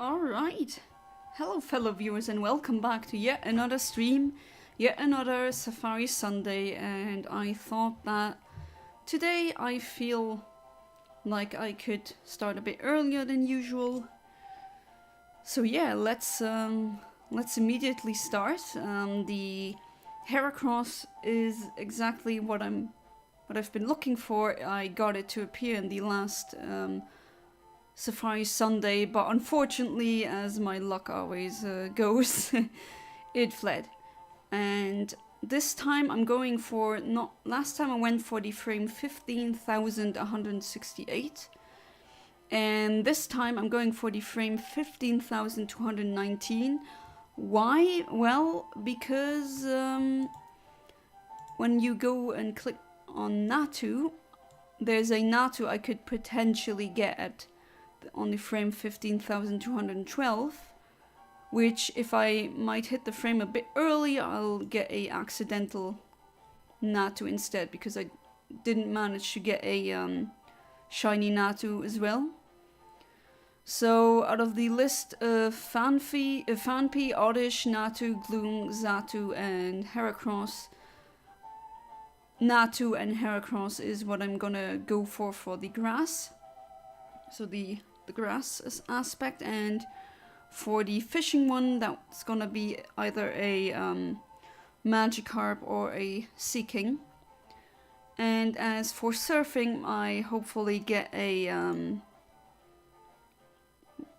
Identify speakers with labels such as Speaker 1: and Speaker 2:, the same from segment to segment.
Speaker 1: Alright, hello fellow viewers and welcome back to yet another stream, yet another Safari Sunday, and I thought that today I feel like I could start a bit earlier than usual. So yeah, let's immediately start. The Heracross is exactly what I've been looking for. I got it to appear in the last Safari Sunday, but unfortunately, as my luck always goes, it fled. And this time I'm going for, last time I went for the frame 15,168. And this time I'm going for the frame 15,219. Why? Well, because when you go and click on Natu, there's a Natu I could potentially get on the frame 15,212, which if I might hit the frame a bit early, I'll get a accidental Natu instead, because I didn't manage to get a shiny Natu as well. So out of the list of Phanpy, Oddish, Natu, Gloom, Xatu and Heracross, Natu and Heracross is what I'm gonna go for the grass. So the grass aspect, and for the fishing one, that's gonna be either a Magikarp or a Seaking. And as for surfing, I hopefully get a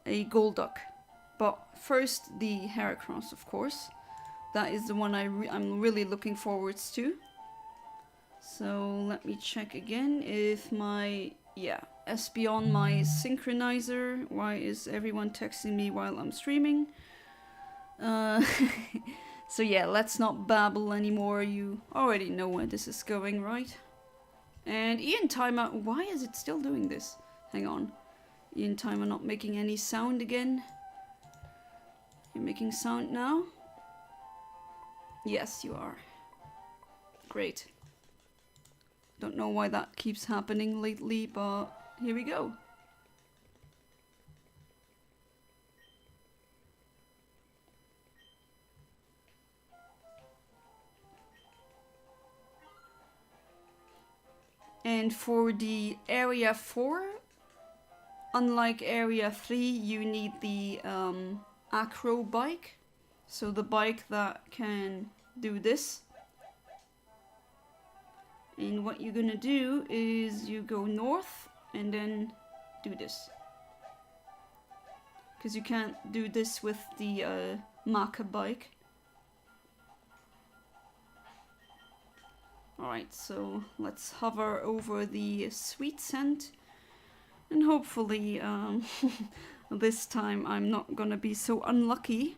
Speaker 1: Golduck. But first, the Heracross, of course. That is the one I'm really looking forwards to. So let me check again if my... yeah, Espeon, my synchronizer. Why is everyone texting me while I'm streaming? So yeah, let's not babble anymore. You already know where this is going, right? And Eontimer, why is it still doing this? Hang on. Eontimer not making any sound again. You're making sound now? Yes, you are. Great. Don't know why that keeps happening lately, but here we go. And for the Area 4, unlike Area 3, you need the Acro bike. So the bike that can do this. And what you're gonna do is you go north and then do this. Because you can't do this with the Maka bike. Alright, so let's hover over the sweet scent. And hopefully this time I'm not gonna be so unlucky.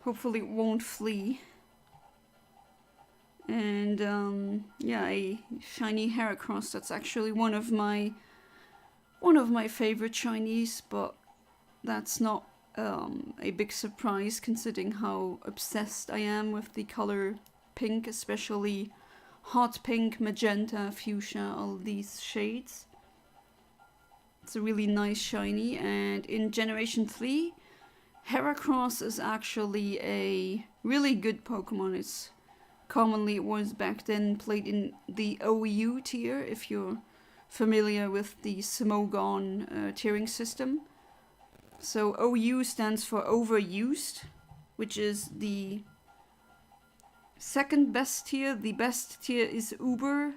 Speaker 1: Hopefully it won't flee. And yeah, a shiny Heracross. That's actually one of my favorite shinies, but that's not a big surprise considering how obsessed I am with the color pink, especially hot pink, magenta, fuchsia, all these shades. It's a really nice shiny, and in Generation 3, Heracross is actually a really good Pokemon. It's commonly, it was back then, played in the OU tier, if you're familiar with the Smogon tiering system. So OU stands for overused, which is the second best tier. The best tier is Uber,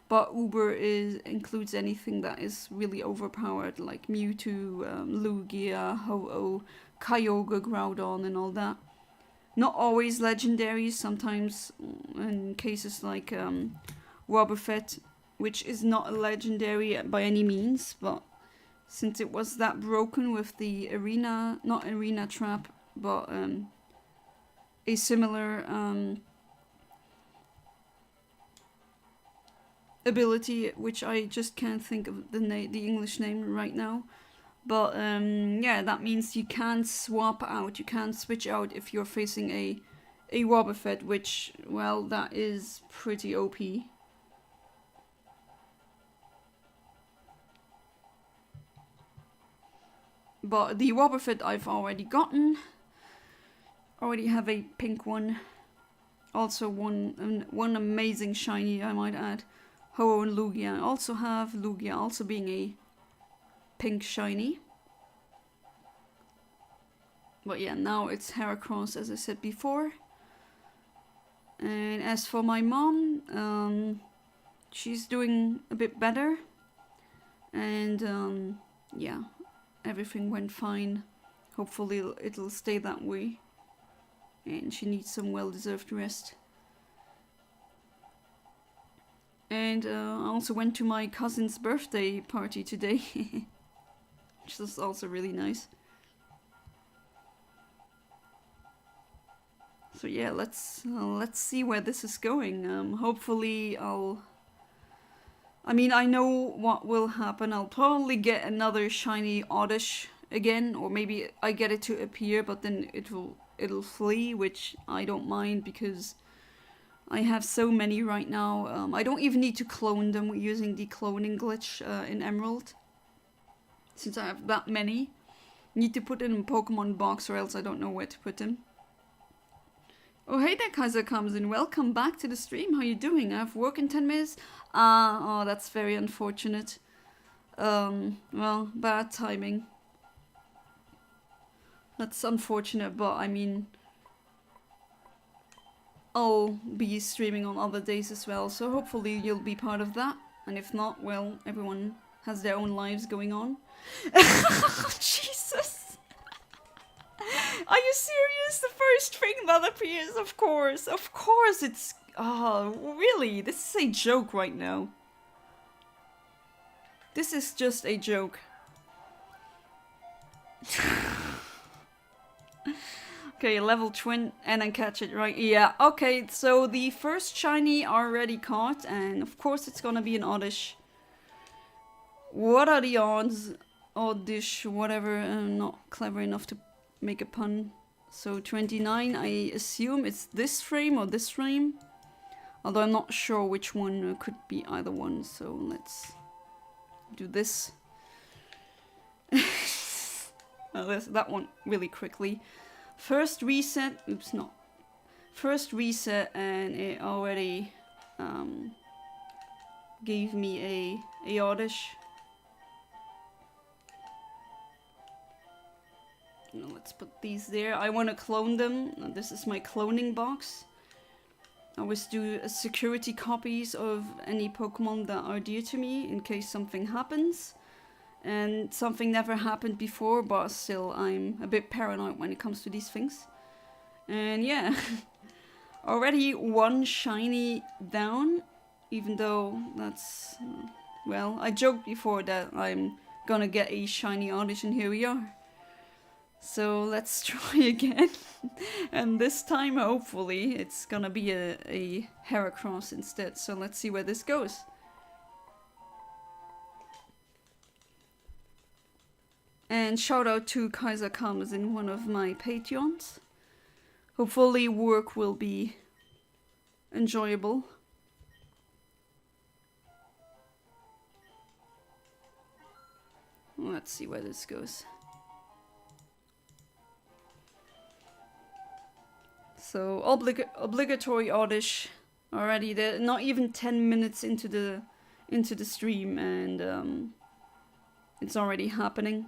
Speaker 1: but Uber includes anything that is really overpowered, like Mewtwo, Lugia, Ho-Oh, Kyogre, Groudon, and all that. Not always legendaries, sometimes in cases like Wobbuffet, which is not a legendary by any means, but since it was that broken with the arena, not arena trap, but a similar ability, which I just can't think of the English name right now. But yeah, that means you can't swap out, you can't switch out if you're facing a Wobbuffet, which, well, that is pretty OP. But the Wobbuffet I've already gotten. Already have a pink one. Also one amazing shiny, I might add. Ho and Lugia. I also have Lugia also being a pink shiny. But yeah, now it's Heracross, as I said before. And as for my mom, she's doing a bit better. And yeah, everything went fine. Hopefully it'll stay that way. And she needs some well-deserved rest. And I also went to my cousin's birthday party today, which was also really nice. So yeah, let's see where this is going. Hopefully I mean, I know what will happen. I'll probably get another shiny Oddish again, or maybe I get it to appear, but then it'll flee, which I don't mind because I have so many right now. I don't even need to clone them using the cloning glitch in Emerald, since I have that many. Need to put it in a Pokemon box, or else I don't know where to put them. Oh, hey there, Kaiser comes in. Welcome back to the stream. How you doing? I have work in 10 minutes. Oh, that's very unfortunate. Well, bad timing. That's unfortunate, but I mean, I'll be streaming on other days as well, so hopefully you'll be part of that. And if not, well, everyone has their own lives going on. Jesus! Are you serious? The first thing that appears, of course it's... Oh, really? This is a joke right now. This is just a joke. Okay, level twin and then catch it, right? Yeah, okay, so the first shiny already caught, and of course it's gonna be an Oddish. What are the odds? Oddish, whatever, I'm not clever enough to make a pun. So 29, I assume it's this frame or this frame. Although I'm not sure which one, could be either one, so let's do this. Oh, that one really quickly. First reset, oops, not. First reset, and it already gave me a Oddish. Now let's put these there. I want to clone them. This is my cloning box. I always do security copies of any Pokemon that are dear to me in case something happens. And something never happened before, but still I'm a bit paranoid when it comes to these things. And yeah, already one shiny down, even though that's... well, I joked before that I'm gonna get a shiny Audition, here we are. So let's try again. And this time, hopefully, it's gonna be a Heracross instead. So let's see where this goes. And shout out to Kaiser Comes in, one of my Patreons. Hopefully work will be enjoyable. Let's see where this goes. So obligatory Oddish already. They're not even 10 minutes into the stream, and it's already happening.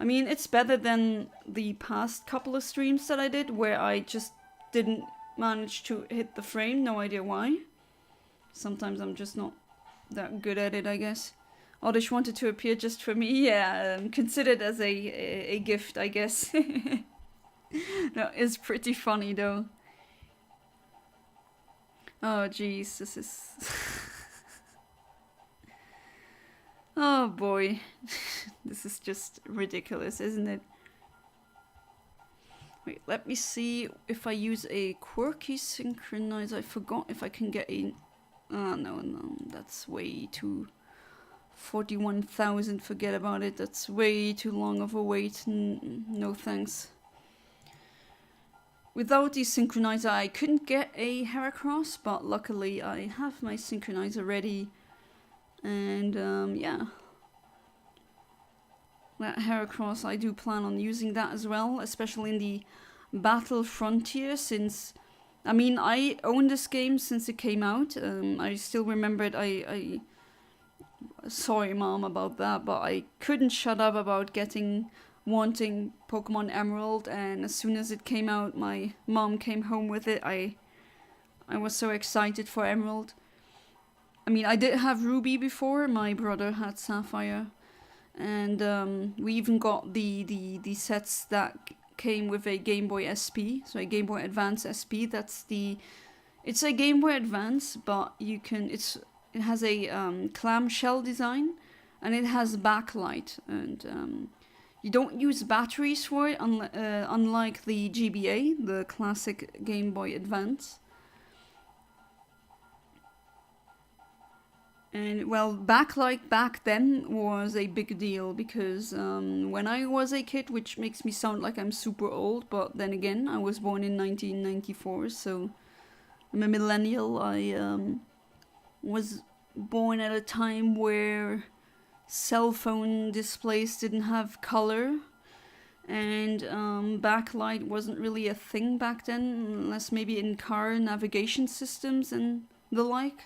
Speaker 1: I mean, it's better than the past couple of streams that I did, where I just didn't manage to hit the frame. No idea why. Sometimes I'm just not that good at it, I guess. Oddish wanted to appear just for me. Yeah, considered as a gift, I guess. No, it's pretty funny though. Oh jeez, this is... Oh boy. This is just ridiculous, isn't it? Wait, let me see if I use a quirky synchronize. I forgot if I can get a... Oh, no, that's way too... 41,000, forget about it. That's way too long of a wait. No thanks. Without the synchronizer, I couldn't get a Heracross, but luckily I have my synchronizer ready. And yeah. that Heracross, I do plan on using that as well, especially in the Battle Frontier, since I mean, I own this game since it came out. I still remember it. I sorry, mom, about that, but I couldn't shut up about wanting Pokemon Emerald, and as soon as it came out, my mom came home with it. I was so excited for Emerald. I mean, I did have Ruby before. My brother had Sapphire, and we even got the sets that came with a Game Boy SP, so a Game Boy Advance SP. It's a Game Boy Advance, but it has a clamshell design, and it has backlight, and you don't use batteries for it, unlike the GBA, the classic Game Boy Advance. And well, backlight back then was a big deal because when I was a kid, which makes me sound like I'm super old, but then again, I was born in 1994, so I'm a millennial. I was born at a time where cell phone displays didn't have color, and backlight wasn't really a thing back then, unless maybe in car navigation systems and the like.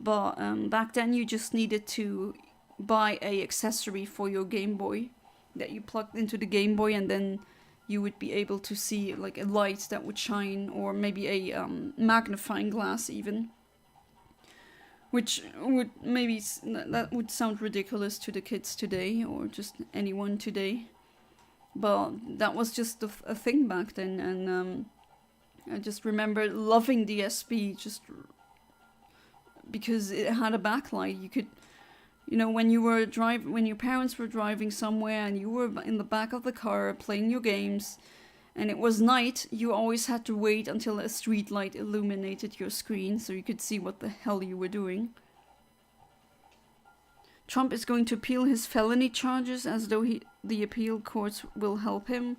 Speaker 1: But back then you just needed to buy a accessory for your Game Boy that you plugged into the Game Boy, and then you would be able to see like a light that would shine, or maybe a magnifying glass even. Which would maybe that would sound ridiculous to the kids today, or just anyone today. But that was just a thing back then, and I just remember loving the SP just because it had a backlight. You could, when your parents were driving somewhere and you were in the back of the car playing your games, and it was night, you always had to wait until a street light illuminated your screen so you could see what the hell you were doing. Trump is going to appeal his felony charges as though the appeal courts will help him.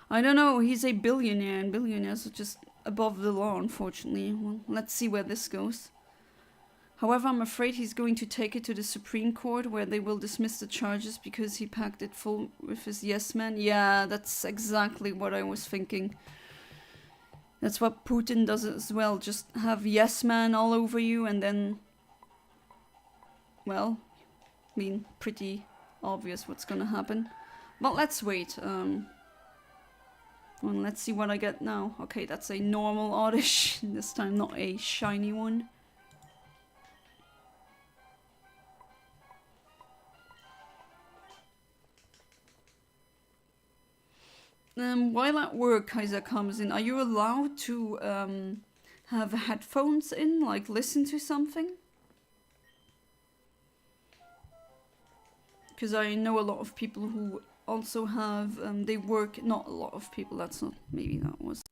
Speaker 1: I don't know, he's a billionaire, and billionaires are just above the law, unfortunately. Well, let's see where this goes. However, I'm afraid he's going to take it to the Supreme Court, where they will dismiss the charges because he packed it full with his yes man. Yeah, that's exactly what I was thinking. That's what Putin does as well. Just have yes man all over you, and then, well, I mean, pretty obvious what's gonna happen. But let's wait. Well, let's see what I get now. Okay, that's a normal oddish. This time not a shiny one. While at work, Kaiser comes in. Are you allowed to have headphones in, like listen to something? Because I know a lot of people who also have, they work, not a lot of people, that's not, maybe that was.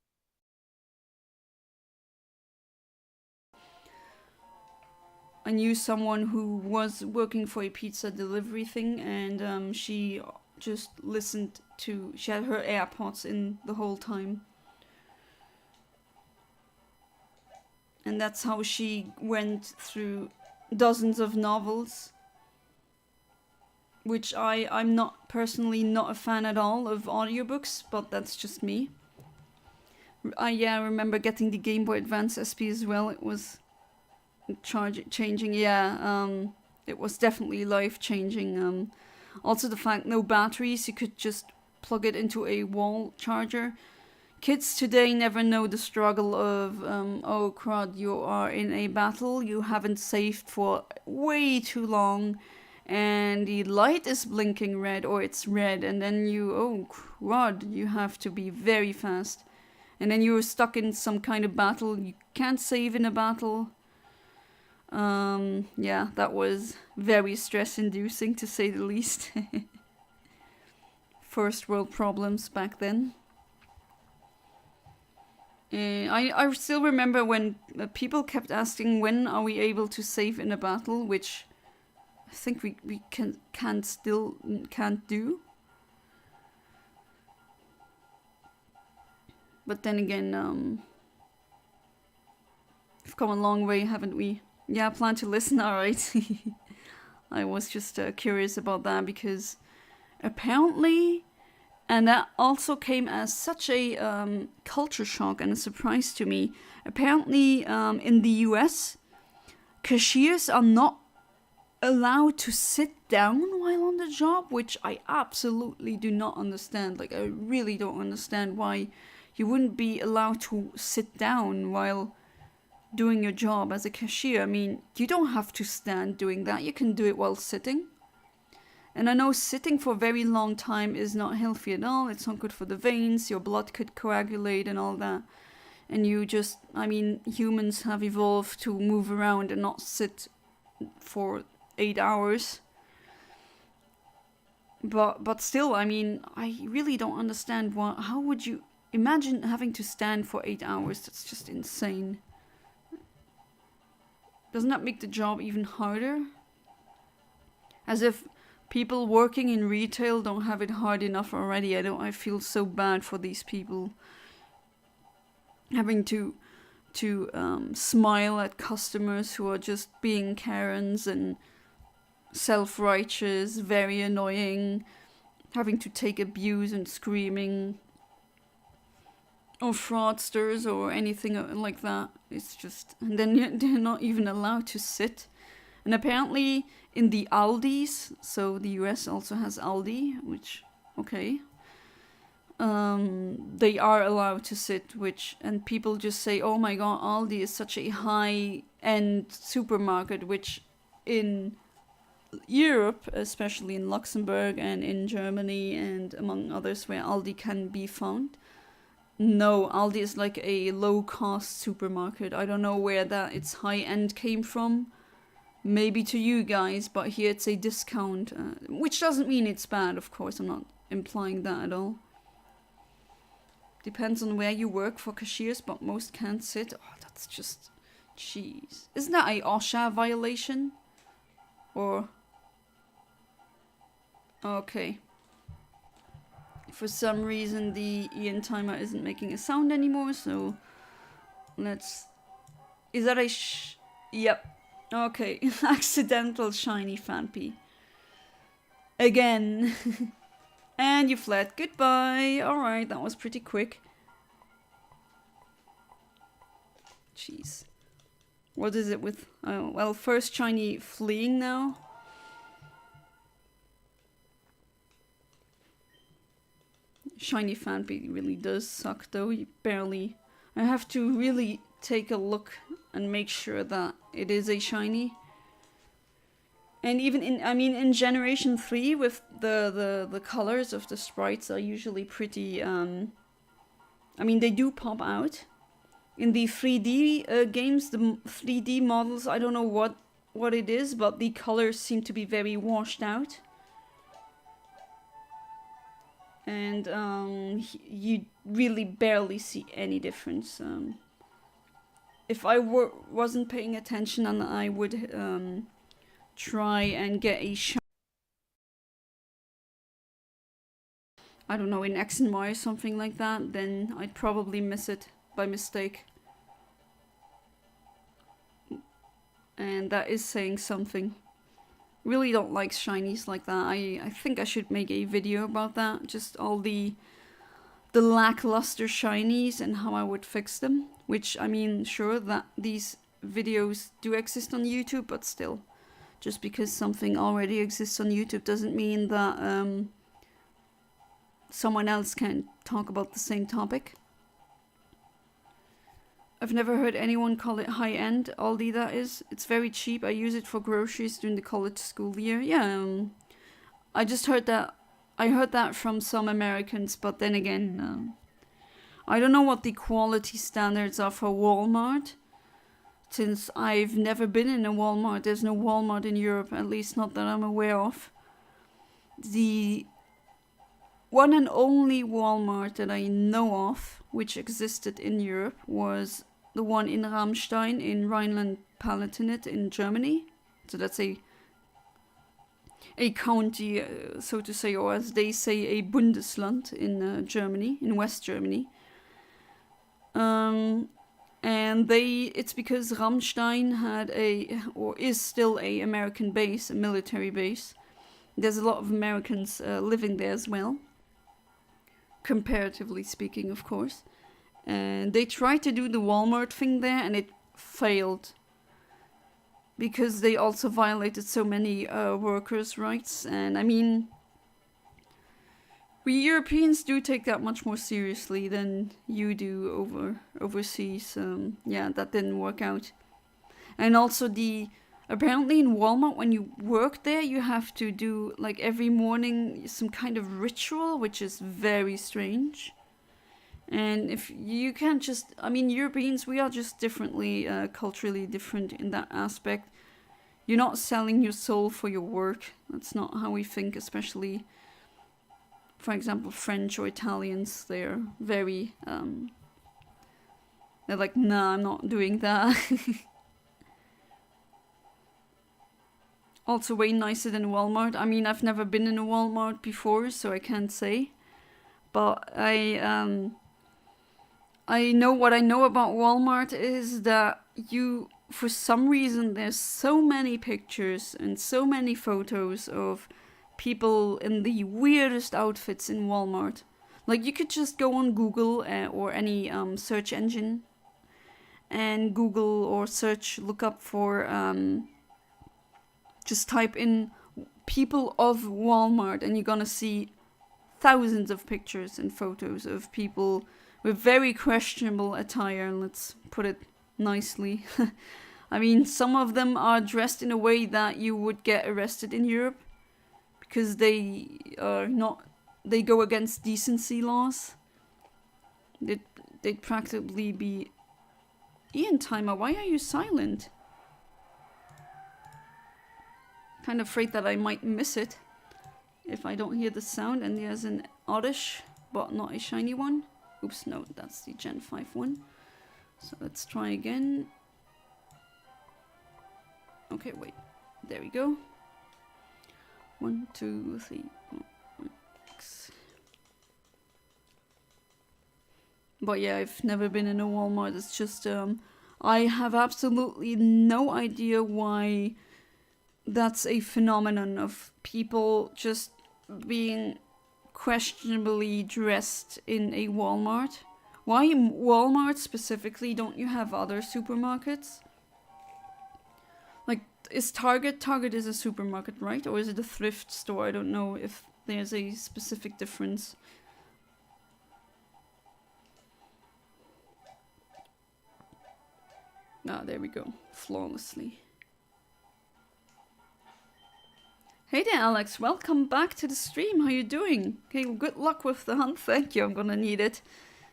Speaker 1: I knew someone who was working for a pizza delivery thing, and she just listened to, she had her AirPods in the whole time. And that's how she went through dozens of novels. Which I'm not personally not a fan at all of audiobooks, but that's just me. I remember getting the Game Boy Advance SP as well. It was changing, it was definitely life-changing. Also the fact no batteries, you could just plug it into a wall charger. Kids today never know the struggle of, oh crud, you are in a battle, you haven't saved for way too long, and the light is blinking red, or it's red, and then oh crud, you have to be very fast. And then you're stuck in some kind of battle, you can't save in a battle. That was very stress-inducing, to say the least. First world problems back then. I still remember when people kept asking when are we able to save in a battle, which I think we can't do. But then again, we've come a long way, haven't we? Yeah, plan to listen, alright. I was just curious about that because apparently, and that also came as such a culture shock and a surprise to me. Apparently, in the US, cashiers are not allowed to sit down while on the job, which I absolutely do not understand. Like, I really don't understand why you wouldn't be allowed to sit down while doing your job as a cashier. I mean, you don't have to stand doing that. You can do it while sitting. And I know sitting for a very long time is not healthy at all. It's not good for the veins. Your blood could coagulate and all that. And humans have evolved to move around and not sit for 8 hours. But still, I mean, I really don't understand how would you imagine having to stand for 8 hours? That's just insane. Doesn't that make the job even harder? As if people working in retail don't have it hard enough already. I feel so bad for these people having to smile at customers who are just being Karens and self-righteous, very annoying, having to take abuse and screaming, or fraudsters or anything like that. It's just, and then they're not even allowed to sit. And apparently in the Aldis, so the US also has Aldi, which, okay, they are allowed to sit, and people just say, oh my god, Aldi is such a high-end supermarket, which in Europe, especially in Luxembourg and in Germany and among others where Aldi can be found, no, Aldi is like a low-cost supermarket. I don't know where that its high-end came from. Maybe to you guys, but here it's a discount, which doesn't mean it's bad, of course. I'm not implying that at all. Depends on where you work for cashiers, but most can't sit. Oh, that's just... Jeez. Isn't that a OSHA violation? Or... Okay. For some reason, the Eontimer isn't making a sound anymore, so... Let's... Is that a Yep. Okay. Accidental shiny Fanpy. Again. And you fled. Goodbye. Alright, that was pretty quick. Jeez. What is it with... Oh, well, first shiny fleeing now. Shiny Fanpy really does suck though. You barely... I have to really take a look and make sure that it is a shiny. And even in Generation 3 with the colors of the sprites are usually pretty... they do pop out. In the 3D games, the 3D models, I don't know what it is, but the colors seem to be very washed out. And you really barely see any difference. If I wasn't paying attention, and I would try and get a shiny, I don't know, in X and Y or something like that, then I'd probably miss it by mistake. And that is saying something. Really don't like shinies like that. I think I should make a video about that. Just all the lackluster shinies and how I would fix them. Which, sure that these videos do exist on YouTube, but still. Just because something already exists on YouTube doesn't mean that someone else can talk about the same topic. I've never heard anyone call it high-end, Aldi that is. It's very cheap. I use it for groceries during the college school year. Yeah, I just heard that. I heard that from some Americans, but then again, I don't know what the quality standards are for Walmart. Since I've never been in a Walmart. There's no Walmart in Europe, at least not that I'm aware of. The one and only Walmart that I know of, which existed in Europe, was the one in Ramstein in Rhineland-Palatinate in Germany. So that's a county, so to say, or as they say, a Bundesland in Germany, in West Germany. And it's because Ramstein had or is still a American base, a military base. There's a lot of Americans living there as well, comparatively speaking, of course. And they tried to do the Walmart thing there, and it failed. Because they also violated so many workers' rights. And I mean, we Europeans do take that much more seriously than you do overseas. Yeah, that didn't work out. And also apparently in Walmart, when you work there, you have to do, like, every morning some kind of ritual, which is very strange. And if you can't just, I mean, Europeans, we are just differently, culturally different in that aspect. You're not selling your soul for your work. That's not how we think, especially, for example, French or Italians. They're very, they're like, nah, I'm not doing that. Also way nicer than Walmart. I mean, I've never been in a Walmart before, so I can't say. But I know what I know about Walmart is that for some reason, there's so many pictures and so many photos of people in the weirdest outfits in Walmart. Like, you could just go on Google or any search engine and Google or look up for, just type in people of Walmart, and you're gonna see thousands of pictures and photos of people with very questionable attire, let's put it nicely. I mean, some of them are dressed in a way that you would get arrested in Europe, because they go against decency laws. They'd practically be... Eontimer, why are you silent? Kind of afraid that I might miss it if I don't hear the sound. And there's an oddish, but not a shiny one. Oops, no, that's the Gen 5 one. So let's try again. Okay, wait. There we go. 1, 2, 3, 4, 5, 6. But yeah, I've never been in a Walmart. It's just, I have absolutely no idea why that's a phenomenon of people just being questionably dressed in a Walmart. Why Walmart specifically? Don't you have other supermarkets? Like, is Target? Target is a supermarket, right? Or is it a thrift store? I don't know if there's a specific difference. Ah, there we go. Flawlessly. Hey there, Alex. Welcome back to the stream. How you doing? Okay, well, good luck with the hunt. Thank you. I'm gonna need it.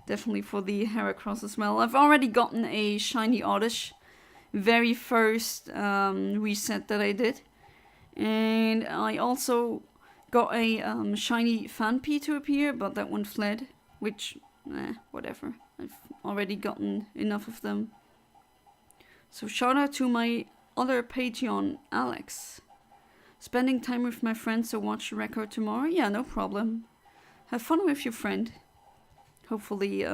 Speaker 1: Definitely for the Heracross as well. I've already gotten a shiny Oddish. Very first reset that I did. And I also got a shiny Fanpy to appear, but that one fled. Which, whatever. I've already gotten enough of them. So shout out to my other Patreon, Alex. Spending time with my friends to watch the record tomorrow? Yeah, no problem. Have fun with your friend. Hopefully,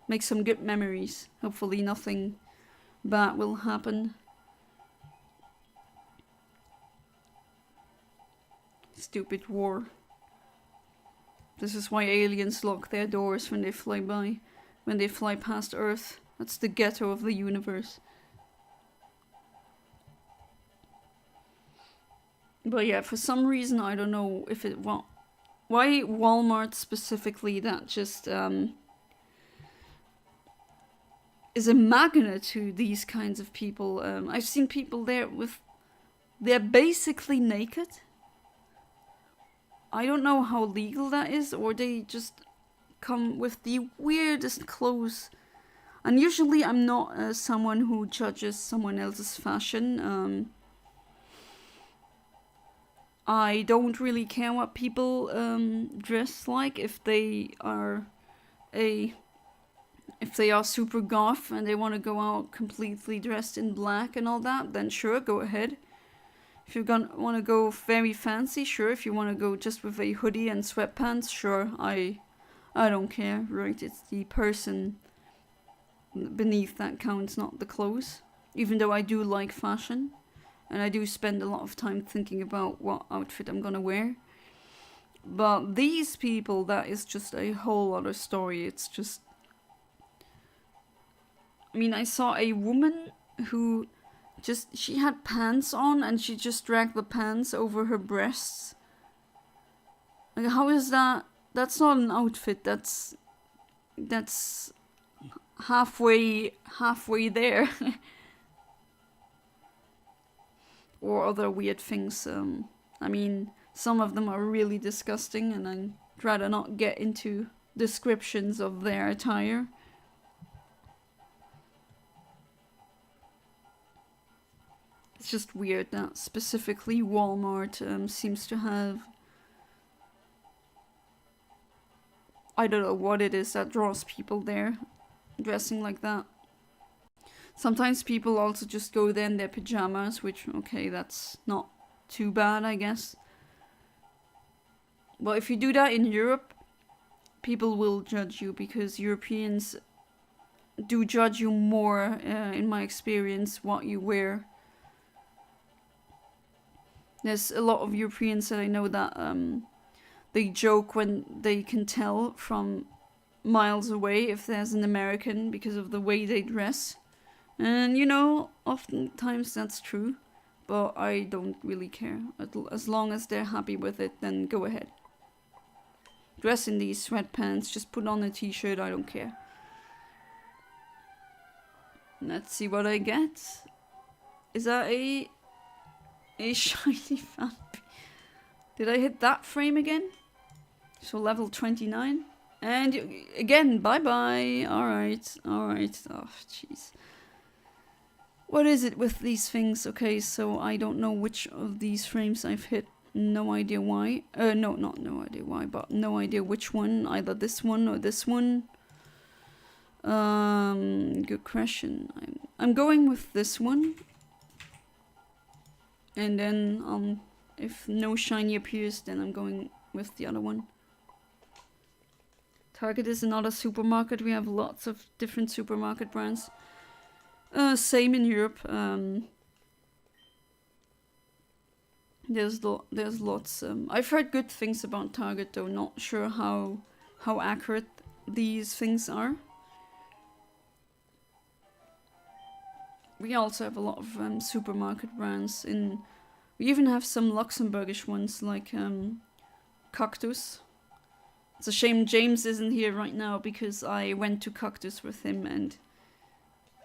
Speaker 1: make some good memories. Hopefully nothing bad will happen. Stupid war. This is why aliens lock their doors when they fly by. When they fly past Earth. That's the ghetto of the universe. But yeah, for some reason, I don't know if it... Well, why Walmart specifically, that just is a magnet to these kinds of people. I've seen people there with... They're basically naked. I don't know how legal that is, or they just come with the weirdest clothes. And usually I'm not someone who judges someone else's fashion. I don't really care what people dress like. If they are super goth and they want to go out completely dressed in black and all that, then sure, go ahead. If you want to go very fancy, sure. If you want to go just with a hoodie and sweatpants, sure. I don't care, right? It's the person beneath that counts, not the clothes. Even though I do like fashion. And I do spend a lot of time thinking about what outfit I'm gonna wear. But these people, that is just a whole other story. It's just... I mean, I saw a woman who she had pants on and she just dragged the pants over her breasts. Like, how is that? That's not an outfit. That's halfway there. Or other weird things. I mean, some of them are really disgusting, and I'd rather not get into descriptions of their attire. It's just weird that specifically Walmart seems to have... I don't know what it is that draws people there, dressing like that. Sometimes people also just go there in their pajamas, which, okay, that's not too bad, I guess. But if you do that in Europe, people will judge you, because Europeans do judge you more, in my experience, what you wear. There's a lot of Europeans that I know that they joke when they can tell from miles away if there's an American because of the way they dress. And, you know, oftentimes that's true, but I don't really care. As long as they're happy with it, then go ahead. Dress in these sweatpants, just put on a t-shirt, I don't care. Let's see what I get. Is that a shiny Phanpy? Did I hit that frame again? So level 29. And again, bye-bye. Alright. Oh, jeez. What is it with these things? Okay, so I don't know which of these frames I've hit. No idea why. No, not no idea why, but no idea which one. Either this one or this one. Good question. I'm going with this one. And then, if no shiny appears, then I'm going with the other one. Target is another supermarket. We have lots of different supermarket brands. Same in Europe. There's lots. I've heard good things about Target, though. Not sure how accurate these things are. We also have a lot of supermarket brands. We even have some Luxembourgish ones, like Cactus. It's a shame James isn't here right now, because I went to Cactus with him and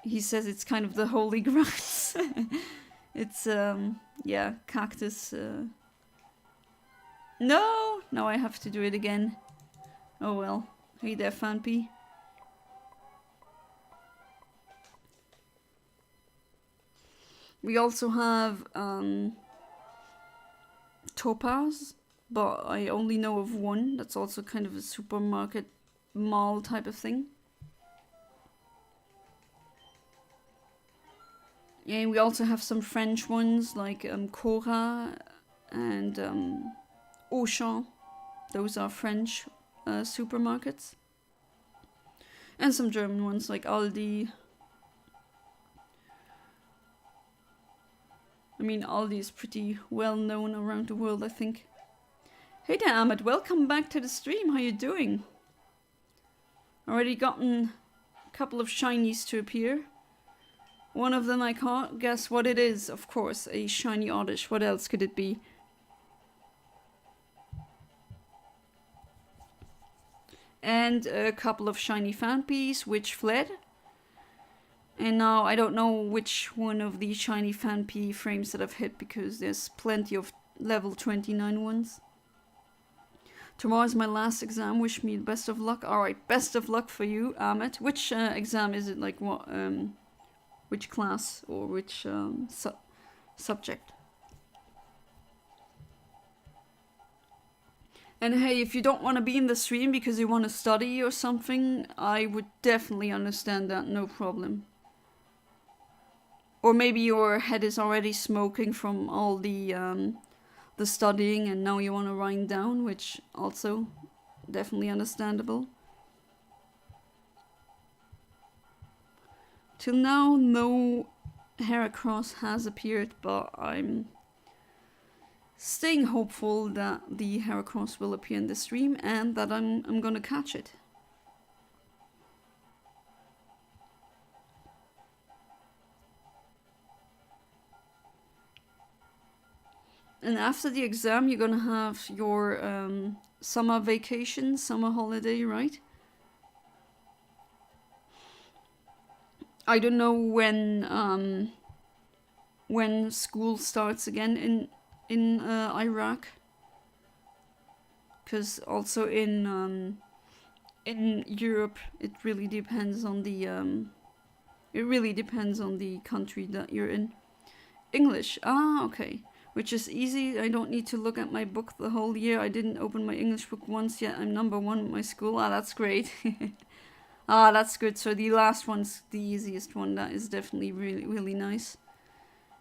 Speaker 1: he says it's kind of the holy grounds. It's, yeah, Cactus. No, I have to do it again. Oh well. Hey there, Phanpy. We also have Topaz, but I only know of one. That's also kind of a supermarket mall type of thing. Yeah, we also have some French ones like Cora and Auchan. Those are French supermarkets. And some German ones like Aldi. I mean, Aldi is pretty well known around the world, I think. Hey there, Ahmed. Welcome back to the stream. How you doing? Already gotten a couple of shinies to appear. One of them I can't guess what it is. Of course, a shiny Oddish. What else could it be? And a couple of shiny Phanpys, which fled. And now I don't know which one of these shiny Phanpy frames that I've hit, because there's plenty of level 29 ones. Tomorrow's my last exam. Wish me the best of luck. Alright, best of luck for you, Ahmed. Which exam is it? Like what? Which class or which subject? And hey, if you don't want to be in the stream because you want to study or something, I would definitely understand that, no problem. Or maybe your head is already smoking from all the studying and now you want to wind down, which also definitely understandable. Till now, no Heracross has appeared, but I'm staying hopeful that the Heracross will appear in the stream and that I'm gonna catch it. And after the exam, you're gonna have your summer vacation, summer holiday, right? I don't know when school starts again in Iraq, because also in Europe it really depends on the country that you're in. English, okay. Which is easy. I don't need to look at my book the whole year. I didn't open my English book once yet. I'm number 1 at my school. That's great. That's good. So the last one's the easiest one. That is definitely really, really nice.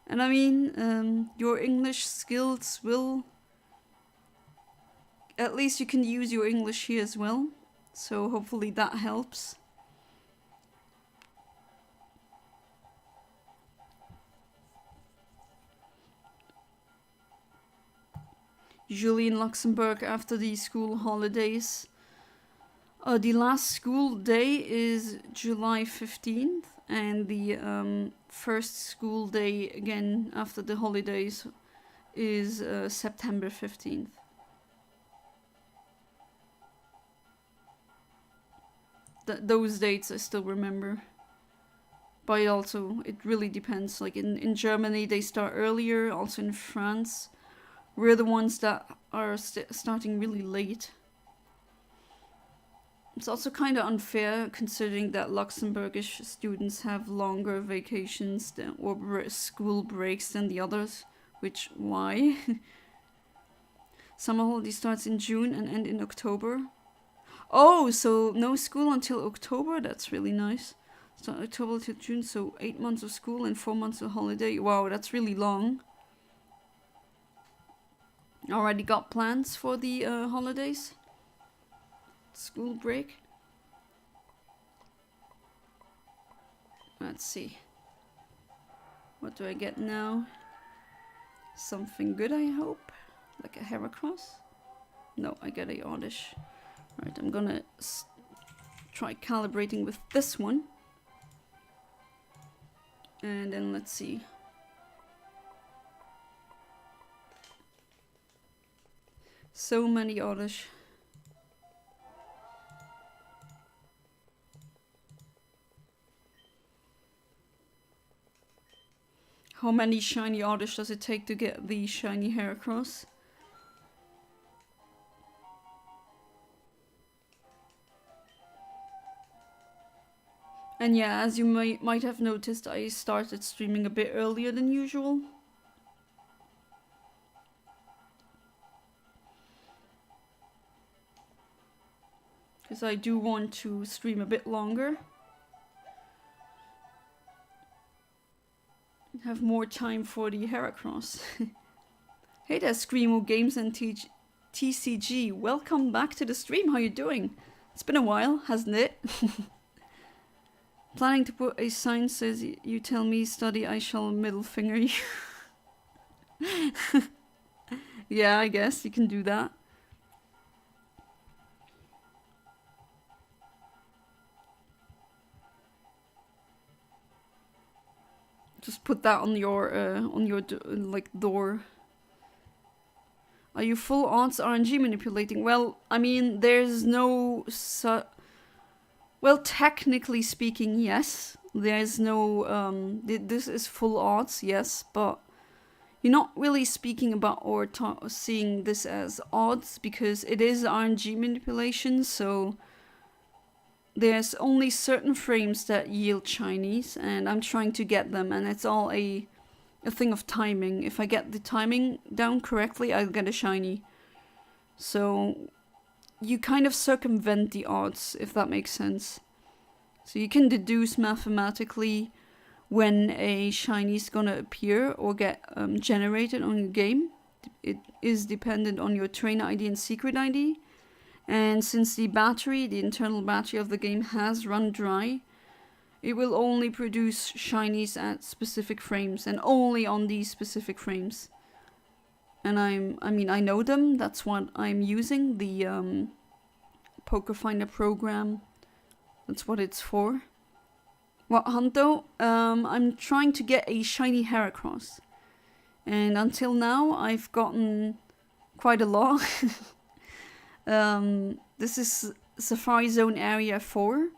Speaker 1: And I mean, your English skills will... At least you can use your English here as well. So hopefully that helps. Usually in Luxembourg after the school holidays. The last school day is July 15th, and the first school day again after the holidays is September 15th. Those dates I still remember. But it really depends. Like in Germany they start earlier, also in France. We're the ones that are starting really late. It's also kind of unfair considering that Luxembourgish students have longer vacations or school breaks than the others. Why? Summer holiday starts in June and end in October. Oh, so no school until October? That's really nice. Start October till June, so 8 months of school and 4 months of holiday. Wow, that's really long. Already got plans for the holidays? School break? Let's see. What do I get now? Something good, I hope? Like a Heracross? No, I get a Oddish. Right, I'm gonna try calibrating with this one. And then let's see. So many Oddish. How many shiny Oddish does it take to get the shiny Heracross? And yeah, as you might have noticed, I started streaming a bit earlier than usual. Because I do want to stream a bit longer. Have more time for the Heracross. Hey there, Screamo Games and TCG. Welcome back to the stream. How you doing? It's been a while, hasn't it? Planning to put a sign says you tell me study, I shall middle finger you. Yeah, I guess you can do that. Just put that on your like door. Are you full odds RNG manipulating? Well, I mean, there's no well, technically speaking, yes. There's no this is full odds, yes, but you're not really speaking about or seeing this as odds because it is RNG manipulation, so there's only certain frames that yield shinies, and I'm trying to get them, and it's all a thing of timing. If I get the timing down correctly, I'll get a shiny. So you kind of circumvent the odds, if that makes sense. So you can deduce mathematically when a shiny is gonna appear or get generated on your game. It is dependent on your trainer ID and secret ID. And since the internal battery of the game has run dry, it will only produce shinies at specific frames and only on these specific frames. And I mean, I know them. That's what I'm using, the Pokéfinder program. That's what it's for. What hunt though? I'm trying to get a shiny Heracross. And until now, I've gotten quite a lot. This is Safar-Zone Area 4.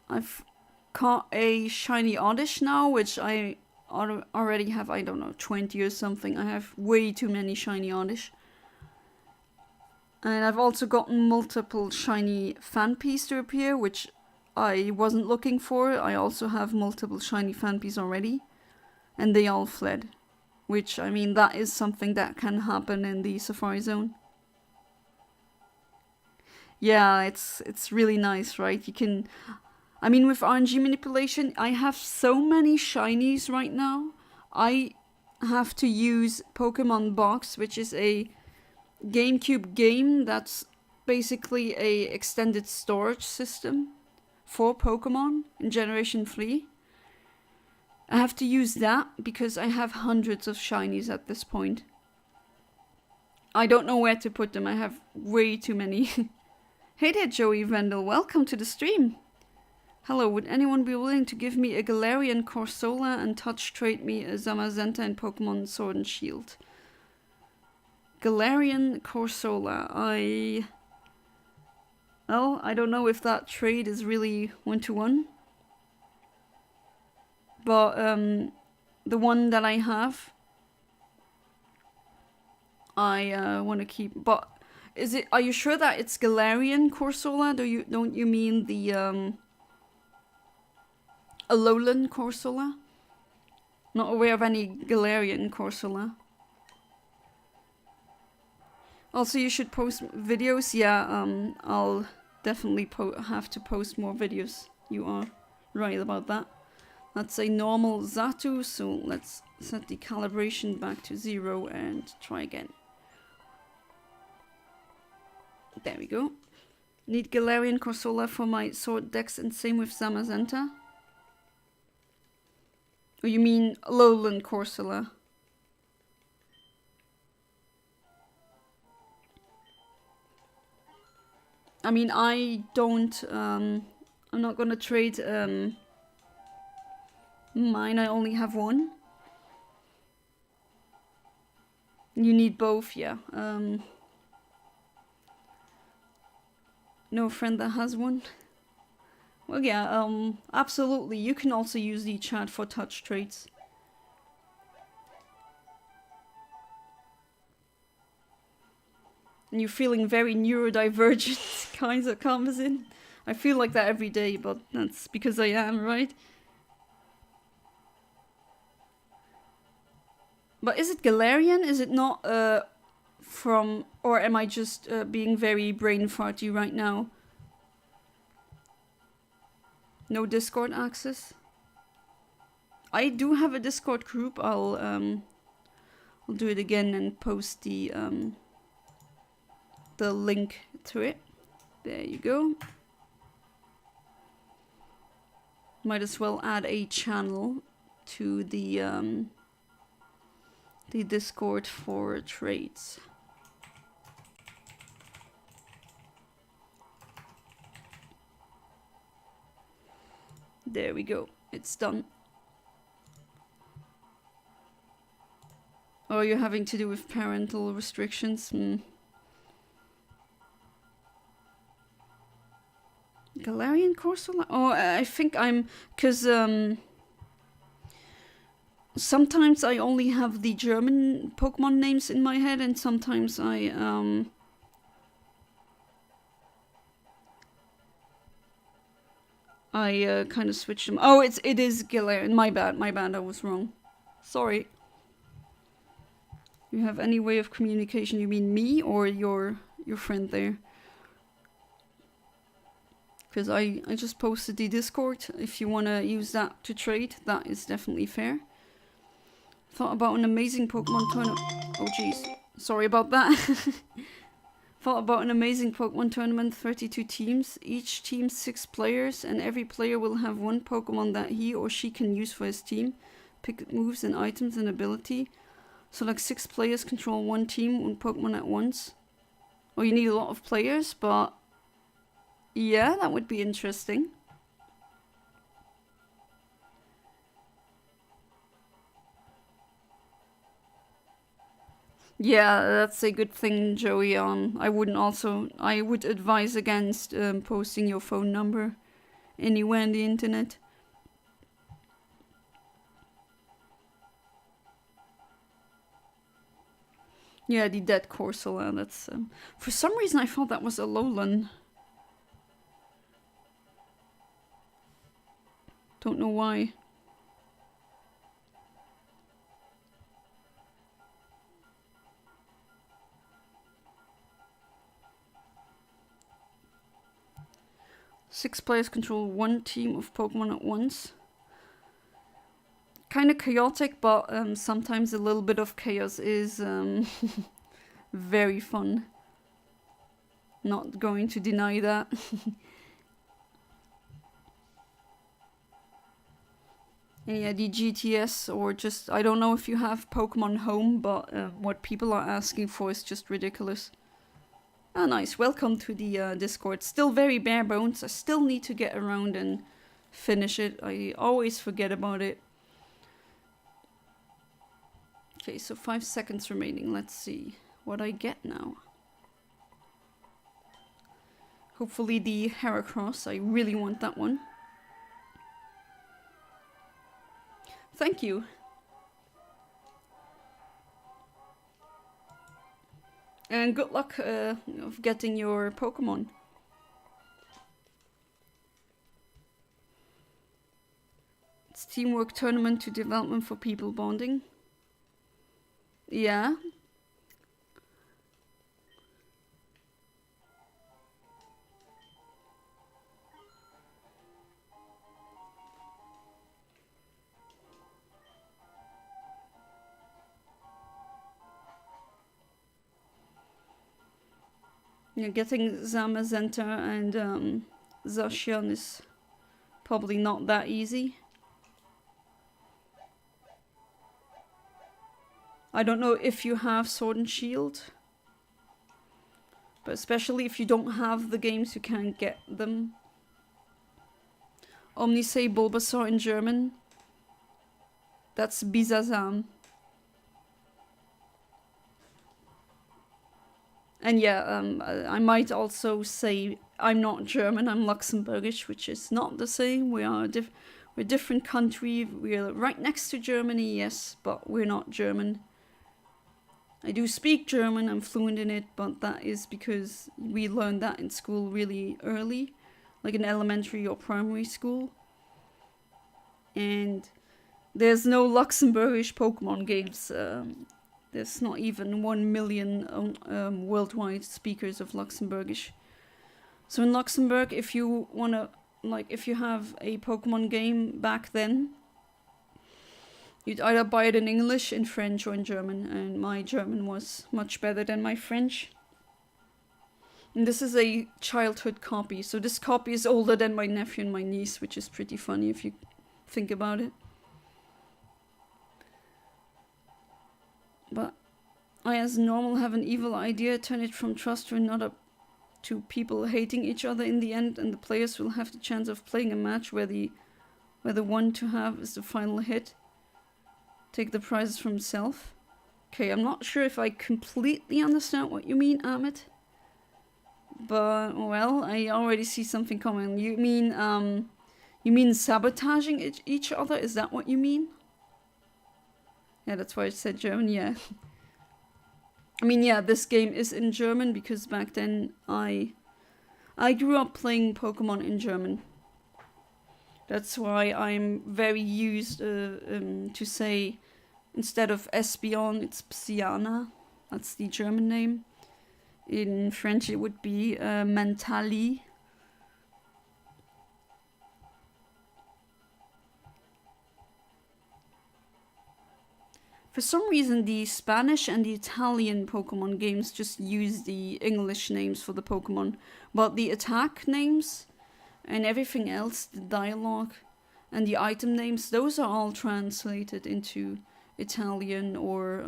Speaker 1: I've caught a shiny Oddish now, which I already have, I don't know, 20 or something. I have way too many shiny Oddish. And I've also gotten multiple shiny Fanpies to appear, which I wasn't looking for. I also have multiple shiny Fanpies already. And they all fled. Which, I mean, that is something that can happen in the Safari-Zone. Yeah, it's really nice, right? You can... I mean, with RNG manipulation, I have so many shinies right now. I have to use Pokemon Box, which is a GameCube game that's basically a extended storage system for Pokemon in Generation 3. I have to use that because I have hundreds of shinies at this point. I don't know where to put them. I have way too many. Hey there, Joey Vendel. Welcome to the stream. Hello, would anyone be willing to give me a Galarian Corsola and touch trade me a Zamazenta in Pokemon Sword and Shield? Galarian Corsola. Well, I don't know if that trade is really 1-to-1. But the one that I have, I want to keep. But is it? Are you sure that it's Galarian Corsola? Don't you mean the Alolan Corsola? Not aware of any Galarian Corsola. Also, you should post videos. Yeah, I'll definitely have to post more videos. You are right about that. That's a normal Xatu, so let's set the calibration back to 0 and try again. There we go. Need Galarian Corsola for my sword decks, and same with Zamazenta. Or you mean Alolan Corsola? I mean, I don't, I'm not gonna trade, mine. I only have one. You need both, yeah. No friend that has one. Well, yeah, absolutely. You can also use the chat for touch trades. And you're feeling very neurodivergent kinds of comes in. I feel like that every day, but that's because I am, right? But is it Galarian? Is it not from... Or am I just being very brain farty right now? No Discord access? I do have a Discord group. I'll do it again and post the link to it. There you go. Might as well add a channel to the Discord for trades. There we go. It's done. Oh, you're having to do with parental restrictions? Galarian Corsola? Oh, I think I'm... Because, sometimes I only have the German Pokemon names in my head, and sometimes I, kind of switch them. Oh, it is Galarian. My bad, I was wrong. Sorry. You have any way of communication? You mean me or your friend there? Because I just posted the Discord. If you want to use that to trade, that is definitely fair. Thought about an amazing Pokemon tournament. Oh jeez, sorry about that. Thought about an amazing Pokemon tournament, 32 teams, each team 6 players, and every player will have one Pokemon that he or she can use for his team. Pick moves and items and ability. So like 6 players control one team, one Pokemon at once. Well, you need a lot of players, but yeah, that would be interesting. Yeah, that's a good thing, Joey. I would advise against posting your phone number anywhere on the internet. Yeah, the dead Corsola, that's... for some reason I thought that was a Alolan. Don't know why. Six players control one team of Pokemon at once. Kind of chaotic, but sometimes a little bit of chaos is very fun. Not going to deny that. And yeah, the GTS, or just, I don't know if you have Pokemon Home, but what people are asking for is just ridiculous. Ah, nice. Welcome to the Discord. Still very bare bones. I still need to get around and finish it. I always forget about it. Okay, so 5 seconds remaining. Let's see what I get now. Hopefully the Heracross. I really want that one. Thank you. And good luck of getting your Pokemon. It's teamwork tournament to development for people bonding. Yeah. Yeah, getting Zamazenta and Zacian is probably not that easy. I don't know if you have Sword and Shield, but especially if you don't have the games, you can't get them. Omnisei Bulbasaur in German. That's Bisasam. And yeah, I might also say I'm not German, I'm Luxembourgish, which is not the same. We're a different country. We're right next to Germany, yes, but we're not German. I do speak German, I'm fluent in it, but that is because we learned that in school really early, like in elementary or primary school. And there's no Luxembourgish Pokemon games. There's not even 1 million worldwide speakers of Luxembourgish. So in Luxembourg, if you wanna, if you have a Pokemon game back then, you'd either buy it in English, in French, or in German, and my German was much better than my French. And this is a childhood copy, so this copy is older than my nephew and my niece, which is pretty funny if you think about it. But I, as normal, have an evil idea, turn it from trust to another, to people hating each other in the end, and the players will have the chance of playing a match where the one to have is the final hit. Take the prizes from himself. Okay, I'm not sure if I completely understand what you mean, Amit. But, well, I already see something coming. You mean sabotaging each other? Is that what you mean? Yeah, that's why I said German, yeah. I mean, yeah, this game is in German because back then I grew up playing Pokemon in German. That's why I'm very used to say, instead of Espeon, it's Psyana. That's the German name. In French, it would be Mentali. For some reason, the Spanish and the Italian Pokemon games just use the English names for the Pokemon, but the attack names and everything else, the dialogue and the item names, those are all translated into Italian or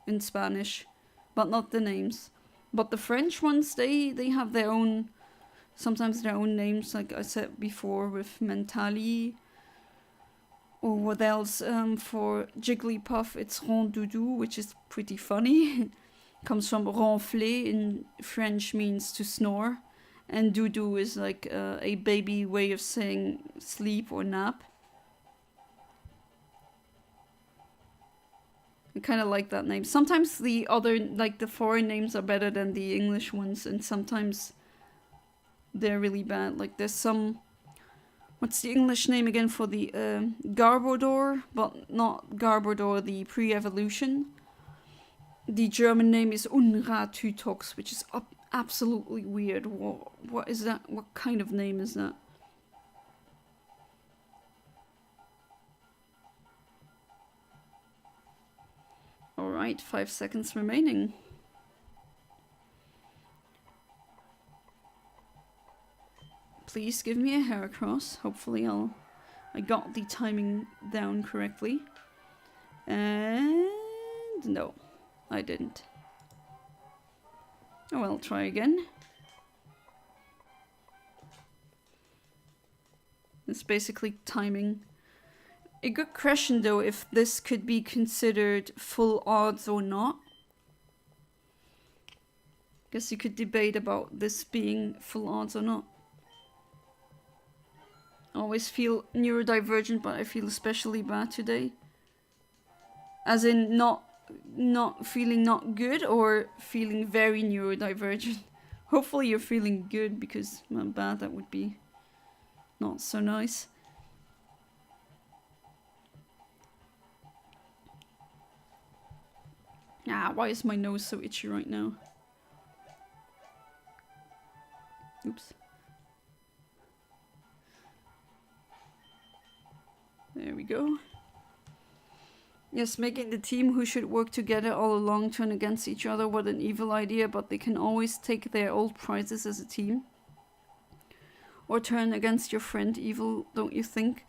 Speaker 1: in Spanish, but not the names. But the French ones, they have their own, sometimes their own names, like I said before with Mentali. Or what else? For Jigglypuff, it's Rondoudou, which is pretty funny. Comes from ronfler in French, means to snore. And doudou is like a baby way of saying sleep or nap. I kind of like that name. Sometimes the other, like the foreign names are better than the English ones, and sometimes they're really bad. Like there's some, what's the English name again for the Garbodor, but not Garbodor, the pre-evolution. The German name is Unratütox, which is absolutely weird. What is that? What kind of name is that? Alright, 5 seconds remaining. Please give me a Heracross. Hopefully I got the timing down correctly. And no, I didn't. Oh well, try again. It's basically timing. A good question though, if this could be considered full odds or not. Guess you could debate about this being full odds or not. I always feel neurodivergent, but I feel especially bad today. As in not feeling not good or feeling very neurodivergent. Hopefully you're feeling good, because bad, that would be not so nice. Ah, why is my nose so itchy right now? Oops. There we go. Yes, making the team who should work together all along turn against each other. What an evil idea, but they can always take their old prizes as a team. Or turn against your friend evil, don't you think?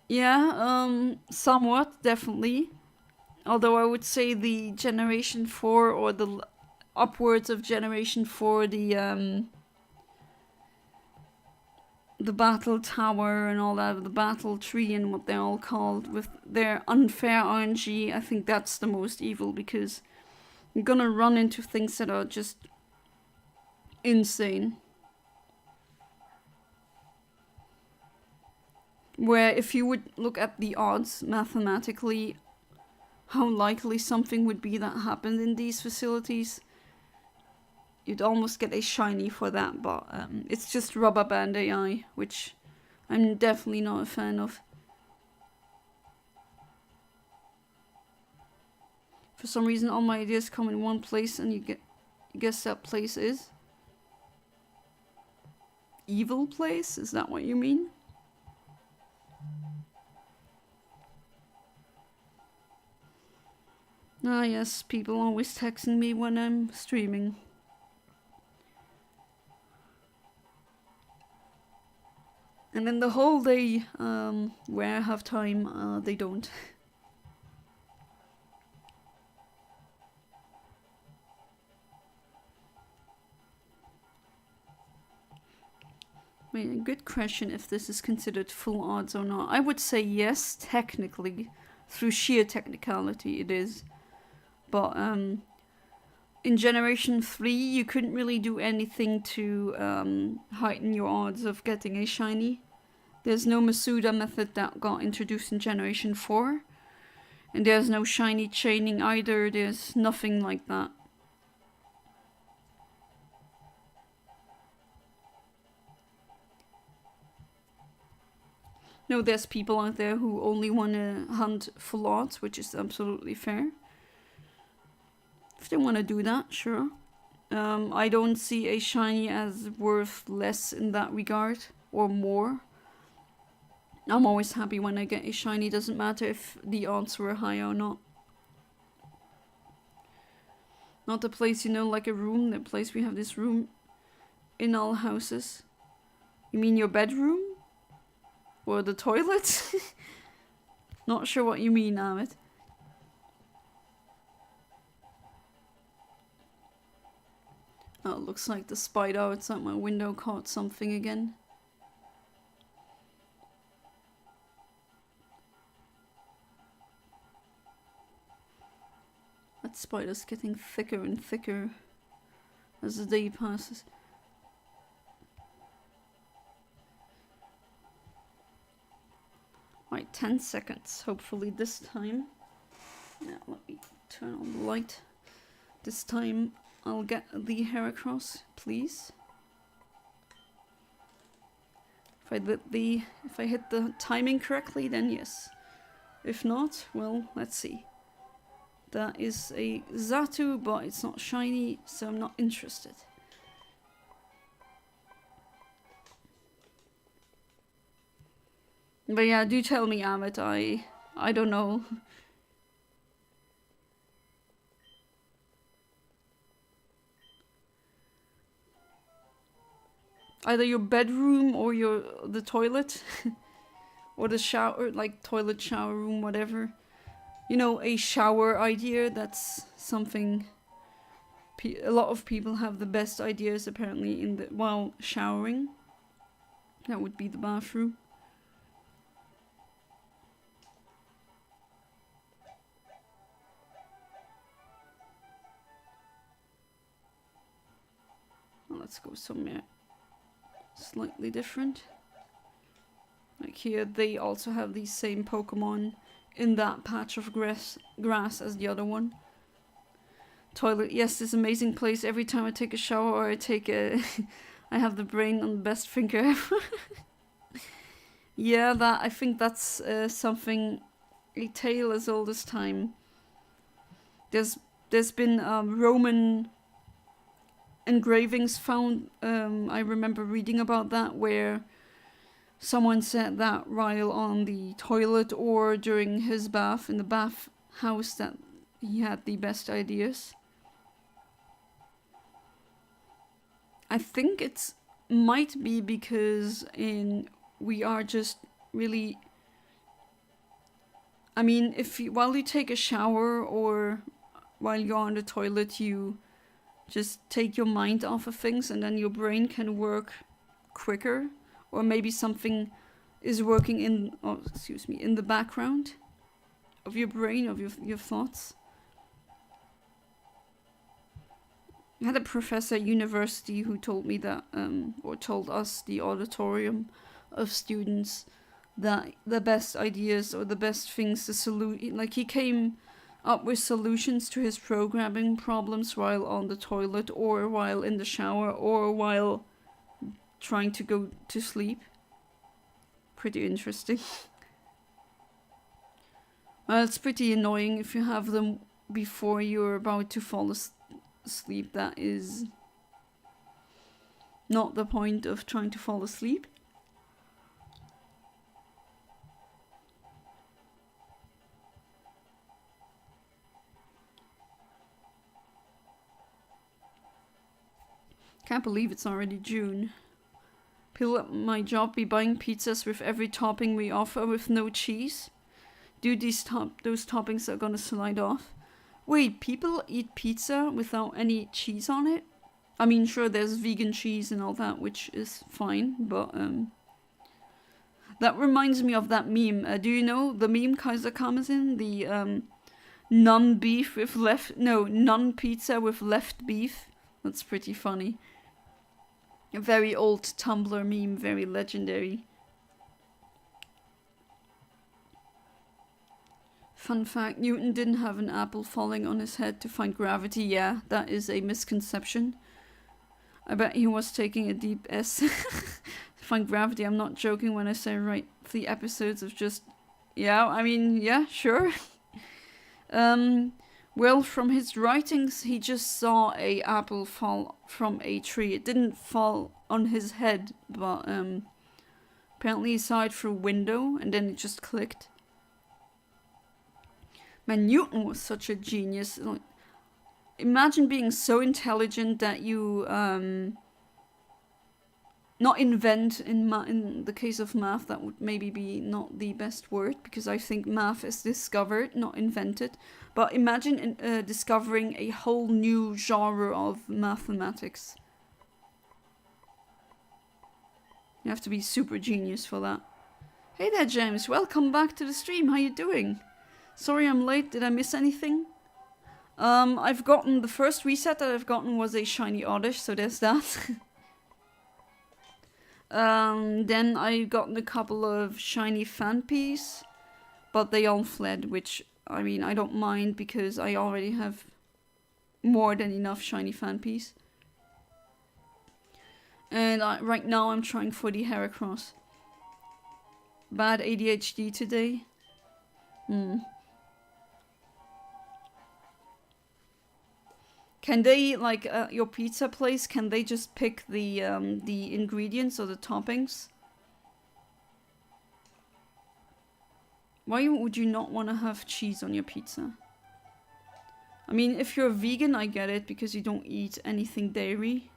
Speaker 1: Yeah, somewhat, definitely. Although I would say the Generation 4 or the upwards of Generation 4, the Battle Tower and all that, the Battle Tree and what they're all called, with their unfair RNG, I think that's the most evil, because you're gonna run into things that are just insane. Where if you would look at the odds mathematically, how likely something would be that happened in these facilities, you'd almost get a shiny for that, but it's just rubber band AI, which I'm definitely not a fan of. For some reason all my ideas come in one place, and you guess that place is? Evil place? Is that what you mean? Ah yes, people always texting me when I'm streaming. And then the whole day, where I have time, they don't. I mean, a good question if this is considered full odds or not. I would say yes, technically. Through sheer technicality, it is. But in Generation 3, you couldn't really do anything to heighten your odds of getting a shiny. There's no Masuda method that got introduced in Generation 4. And there's no shiny chaining either. There's nothing like that. No, there's people out there who only want to hunt full odds, which is absolutely fair. If they want to do that, sure. I don't see a shiny as worth less in that regard, or more. I'm always happy when I get a shiny, doesn't matter if the odds were high or not. Not the place, you know, like a room, the place we have this room in all houses. You mean your bedroom? Or the toilet? Not sure what you mean, Amit. Oh, it looks like the spider outside my window caught something again. That spider's getting thicker and thicker as the day passes. Right, 10 seconds. Hopefully this time. Now let me turn on the light. This time I'll get the Heracross, please. If I hit the timing correctly, then yes. If not, well, let's see. That is a Xatu, but it's not shiny, so I'm not interested. But yeah, do tell me, Amit. I don't know. Either your bedroom or the toilet. Or the shower, like toilet, shower room, whatever. You know, a shower idea, that's something a lot of people have the best ideas apparently while showering. That would be the bathroom. Well, let's go somewhere slightly different. Like here, they also have these same Pokemon in that patch of grass as the other one. Toilet, yes, this amazing place. Every time I take a shower or I take a... I have the brain on the best finger ever. Yeah, I think that's something, a tale as old as time. There's been Roman engravings found. I remember reading about that, where someone said that while on the toilet or during his bath in the bath house that he had the best ideas. I think it might be because we are just really... I mean, while you take a shower or while you're on the toilet, you just take your mind off of things and then your brain can work quicker. Or maybe something is working in the background of your brain, of your thoughts. I had a professor at university who told me that, or told us, the auditorium of students, that the best ideas or the best things he came up with solutions to his programming problems while on the toilet or while in the shower or while trying to go to sleep. Pretty interesting. Well, it's pretty annoying if you have them before you're about to fall asleep. That is not the point of trying to fall asleep. Can't believe it's already June. People at my job be buying pizzas with every topping we offer with no cheese. Dude, those toppings are gonna slide off. Wait, people eat pizza without any cheese on it? I mean, sure, there's vegan cheese and all that, which is fine, but that reminds me of that meme. Do you know the meme Kaiser comes in? The non-pizza with left beef? That's pretty funny. A very old Tumblr meme, very legendary. Fun fact, Newton didn't have an apple falling on his head to find gravity. Yeah, that is a misconception. I bet he was taking a deep S to find gravity. I'm not joking when I say write 3 episodes of just... Yeah, I mean, yeah, sure. Well, from his writings, he just saw a apple fall from a tree. It didn't fall on his head, but apparently he saw it through a window, and then it just clicked. Man, Newton was such a genius. Imagine being so intelligent that you not invent in the case of math, that would maybe be not the best word, because I think math is discovered, not invented. But imagine discovering a whole new genre of mathematics. You have to be super genius for that. Hey there, James. Welcome back to the stream. How you doing? Sorry I'm late. Did I miss anything? I've gotten... The first reset that I've gotten was a shiny Oddish, so there's that. Then I've gotten a couple of shiny Fanpies, but they all fled, which, I mean, I don't mind because I already have more than enough shiny Fanpies. And right now I'm trying for the Heracross. Bad ADHD today. Can they, like, your pizza place, can they just pick the ingredients or the toppings? Why would you not want to have cheese on your pizza? I mean, if you're vegan, I get it, because you don't eat anything dairy.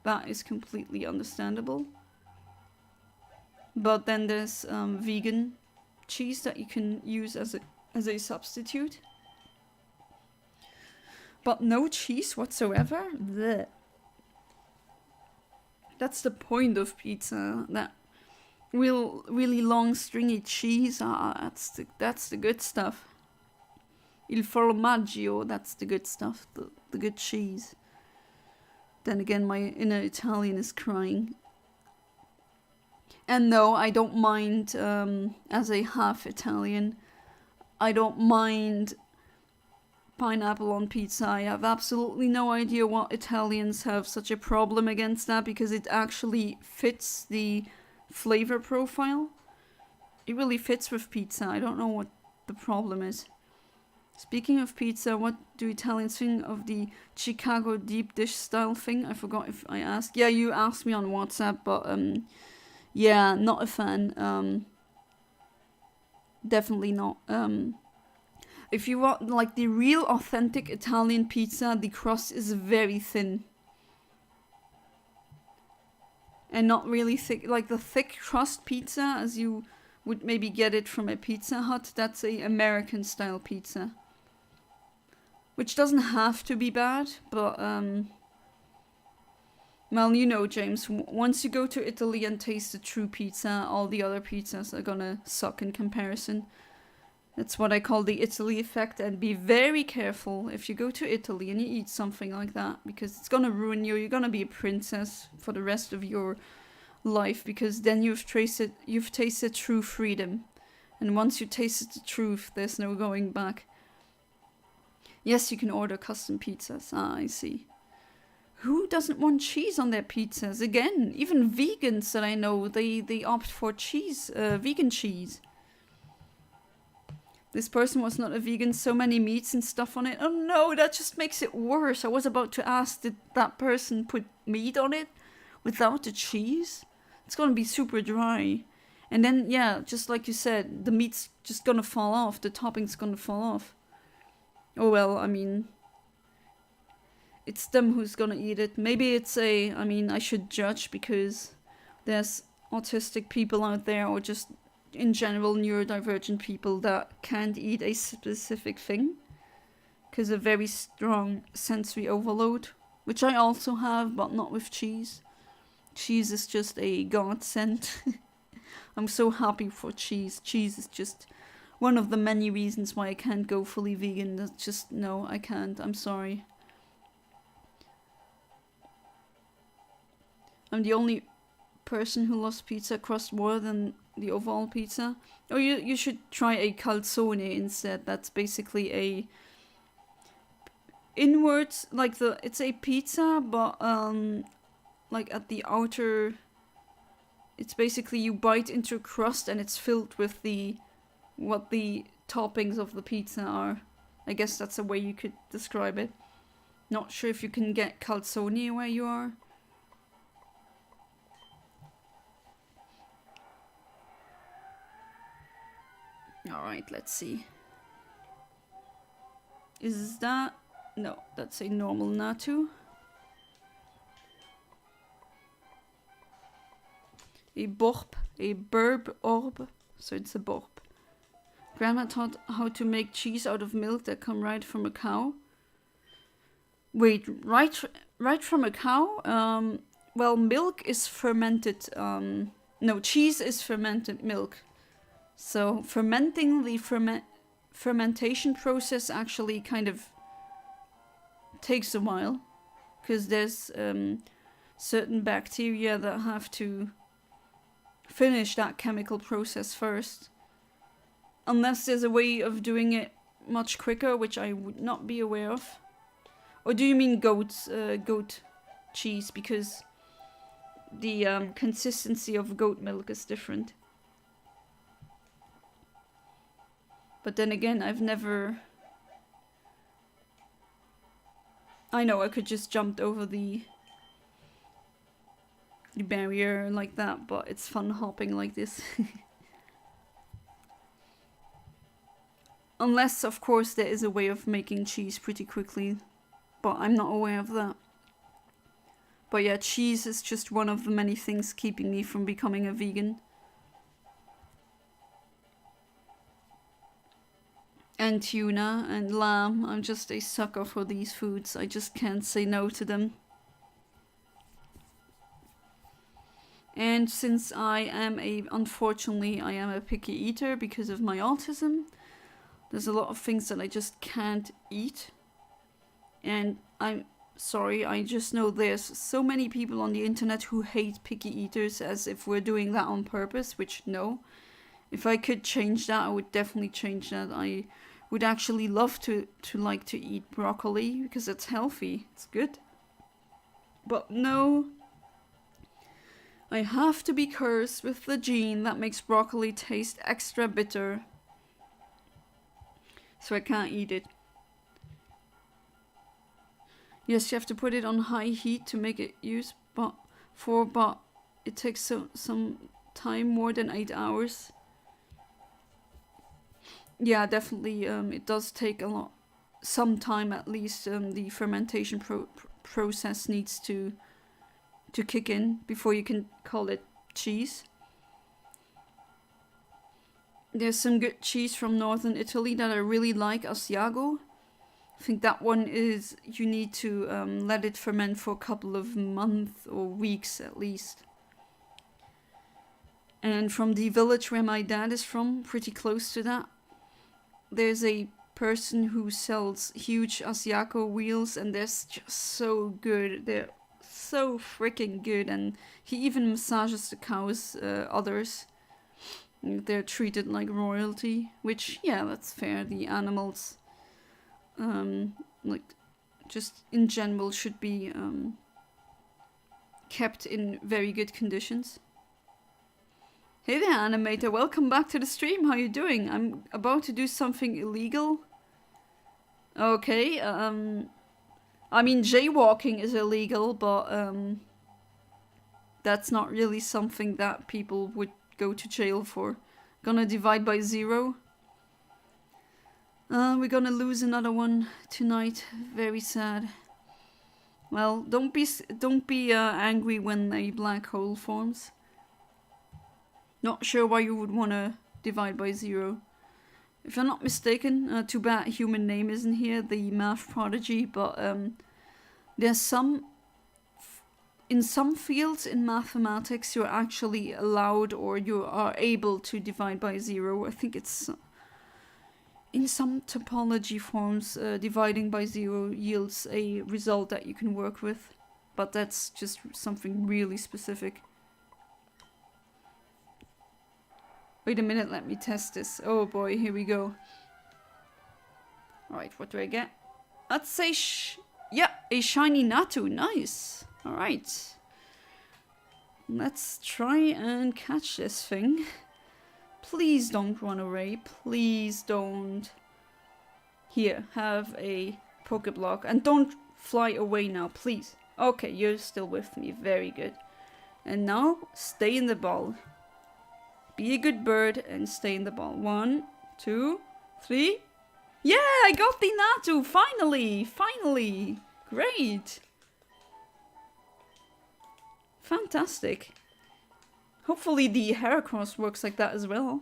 Speaker 1: That is completely understandable. But then there's vegan cheese that you can use as a substitute. But no cheese whatsoever? Blech. That's the point of pizza. That really long stringy cheese. That's the good stuff. Il formaggio, that's the good stuff. The good cheese. Then again, my inner Italian is crying. And no, I don't mind, as a half Italian, I don't mind pineapple on pizza. I have absolutely no idea what Italians have such a problem against that, because it actually fits the flavor profile. It really fits with pizza. I don't know what the problem is. Speaking of pizza, what do Italians think of the Chicago deep dish style thing? I forgot if I asked. Yeah, you asked me on WhatsApp, but yeah, not a fan. Definitely not. If you want like the real authentic Italian pizza, the crust is very thin. And not really thick, like the thick crust pizza as you would maybe get it from a Pizza Hut, that's a American style pizza. Which doesn't have to be bad, but well, you know, James, once you go to Italy and taste the true pizza, all the other pizzas are gonna suck in comparison. That's what I call the Italy effect, and be very careful if you go to Italy and you eat something like that, because it's gonna ruin you. You're gonna be a princess for the rest of your life, because then you've tasted true freedom. And once you tasted the truth, there's no going back. Yes, you can order custom pizzas. Ah, I see. Who doesn't want cheese on their pizzas? Again, even vegans that I know, they opt for cheese, vegan cheese. This person was not a vegan, so many meats and stuff on it. Oh no, that just makes it worse. I was about to ask, did that person put meat on it without the cheese? It's gonna be super dry. And then, yeah, just like you said, the meat's just gonna fall off. The topping's gonna fall off. Oh well, I mean, it's them who's gonna eat it. Maybe it's I should judge because there's autistic people out there, or just in general neurodivergent people that can't eat a specific thing because of very strong sensory overload, which I also have, but not with cheese. Cheese is just a godsend. I'm so happy for cheese. Cheese is just one of the many reasons why I can't go fully vegan. That's just, no, I can't. I'm sorry. I'm the only person who loves pizza crust more than the overall pizza. Oh, you should try a calzone instead. That's basically a inwards, like it's a pizza, but like at the outer, it's basically you bite into a crust and it's filled with what the toppings of the pizza are. I guess that's a way you could describe it. Not sure if you can get calzone where you are. Alright, let's see. Is that... No, that's a normal Natu. a borb, a burb orb, so it's a borb. Grandma taught how to make cheese out of milk that come right from a cow. Wait, right from a cow? Well, milk is fermented. No, cheese is fermented milk. So fermenting the fermentation process actually kind of takes a while, because there's certain bacteria that have to finish that chemical process first. Unless there's a way of doing it much quicker, which I would not be aware of. Or do you mean goat cheese? Because the consistency of goat milk is different. But then again, I've never... I know I could just jump over the barrier like that, but it's fun hopping like this. Unless, of course, there is a way of making cheese pretty quickly, but I'm not aware of that. But yeah, cheese is just one of the many things keeping me from becoming a vegan. And tuna and lamb. I'm just a sucker for these foods. I just can't say no to them. And since unfortunately, I am a picky eater because of my autism, there's a lot of things that I just can't eat. And I'm sorry, I just know there's so many people on the internet who hate picky eaters as if we're doing that on purpose, which no. If I could change that, I would definitely change that. I would actually love to like to eat broccoli because it's healthy, it's good. But no, I have to be cursed with the gene that makes broccoli taste extra bitter. So I can't eat it. Yes, you have to put it on high heat to make it use, but it takes some time, more than 8 hours. Yeah, definitely. It does take some time at least. The fermentation process needs to kick in before you can call it cheese. There's some good cheese from northern Italy that I really like, Asiago. I think that one is, you need to let it ferment for a couple of months or weeks at least. And from the village where my dad is from, pretty close to that, there's a person who sells huge Asiago wheels, and they're just so good. They're so freaking good, and he even massages the cows, others. They're treated like royalty, which, yeah, that's fair. The animals, like, just in general should be kept in very good conditions. Hey there, animator, welcome back to the stream. How you doing? I'm about to do something illegal. Okay, I mean, jaywalking is illegal, but that's not really something that people would go to jail for. Gonna divide by 0. We're gonna lose another one tonight. Very sad. Well, don't be angry when a black hole forms. Not sure why you would want to divide by 0. If I'm not mistaken, too bad human name isn't here, the math prodigy, but there's in some fields in mathematics you're actually allowed or you are able to divide by 0. I think it's in some topology forms, dividing by 0 yields a result that you can work with, but that's just something really specific. Wait a minute, let me test this. Oh boy, here we go. Alright, what do I get? That's a a shiny Natu. Nice. Alright. Let's try and catch this thing. Please don't run away. Please don't. Here, have a Pokeblock. And don't fly away now, please. Okay, you're still with me. Very good. And now, stay in the ball. Be a good bird and stay in the ball. 1, 2, 3. Yeah, I got the Natu! Finally! Finally! Great! Fantastic. Hopefully the Heracross works like that as well.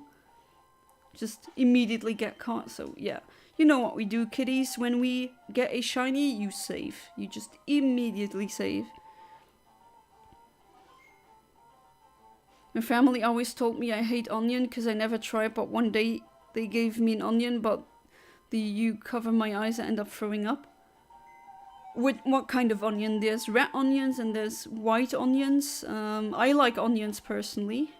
Speaker 1: Just immediately get caught, so yeah. You know what we do, kiddies. When we get a shiny, you save. You just immediately save. My family always told me I hate onion because I never tried, but one day they gave me an onion, but you cover my eyes and end up throwing up. What kind of onion? There's red onions and there's white onions. I like onions personally.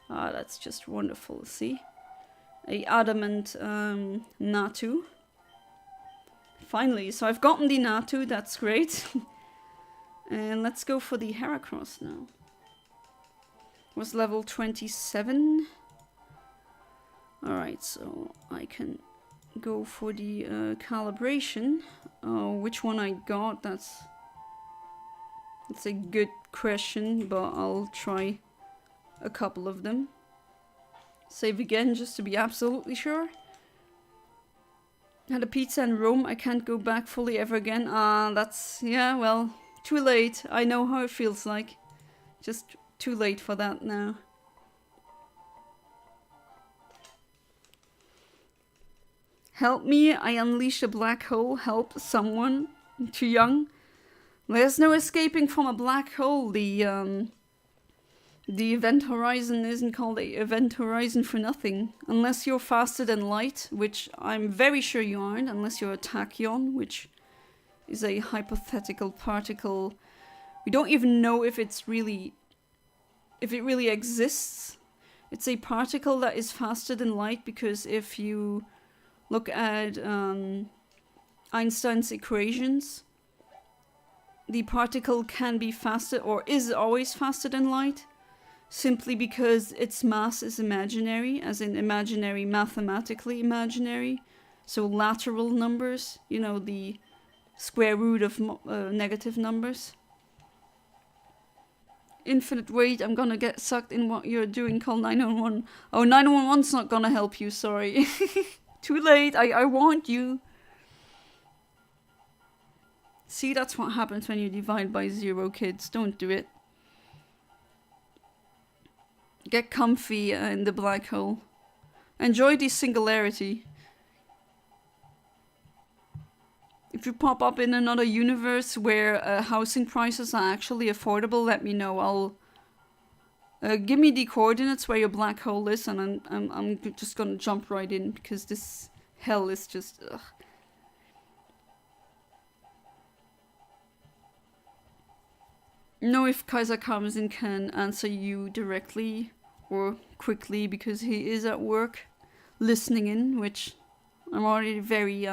Speaker 1: Ah, that's just wonderful. See? A adamant Natu. Finally, so I've gotten the Natu, that's great. And let's go for the Heracross now. Was level 27. Alright, so I can go for the calibration. Which one I got, that's a good question, but I'll try a couple of them. Save again just to be absolutely sure. Had a pizza in Rome, I can't go back fully ever again. That's, yeah, well, too late. I know how it feels like. Just too late for that now. Help me, I unleashed a black hole. Help someone. I'm too young. There's no escaping from a black hole. The event horizon isn't called a event horizon for nothing. Unless you're faster than light, which I'm very sure you aren't, unless you're a tachyon, which is a hypothetical particle. We don't even know if it really exists. It's a particle that is faster than light, because if you look at Einstein's equations, the particle can be faster, or is always faster than light, simply because its mass is imaginary, as in imaginary, mathematically imaginary. So lateral numbers, you know, the square root of negative numbers. Infinite weight, I'm gonna get sucked in what you're doing, call 911. Oh, 911's not gonna help you, sorry. Too late, I warned you. See, that's what happens when you divide by 0, kids. Don't do it. Get comfy in the black hole. Enjoy the singularity. If you pop up in another universe where housing prices are actually affordable, let me know. I'll give me the coordinates where your black hole is, and I'm just gonna jump right in, because this hell is just ugh. Know if Kaiser Karmazin can answer you directly or quickly, because he is at work listening in, which I'm already very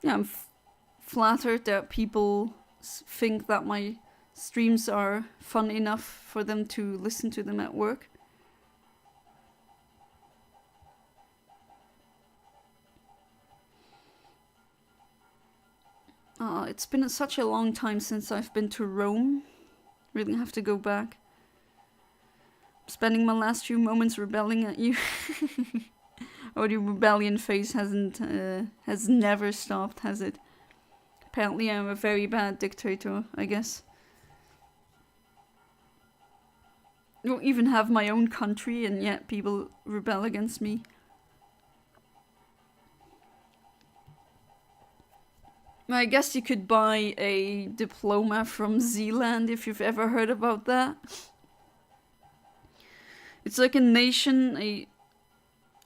Speaker 1: I'm flattered that people think that my streams are fun enough for them to listen to them at work. It's been such a long time since I've been to Rome. Really have to go back. I'm spending my last few moments rebelling at you. Oh, the rebellion phase has never stopped, has it? Apparently I'm a very bad dictator, I guess. I don't even have my own country, and yet people rebel against me. I guess you could buy a diploma from Zealand, if you've ever heard about that. It's like a nation,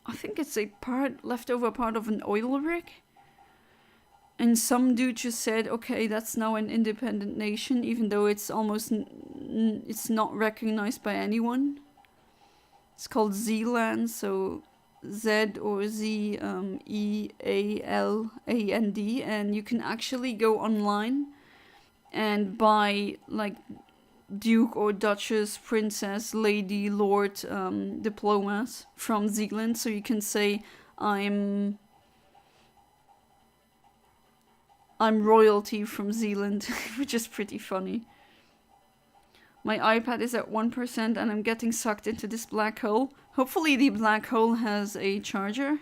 Speaker 1: I think it's a leftover part of an oil rig. And some dude just said, okay, that's now an independent nation, even though it's it's not recognized by anyone. It's called Zealand, so Z or Z EALAND, and you can actually go online and buy like Duke or Duchess, Princess, Lady, Lord diplomas from Zealand. So you can say I'm royalty from Zealand, which is pretty funny. My iPad is at 1% and I'm getting sucked into this black hole. Hopefully the black hole has a charger.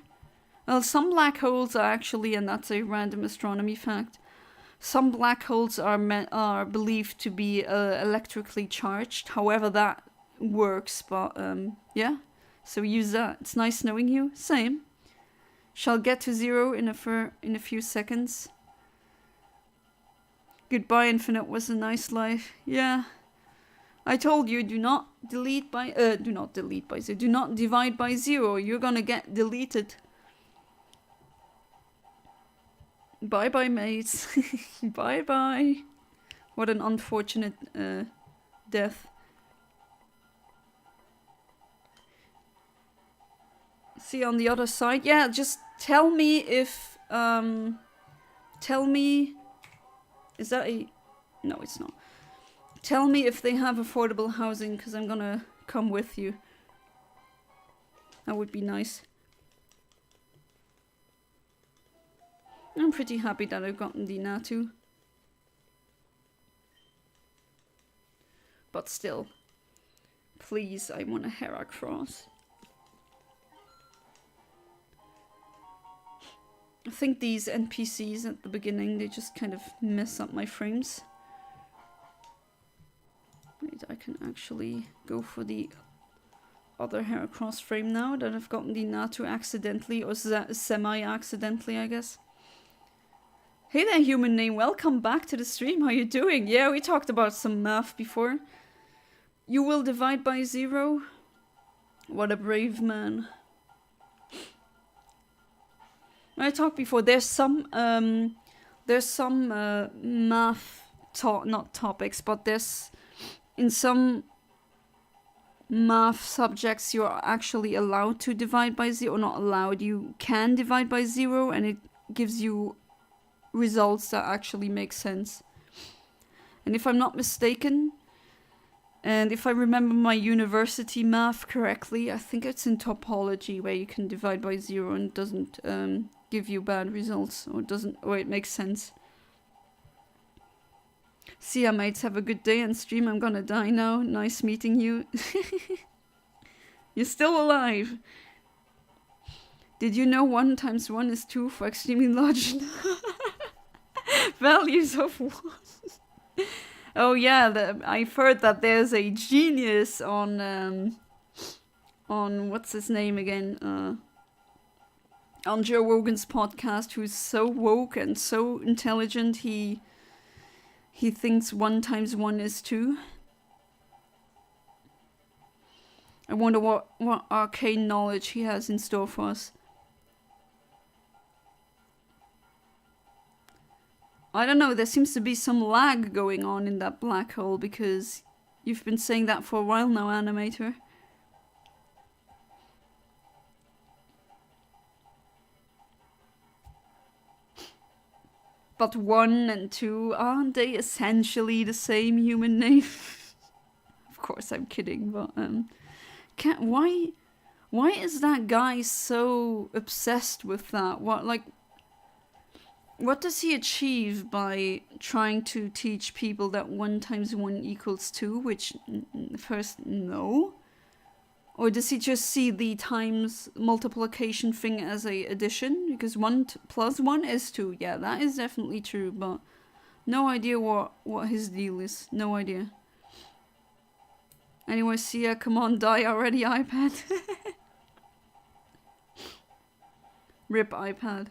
Speaker 1: Well, some black holes are actually, and that's a random astronomy fact, some black holes are believed to be electrically charged. However, that works. But yeah, so use that. It's nice knowing you. Same. Shall get to 0 in a few seconds. Goodbye, Infinite was a nice life. Yeah. I told you, do not divide by 0. You're gonna get deleted. Bye bye, mates. Bye bye. What an unfortunate death. See on the other side. Yeah, just tell me if tell me, is that a, no, it's not. Tell me if they have affordable housing, because I'm gonna come with you. That would be nice. I'm pretty happy that I've gotten the Natu. But still, please, I want a Heracross. I think these NPCs at the beginning, they just kind of mess up my frames. Wait, I can actually go for the other Heracross frame now that I've gotten the Natu accidentally, or semi-accidentally, I guess. Hey there, human name. Welcome back to the stream. How you doing? Yeah, we talked about some math before. You will divide by 0? What a brave man. I talked before. There's some math not topics, but there's in some math subjects you're actually allowed to divide by 0, or not allowed. You can divide by 0, and it gives you results that actually make sense. And if I'm not mistaken, and if I remember my university math correctly, I think it's in topology where you can divide by 0 and it doesn't give you bad results, or it makes sense. See ya, mates. Have a good day and stream. I'm gonna die now. Nice meeting you. You're still alive. Did you know 1 times 1 is 2 for extremely large values of 1? Oh yeah, I've heard that there's a genius on what's his name again? On Joe Rogan's podcast, who's so woke and so intelligent, he thinks 1 times 1 is 2. I wonder what arcane knowledge he has in store for us. I don't know, there seems to be some lag going on in that black hole, because you've been saying that for a while now, Animator. But 1 and 2, aren't they essentially the same human name? Of course, I'm kidding, but why is that guy so obsessed with that? What does he achieve by trying to teach people that 1 times 1 equals 2? Which, first, no. Or does he just see the times multiplication thing as a addition? Because 1 plus 1 is 2. Yeah, that is definitely true, but no idea what his deal is. No idea. Anyway, see ya. Come on, die already, iPad. Rip iPad.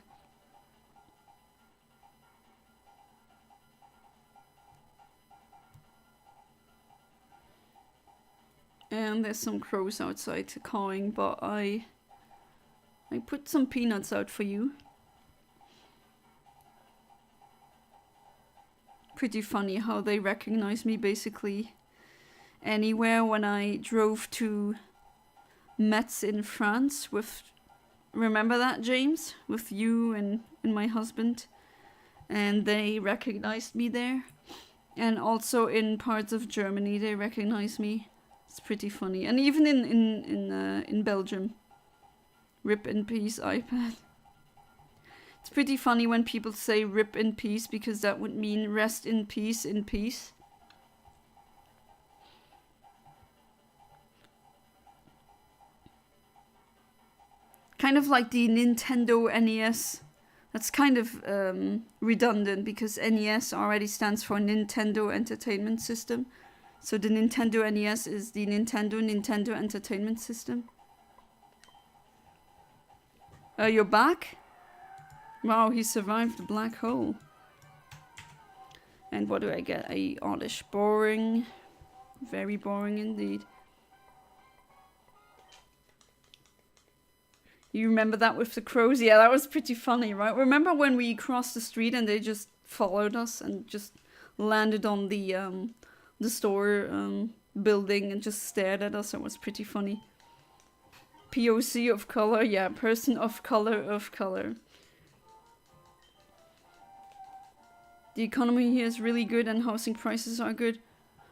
Speaker 1: And there's some crows outside cawing, but I put some peanuts out for you. Pretty funny how they recognize me basically anywhere. When I drove to Metz in France with, remember that, James? With you and my husband. And they recognized me there. And also in parts of Germany they recognize me. It's pretty funny. And even in Belgium. Rip in peace, iPad. It's pretty funny when people say rip in peace, because that would mean rest in peace, in peace. Kind of like the Nintendo NES That's kind of redundant because NES already stands for Nintendo Entertainment System. So the Nintendo NES is the Nintendo Entertainment System. You're back? Wow, he survived the black hole. And what do I get? A oddish boring. Very boring indeed. You remember that with the crows? Yeah, that was pretty funny, right? Remember when we crossed the street and they just followed us and just landed on the store building and just stared at us? That was pretty funny. POC of color, yeah, person of color. The economy here is really good and housing prices are good.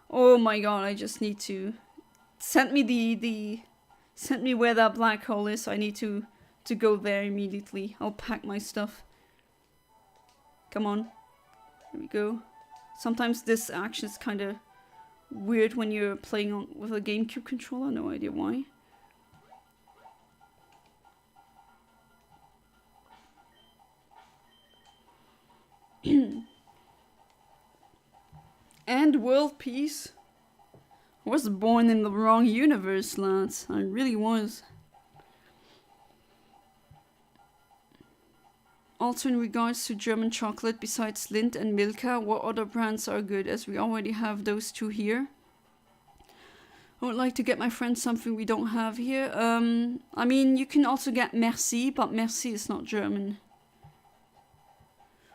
Speaker 1: Oh my god, I just need to send me send me where that black hole is. I need to go there immediately. I'll pack my stuff. Come on. There we go. Sometimes this action is kind of weird when you're playing with a GameCube controller. No idea why. And world peace. I was born in the wrong universe, lads. I really was. Also, in regards to German chocolate, besides Lindt and Milka, what other brands are good, as we already have those two here? I would like to get my friends something we don't have here. I mean, you can also get Merci, but Merci is not German.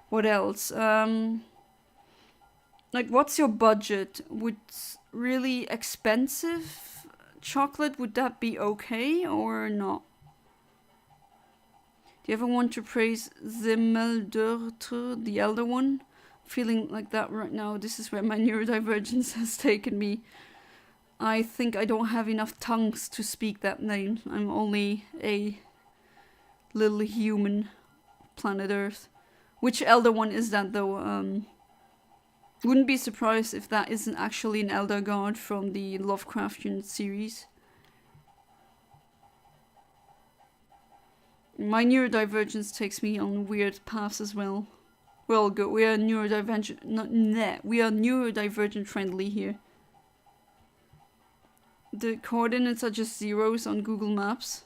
Speaker 1: What else? Like, what's your budget? Would really expensive chocolate, would that be okay or not? Do you ever want to praise Zimmeldörter, the elder one? Feeling like that right now. This is where my neurodivergence has taken me. I think I don't have enough tongues to speak that name. I'm only a little human, planet Earth. Which elder one is that though? Wouldn't be surprised if that isn't actually an elder god from the Lovecraftian series. My neurodivergence takes me on weird paths as well. Well, good. We are neurodivergent friendly here. The coordinates are just zeros on Google Maps.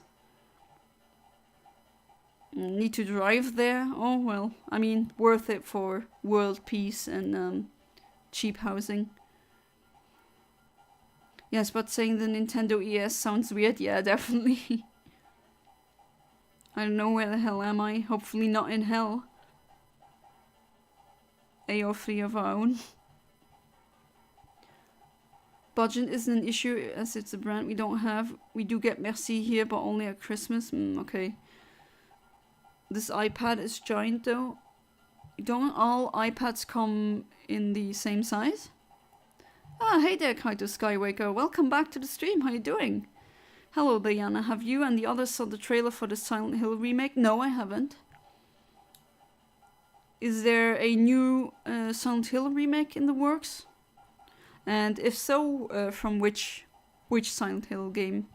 Speaker 1: Need to drive there? Oh well. I mean, worth it for world peace and cheap housing. Yes, but saying the Nintendo ES sounds weird. Yeah, definitely. I don't know where the hell am I. Hopefully not in hell. AO3 of our own. Budget isn't an issue as it's a brand we don't have. We do get Merci here, but only at Christmas. Okay. This iPad is giant though. Don't all iPads come in the same size? Ah, hey there, Kaito Skywaker. Welcome back to the stream. How you doing? Hello, Diana. Have you and the others saw the trailer for the Silent Hill remake? No, I haven't. Is there a new Silent Hill remake in the works? And if so, from which Silent Hill game?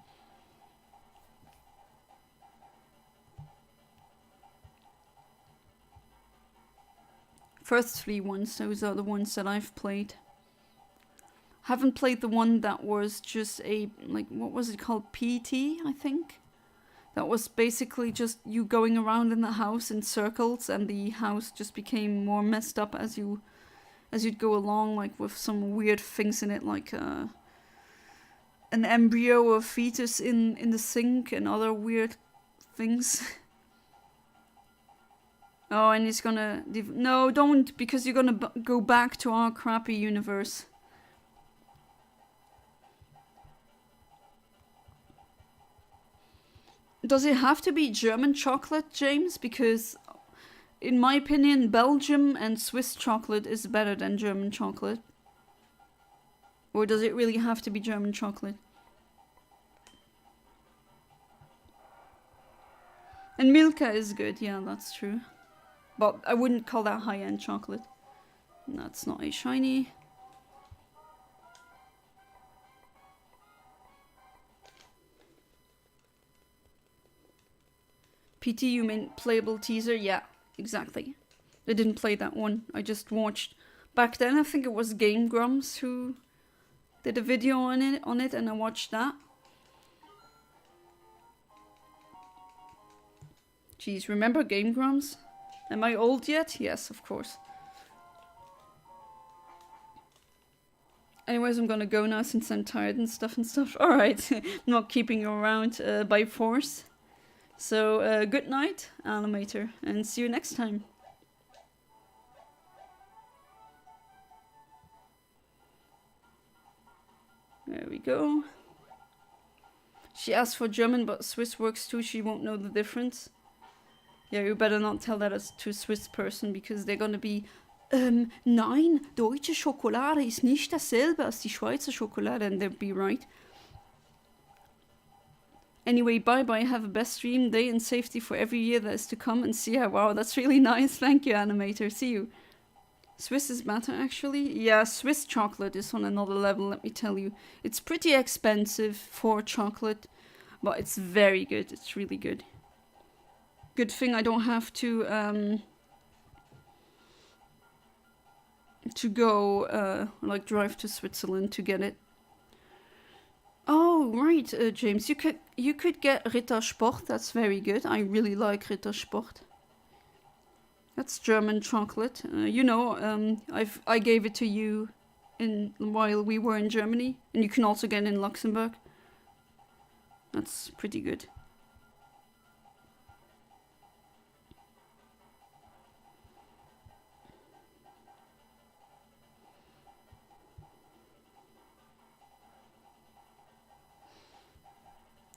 Speaker 1: First 3 ones, those are the ones that I've played. Haven't played the one that was just a, like, what was it called? PT, I think? That was basically just you going around in the house in circles and the house just became more messed up as you'd go along, like with some weird things in it, like an embryo or fetus in the sink and other weird things. Oh, and it's gonna... No, don't, because you're gonna go back to our crappy universe. Does it have to be German chocolate, James? Because, in my opinion, Belgium and Swiss chocolate is better than German chocolate. Or does it really have to be German chocolate? And Milka is good, yeah, that's true. But I wouldn't call that high-end chocolate. That's not a shiny. PT, you mean playable teaser? Yeah. exactly. I didn't play that one. I just watched. Back then, I think it was Game Grumps who did a video on it, and I watched that. Jeez, remember Game Grumps? Am I old yet? Yes, of course. Anyways, I'm gonna go now since I'm tired and stuff. Alright, not keeping you around by force. So, good night, Animator, and see you next time. There we go. She asked for German, but Swiss works too. She won't know the difference. Yeah, you better not tell that to a Swiss person, because they're gonna be, nein, deutsche Schokolade ist nicht dasselbe als die Schweizer Schokolade, and they'll be right. Anyway, bye-bye, have a best stream day and safety for every year that is to come, and see ya. Wow, that's really nice. Thank you, Animator. See you. Swiss is better, actually. Yeah, Swiss chocolate is on another level, let me tell you. It's pretty expensive for chocolate, but it's very good. It's really good. Good thing I don't have to go, like, drive to Switzerland to get it. Oh, right, James, you could get Rittersport. That's very good. I really like Rittersport. That's German chocolate. You know, I gave it to you while we were in Germany, and you can also get it in Luxembourg. That's pretty good.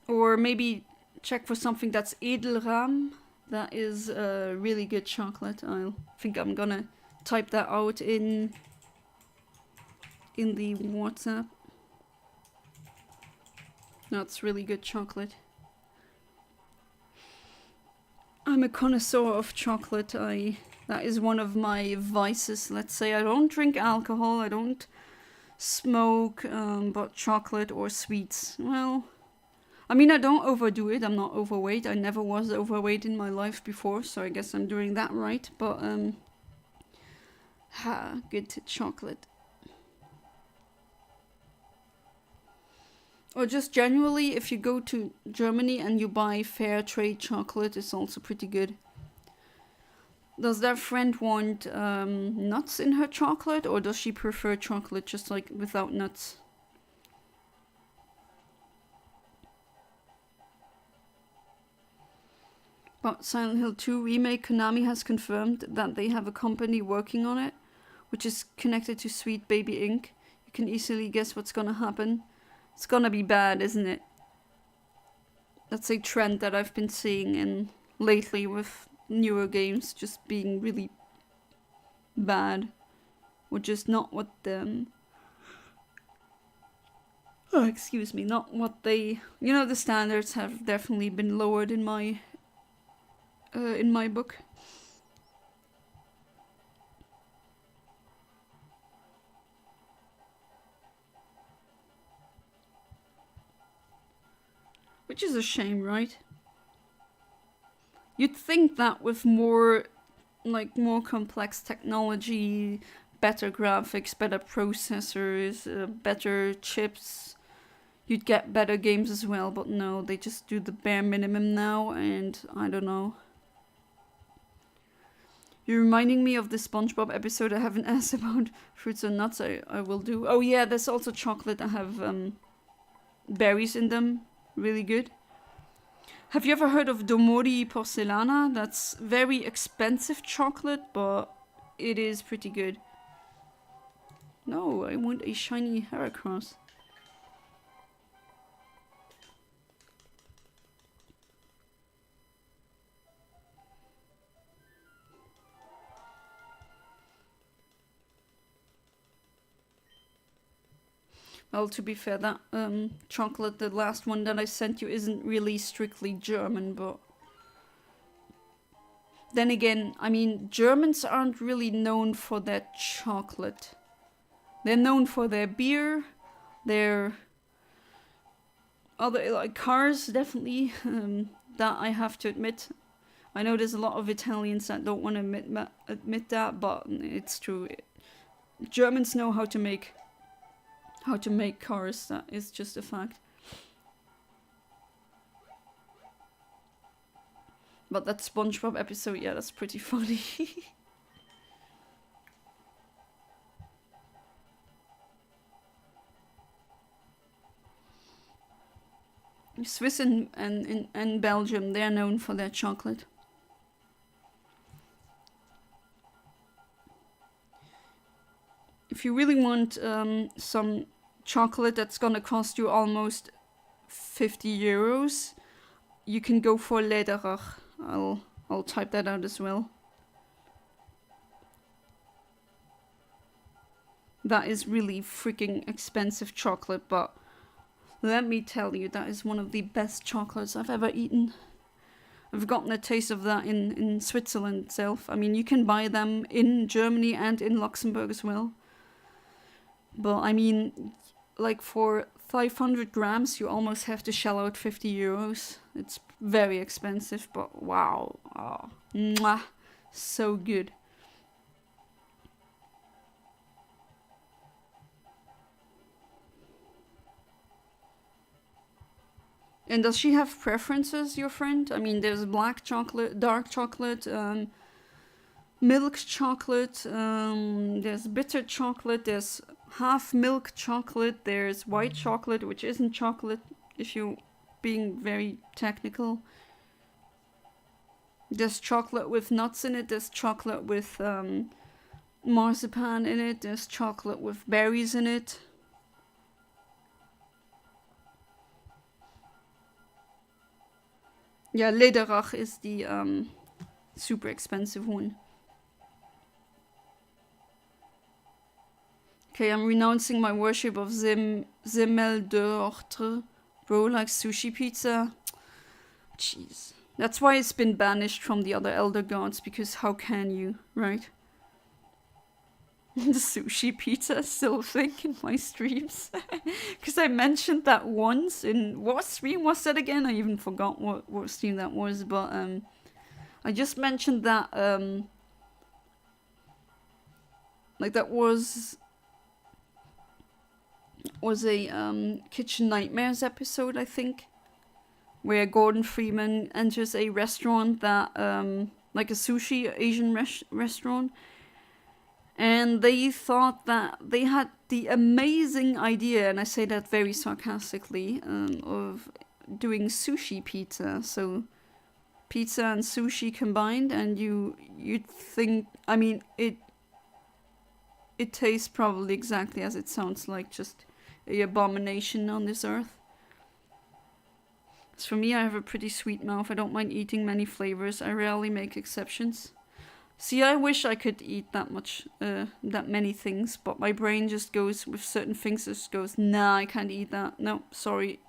Speaker 1: Or maybe check for something that's Edelram. That is really good chocolate. I think I'm gonna type that out in the WhatsApp. That's really good chocolate. I'm a connoisseur of chocolate. That is one of my vices, let's say. I don't drink alcohol, I don't smoke, but chocolate or sweets, well, I mean, I don't overdo it. I'm not overweight. I never was overweight in my life before, so I guess I'm doing that right. But, good chocolate. Or just generally, if you go to Germany and you buy fair trade chocolate, it's also pretty good. Does that friend want nuts in her chocolate, or does she prefer chocolate just like without nuts? But Silent Hill 2 remake, Konami has confirmed that they have a company working on it, which is connected to Sweet Baby Inc. You can easily guess what's gonna happen. It's gonna be bad, isn't it? That's a trend that I've been seeing lately with newer games just being really bad. Or just not what them... Oh, excuse me, not what they... You know, the standards have definitely been lowered in my book. Which is a shame, right? You'd think that with more complex technology, better graphics, better processors, better chips, you'd get better games as well, but no, they just do the bare minimum now, and I don't know. You're reminding me of the SpongeBob episode I haven't asked about fruits and nuts. I will do. Oh yeah, there's also chocolate that have berries in them. Really good. Have you ever heard of Domori Porcelana? That's very expensive chocolate, but it is pretty good. No, I want a shiny Heracross. Well, to be fair, that chocolate, the last one that I sent you, isn't really strictly German, but... Then again, I mean, Germans aren't really known for their chocolate. They're known for their beer, their... other, like, cars, definitely. That I have to admit. I know there's a lot of Italians that don't want to admit that, but it's true. Germans know how to make cars. That is just a fact. But that SpongeBob episode, yeah, that's pretty funny. Swiss and Belgium, they are known for their chocolate. If you really want some chocolate that's gonna cost you almost 50 euros, you can go for Lederer. I'll type that out as well. That is really freaking expensive chocolate, but let me tell you, that is one of the best chocolates I've ever eaten. I've gotten a taste of that in Switzerland itself. I mean, you can buy them in Germany and in Luxembourg as well. But I mean, like for 500 grams, you almost have to shell out 50 euros. It's very expensive, but wow. Oh, mwah, so good. And does she have preferences, your friend? I mean, there's black chocolate, dark chocolate, milk chocolate, there's bitter chocolate, there's half milk chocolate, there's white chocolate, which isn't chocolate, if you're being very technical. There's chocolate with nuts in it, there's chocolate with marzipan in it, there's chocolate with berries in it. Yeah, Lederach is the super expensive one. Okay, I'm renouncing my worship of Zemel d'Ortre. Bro likes sushi pizza. Jeez. That's why it's been banished from the other Elder Gods, because how can you, right? The sushi pizza is still a thing in my streams. Because I mentioned that once in... What stream was that again? I even forgot what stream that was, but I just mentioned that... like that was a Kitchen Nightmares episode, I think, where Gordon Freeman enters a restaurant that like a sushi Asian restaurant, and they thought that they had the amazing idea, and I say that very sarcastically, of doing sushi pizza. So pizza and sushi combined, and you'd think, I mean, it tastes probably exactly as it sounds like, just an abomination on this earth. As for me, I have a pretty sweet mouth. I don't mind eating many flavors. I rarely make exceptions. See, I wish I could eat that many things, but my brain just goes with certain things. Just goes, nah, I can't eat that. No, sorry.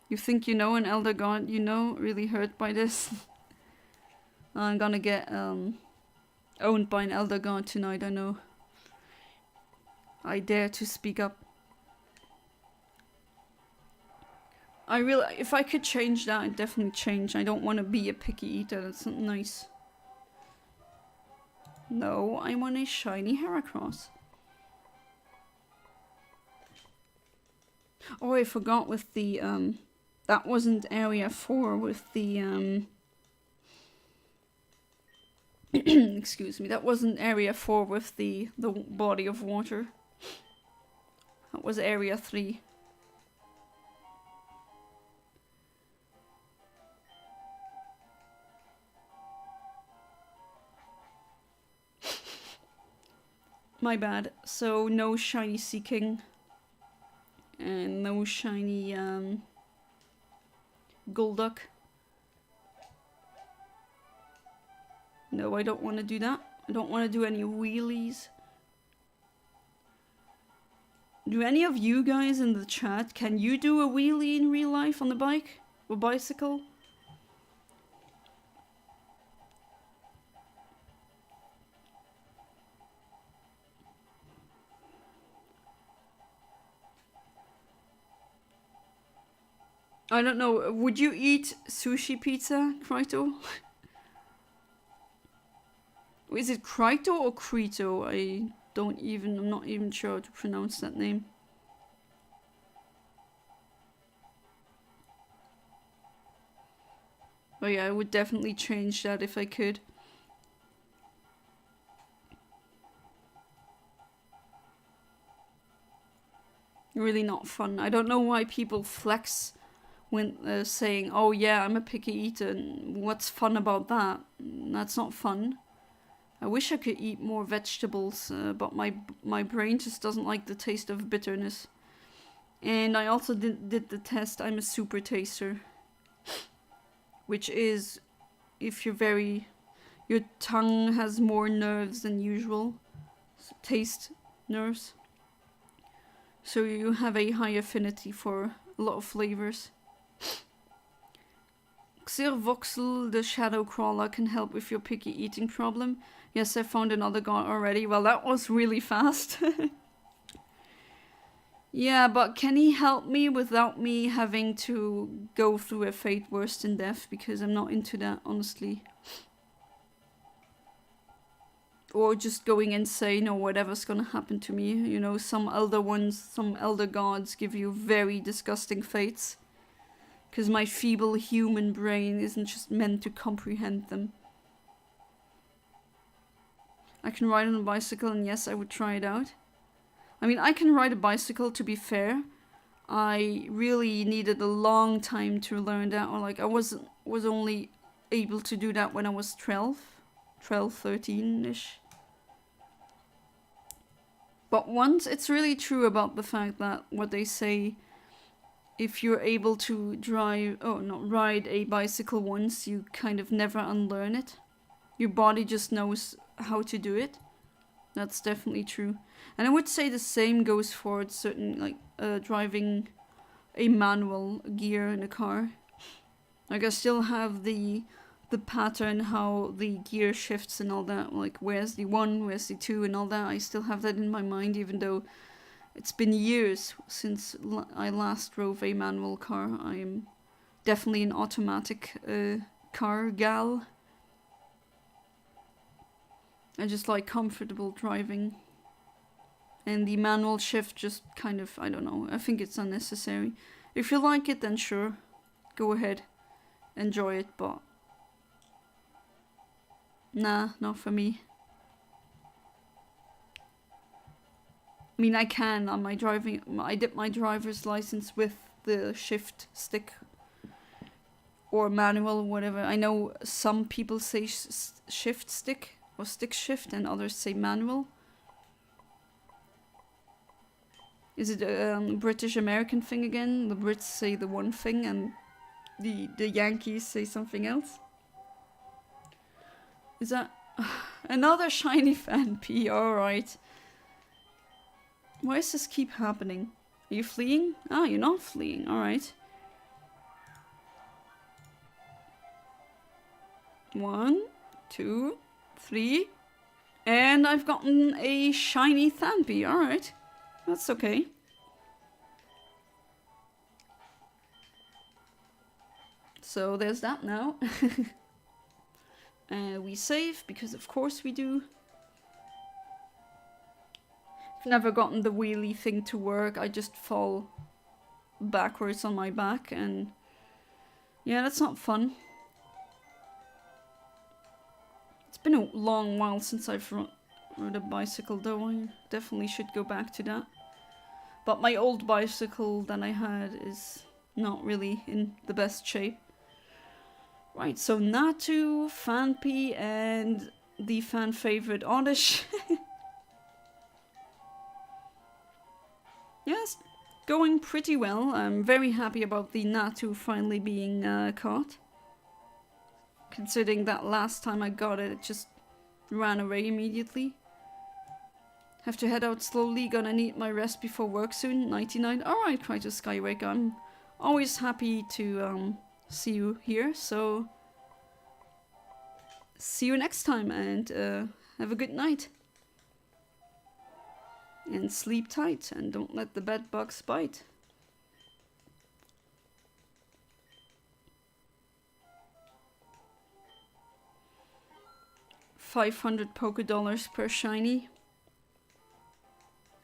Speaker 1: You think you know an Elder God, really hurt by this? I'm gonna get owned by an Elder God tonight, I know. I dare to speak up. If I could change that, I'd definitely change. I don't want to be a picky eater, that's not nice. No, I want a shiny Heracross. Oh, I forgot with the, that wasn't area 4 with the, excuse me, that wasn't area 4 with the body of water. That was area 3. My bad. So no shiny Seaking. And no shiny Golduck. No, I don't want to do that. I don't want to do any wheelies. Do any of you guys in the chat, can you do a wheelie in real life on the bike? Or bicycle? I don't know. Would you eat sushi pizza, Kryto? Is it Kryto or Krito? I'm not even sure how to pronounce that name. But yeah, I would definitely change that if I could. Really not fun. I don't know why people flex when saying, oh yeah, I'm a picky eater, and what's fun about that? That's not fun. I wish I could eat more vegetables, but my brain just doesn't like the taste of bitterness. And I also did the test. I'm a super taster, which is if your tongue has more nerves than usual, taste nerves. So you have a high affinity for a lot of flavors. Xervoxel, the shadow crawler, can help with your picky eating problem. Yes, I found another god already. Well, that was really fast. Yeah, but can he help me without me having to go through a fate worse than death? Because I'm not into that, honestly. Or just going insane or whatever's gonna happen to me. You know, some elder gods give you very disgusting fates. Because my feeble human brain isn't just meant to comprehend them. I can ride on a bicycle, and yes, I would try it out. I mean, I can ride a bicycle, to be fair. I really needed a long time to learn that. Or like, I was only able to do that when I was 12, 13-ish. But once, it's really true about the fact that what they say, if you're able to ride a bicycle once, you kind of never unlearn it. Your body just knows how to do it. That's definitely true. And I would say the same goes for certain, like, driving a manual gear in a car. Like, I still have the pattern, how the gear shifts and all that. Like, where's the 1, where's the 2 and all that. I still have that in my mind, even though it's been years since I last drove a manual car. I am definitely an automatic car gal. I just like comfortable driving. And the manual shift just kind of, I don't know, I think it's unnecessary. If you like it, then sure, go ahead, enjoy it, but nah, not for me. I mean, I can on my driving, I did my driver's license with the shift stick or manual, whatever. I know some people say shift stick or stick shift and others say manual. Is it a British American thing again? The Brits say the one thing and the Yankees say something else? Is that another shiny fan P? Alright. Why does this keep happening? Are you fleeing? Ah, you're not fleeing. Alright. 1, 2, 3. And I've gotten a shiny Thanpy. Alright. That's okay. So there's that now. We save, because of course we do. I've never gotten the wheelie thing to work. I just fall backwards on my back, and yeah, that's not fun. It's been a long while since I've rode a bicycle, though. I definitely should go back to that. But my old bicycle that I had is not really in the best shape. Right, so Natu, Fanpy, and the fan favorite Oddish. Yes, going pretty well. I'm very happy about the Natu finally being caught. Considering that last time I got it, it just ran away immediately. Have to head out slowly, gonna need my rest before work soon. 99. Alright, Krytos Skywake, I'm always happy to see you here, so see you next time, and have a good night. And sleep tight, and don't let the bed bugs bite. 500 $Poké per shiny.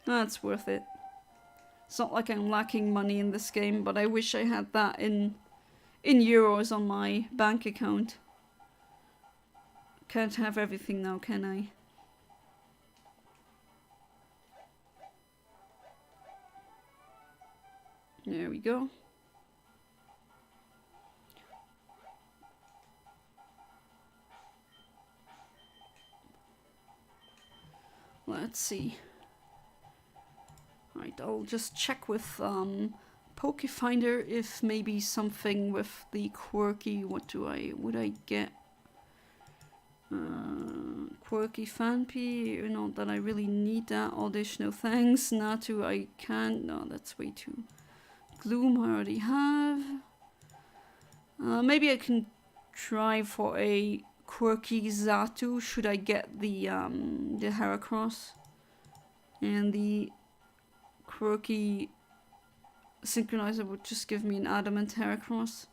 Speaker 1: That's worth it. It's not like I'm lacking money in this game, but I wish I had that in euros on my bank account. Can't have everything now, can I? There we go. Let's see. Right, I'll just check with Pokéfinder if maybe something with the quirky. What would I get? Quirky Fanpy, not that I really need that. Oddish, no thanks. Natu, I can't. No, that's way too. Gloom, I already have. Maybe I can try for a quirky Xatu. Should I get the Heracross and the quirky Synchronizer would just give me an adamant Heracross.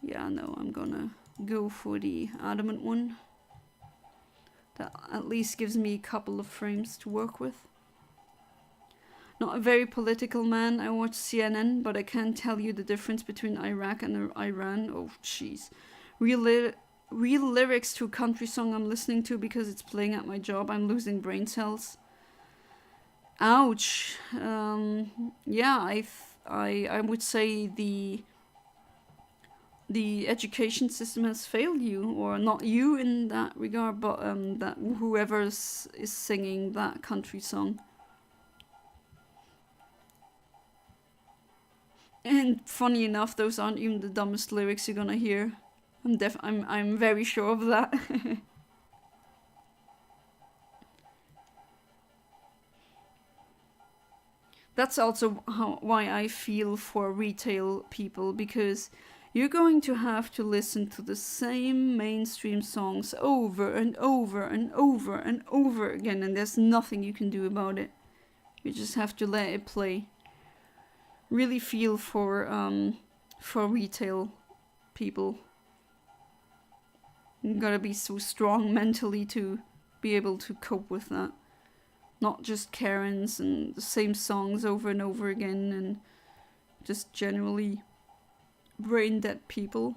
Speaker 1: Yeah, no, I'm gonna go for the adamant one. That at least gives me a couple of frames to work with. Not a very political man. I watch CNN, but I can't tell you the difference between Iraq and Iran. Oh, jeez. Real lyrics to a country song I'm listening to because it's playing at my job. I'm losing brain cells. Ouch. Yeah, I would say the education system has failed you, or not you in that regard, but that whoever is singing that country song. And funny enough, those aren't even the dumbest lyrics you're gonna hear. I'm very sure of that. That's also why I feel for retail people, because you're going to have to listen to the same mainstream songs over and over and over and over again, and there's nothing you can do about it. You just have to let it play. Really feel for retail people. You gotta be so strong mentally to be able to cope with that. Not just Karens and the same songs over and over again, and just generally brain dead people.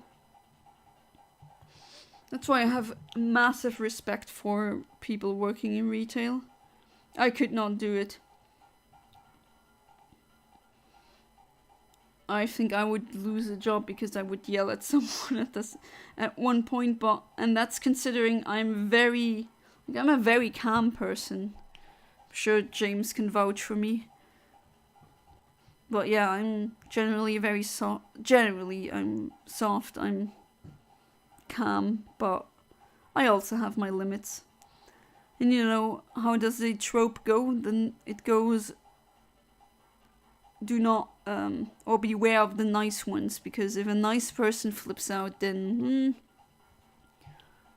Speaker 1: That's why I have massive respect for people working in retail. I could not do it. I think I would lose a job because I would yell at someone at one point, and that's considering I'm a very calm person. I'm sure James can vouch for me. But yeah, I'm generally very soft. Generally, I'm soft. I'm calm, but I also have my limits. And you know, how does the trope go? Then it goes, do not, or beware of the nice ones, because if a nice person flips out, then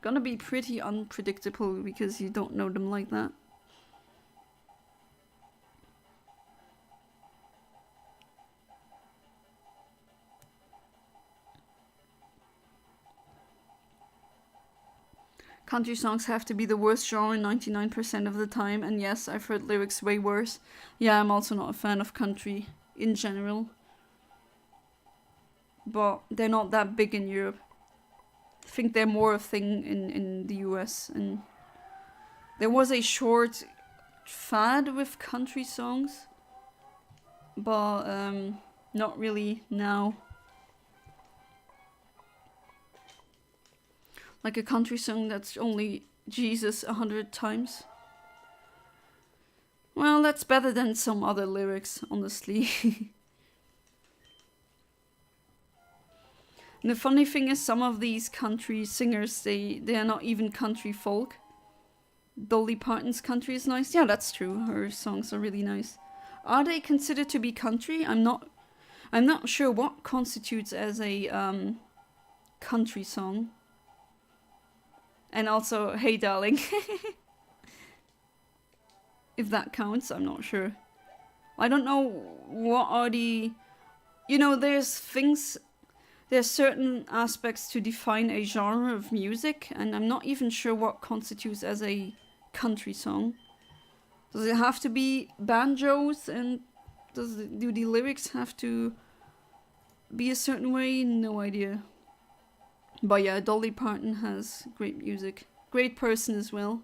Speaker 1: gonna be pretty unpredictable because you don't know them like that. Country songs have to be the worst genre 99% of the time, and yes, I've heard lyrics way worse. Yeah, I'm also not a fan of country in general. But they're not that big in Europe. I think they're more a thing in the US. And there was a short fad with country songs, but not really now. Like a country song that's only Jesus 100 times. Well, that's better than some other lyrics, honestly. And the funny thing is, some of these country singers, they are not even country folk. Dolly Parton's country is nice. Yeah, that's true. Her songs are really nice. Are they considered to be country? I'm not sure what constitutes as a country song. And also, Hey Darling. If that counts, I'm not sure. I don't know what are the... You know, there's things... there's certain aspects to define a genre of music, and I'm not even sure what constitutes as a country song. Does it have to be banjos, and do the lyrics have to be a certain way? No idea. But yeah, Dolly Parton has great music. Great person as well.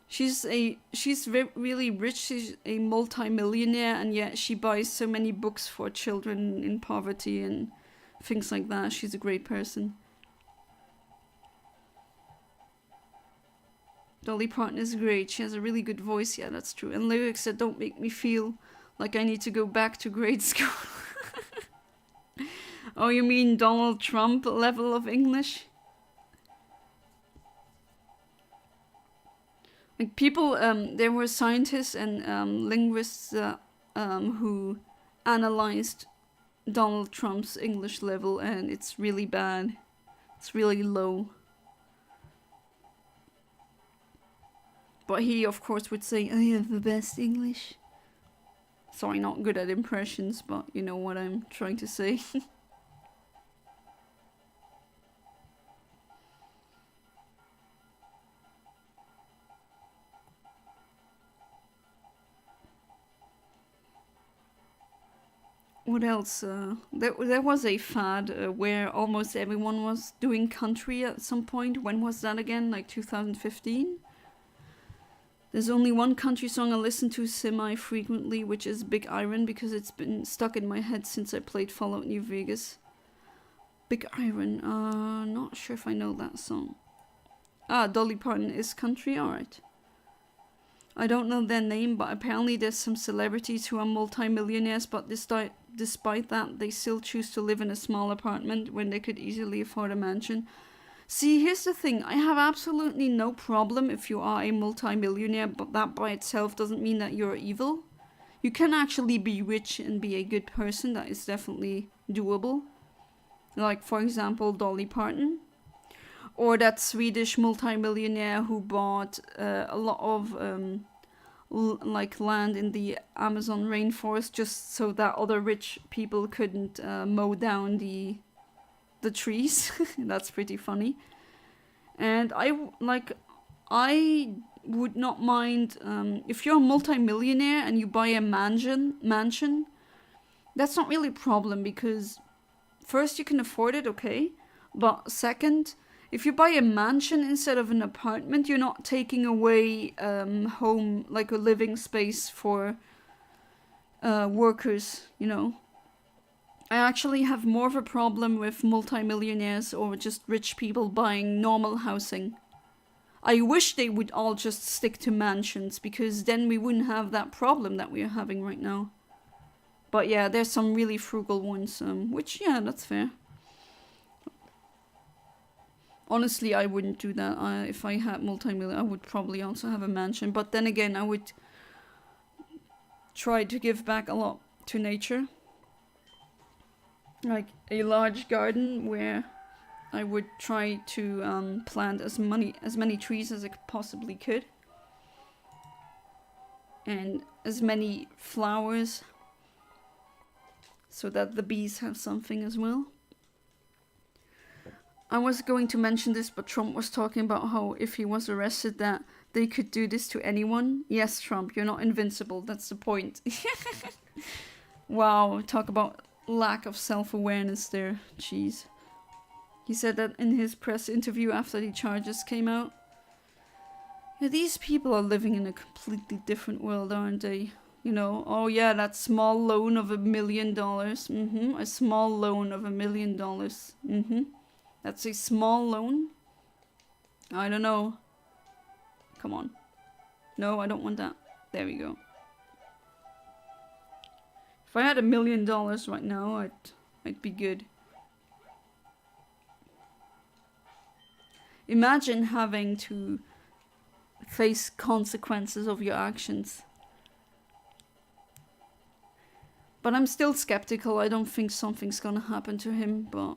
Speaker 1: She's really rich. She's a multi-millionaire, and yet she buys so many books for children in poverty and things like that. She's a great person. Dolly Parton is great. She has a really good voice. Yeah, that's true. And lyrics that don't make me feel like I need to go back to grade school. Oh, you mean Donald Trump level of English? Like people, there were scientists and linguists who analyzed Donald Trump's English level, and it's really bad. It's really low. But he, of course, would say, I have the best English. Sorry, not good at impressions, but you know what I'm trying to say. What else? There was a fad where almost everyone was doing country at some point. When was that again? Like 2015? There's only one country song I listen to semi-frequently, which is Big Iron, because it's been stuck in my head since I played Fallout New Vegas. Big Iron, not sure if I know that song. Ah, Dolly Parton is country, alright. I don't know their name, but apparently there's some celebrities who are multi-millionaires, but despite that, they still choose to live in a small apartment when they could easily afford a mansion. See, here's the thing. I have absolutely no problem if you are a multi-millionaire, but that by itself doesn't mean that you're evil. You can actually be rich and be a good person. That is definitely doable. Like, for example, Dolly Parton. Or that Swedish multi-millionaire who bought a lot of like land in the Amazon rainforest just so that other rich people couldn't mow down the trees. That's pretty funny. And I would not mind if you're a multi-millionaire and you buy a mansion. That's not really a problem, because first you can afford it, okay, but second, if you buy a mansion instead of an apartment, you're not taking away home, like a living space for workers, you know. I actually have more of a problem with multimillionaires or just rich people buying normal housing. I wish they would all just stick to mansions, because then we wouldn't have that problem that we are having right now. But yeah, there's some really frugal ones, which, yeah, that's fair. Honestly, I wouldn't do that. If I had multi-million, I would probably also have a mansion. But then again, I would try to give back a lot to nature. Like a large garden where I would try to plant as many trees as I possibly could. And as many flowers, so that the bees have something as well. I was going to mention this, but Trump was talking about how if he was arrested that they could do this to anyone. Yes, Trump, you're not invincible. That's the point. Wow, talk about lack of self-awareness there. Jeez. He said that in his press interview after the charges came out. Yeah, these people are living in a completely different world, aren't they? You know, oh yeah, that small loan of $1 million. A small loan of $1 million. That's a small loan? I don't know. Come on. No, I don't want that. There we go. If I had $1 million right now, I'd be good. Imagine having to face consequences of your actions. But I'm still skeptical. I don't think something's gonna happen to him, but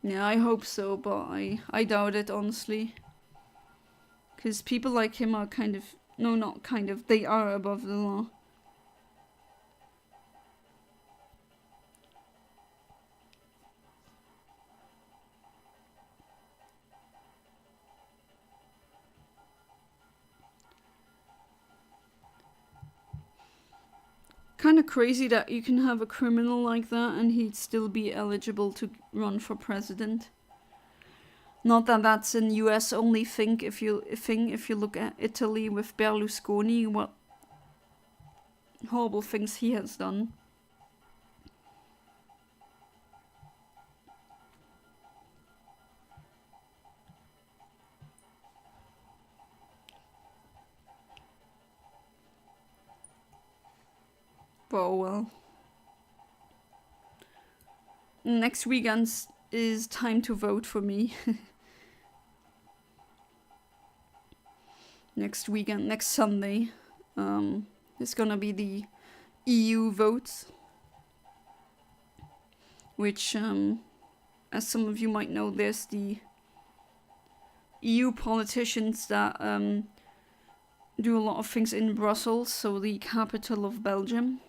Speaker 1: yeah, I hope so, but I doubt it, honestly. Because people like him are kind of No, not kind of. They are above the law. Kind of crazy that you can have a criminal like that and he'd still be eligible to run for president. Not that that's an US only thing. If you look at Italy with Berlusconi, what horrible things he has done. Oh well. Next weekend is time to vote for me. Next weekend, next Sunday, it's gonna be the EU votes, which, as some of you might know, there's the EU politicians that do a lot of things in Brussels, so the capital of Belgium.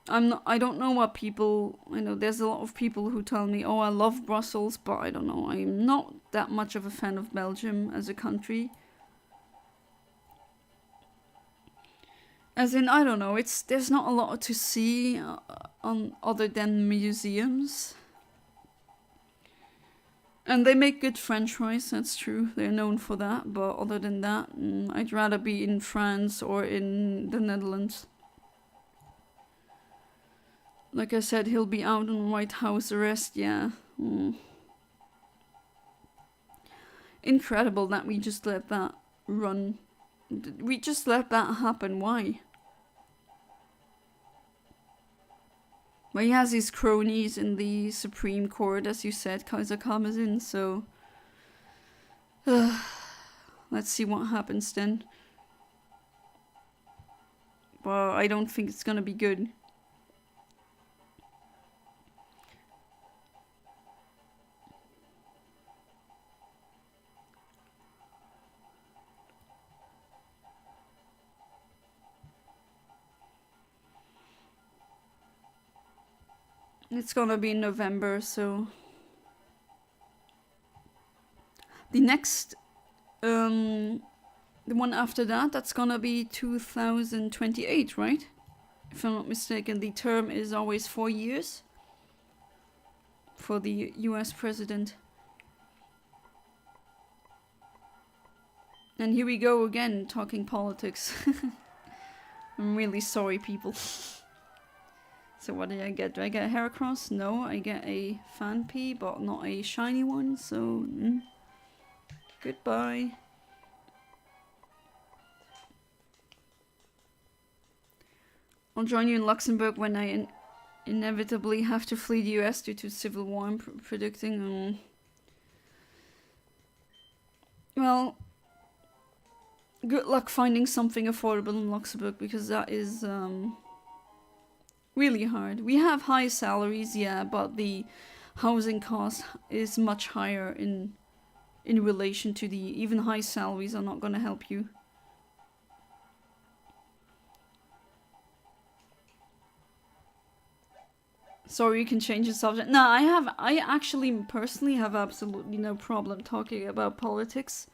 Speaker 1: I don't know what people, I know there's a lot of people who tell me, oh, I love Brussels, but I don't know, I'm not that much of a fan of Belgium as a country. As in, I don't know, there's not a lot to see other than museums. And they make good French fries, that's true, they're known for that, but other than that, I'd rather be in France or in the Netherlands. Like I said, he'll be out on White House arrest, yeah. Incredible that we just let that run. We just let that happen, why? Well, he has his cronies in the Supreme Court, as you said, Kaiser Karmazin, so... let's see what happens then. Well, I don't think it's gonna be good. It's gonna be in November, so... The next... the one after that, that's gonna be 2028, right? If I'm not mistaken, the term is always 4 years for the US president. And here we go again, talking politics. I'm really sorry, people. So what did I get? Do I get a Heracross? No, I get a Fanpy, but not a shiny one, so... Goodbye. I'll join you in Luxembourg when I inevitably have to flee the US due to civil war, I'm predicting. Well, good luck finding something affordable in Luxembourg, because that is... really hard. We have high salaries, yeah, but the housing cost is much higher in relation to the... Even high salaries are not gonna help you. Sorry, you can change the subject. No, I actually personally have absolutely no problem talking about politics.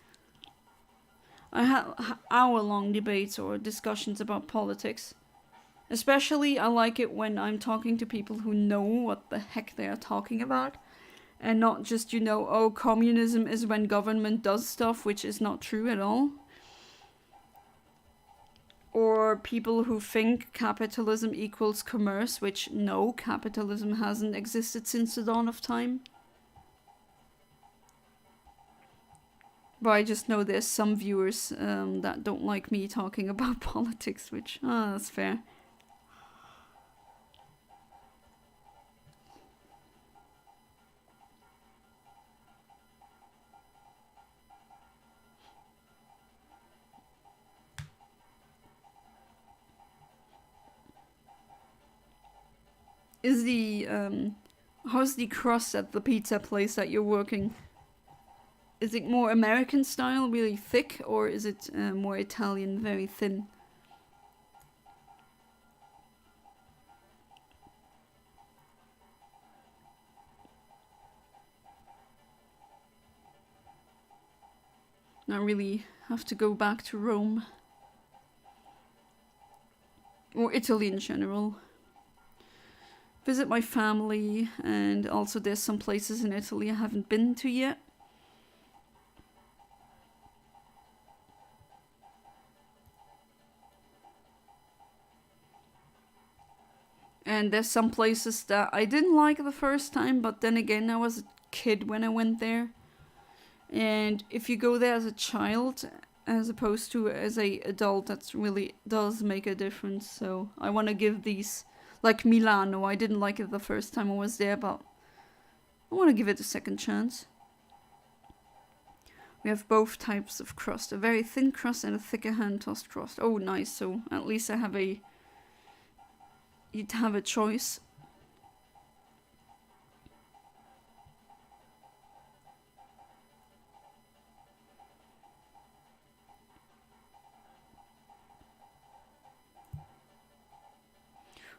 Speaker 1: I have hour-long debates or discussions about politics. Especially, I like it when I'm talking to people who know what the heck they are talking about. And not just, oh, communism is when government does stuff, which is not true at all. Or people who think capitalism equals commerce, which, no, capitalism hasn't existed since the dawn of time. But I just know there's some viewers that don't like me talking about politics, which, that's fair. Is the, how's the crust at the pizza place that you're working? is it more American style, really thick, or is it more Italian, very thin? I really have to go back to Rome. Or Italy in general. Visit my family, and also there's some places in Italy I haven't been to yet. And there's some places that I didn't like the first time, but then again, I was a kid when I went there. And if you go there as a child, as opposed to as a adult, that really does make a difference. So I want to give these, like Milano, I didn't like it the first time I was there, but I want to give it a second chance. We have both types of crust, a very thin crust and a thicker hand-tossed crust. Oh, nice. So at least I have you'd have a choice.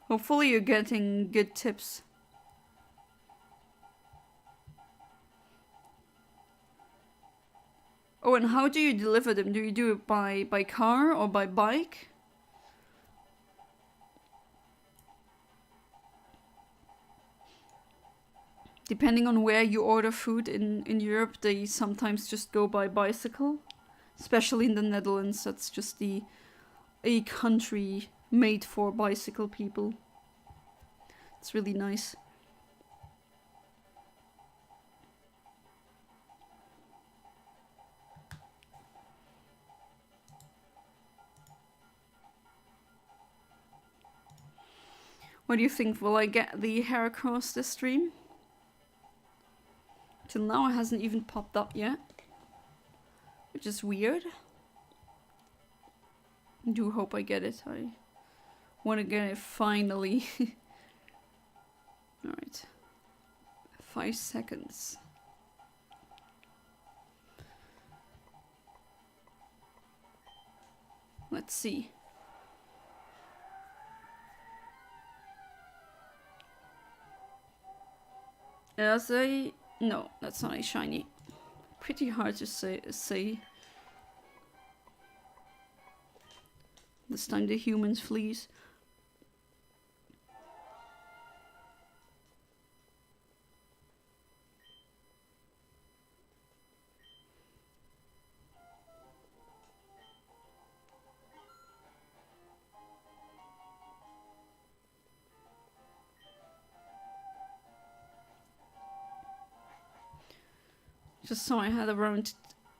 Speaker 1: Hopefully you're getting good tips. Oh, and how do you deliver them? Do you do it by car or by bike? Depending on where you order food in Europe, they sometimes just go by bicycle. Especially in the Netherlands, that's just a country made for bicycle people. It's really nice. What do you think? Will I get the Heracross this stream? Till now it hasn't even popped up yet. Which is weird. I do hope I get it. I want to get it finally. Alright. 5 seconds. Let's see. As a... No, that's not a shiny. Pretty hard to say. This time the humans flees. Just saw I had around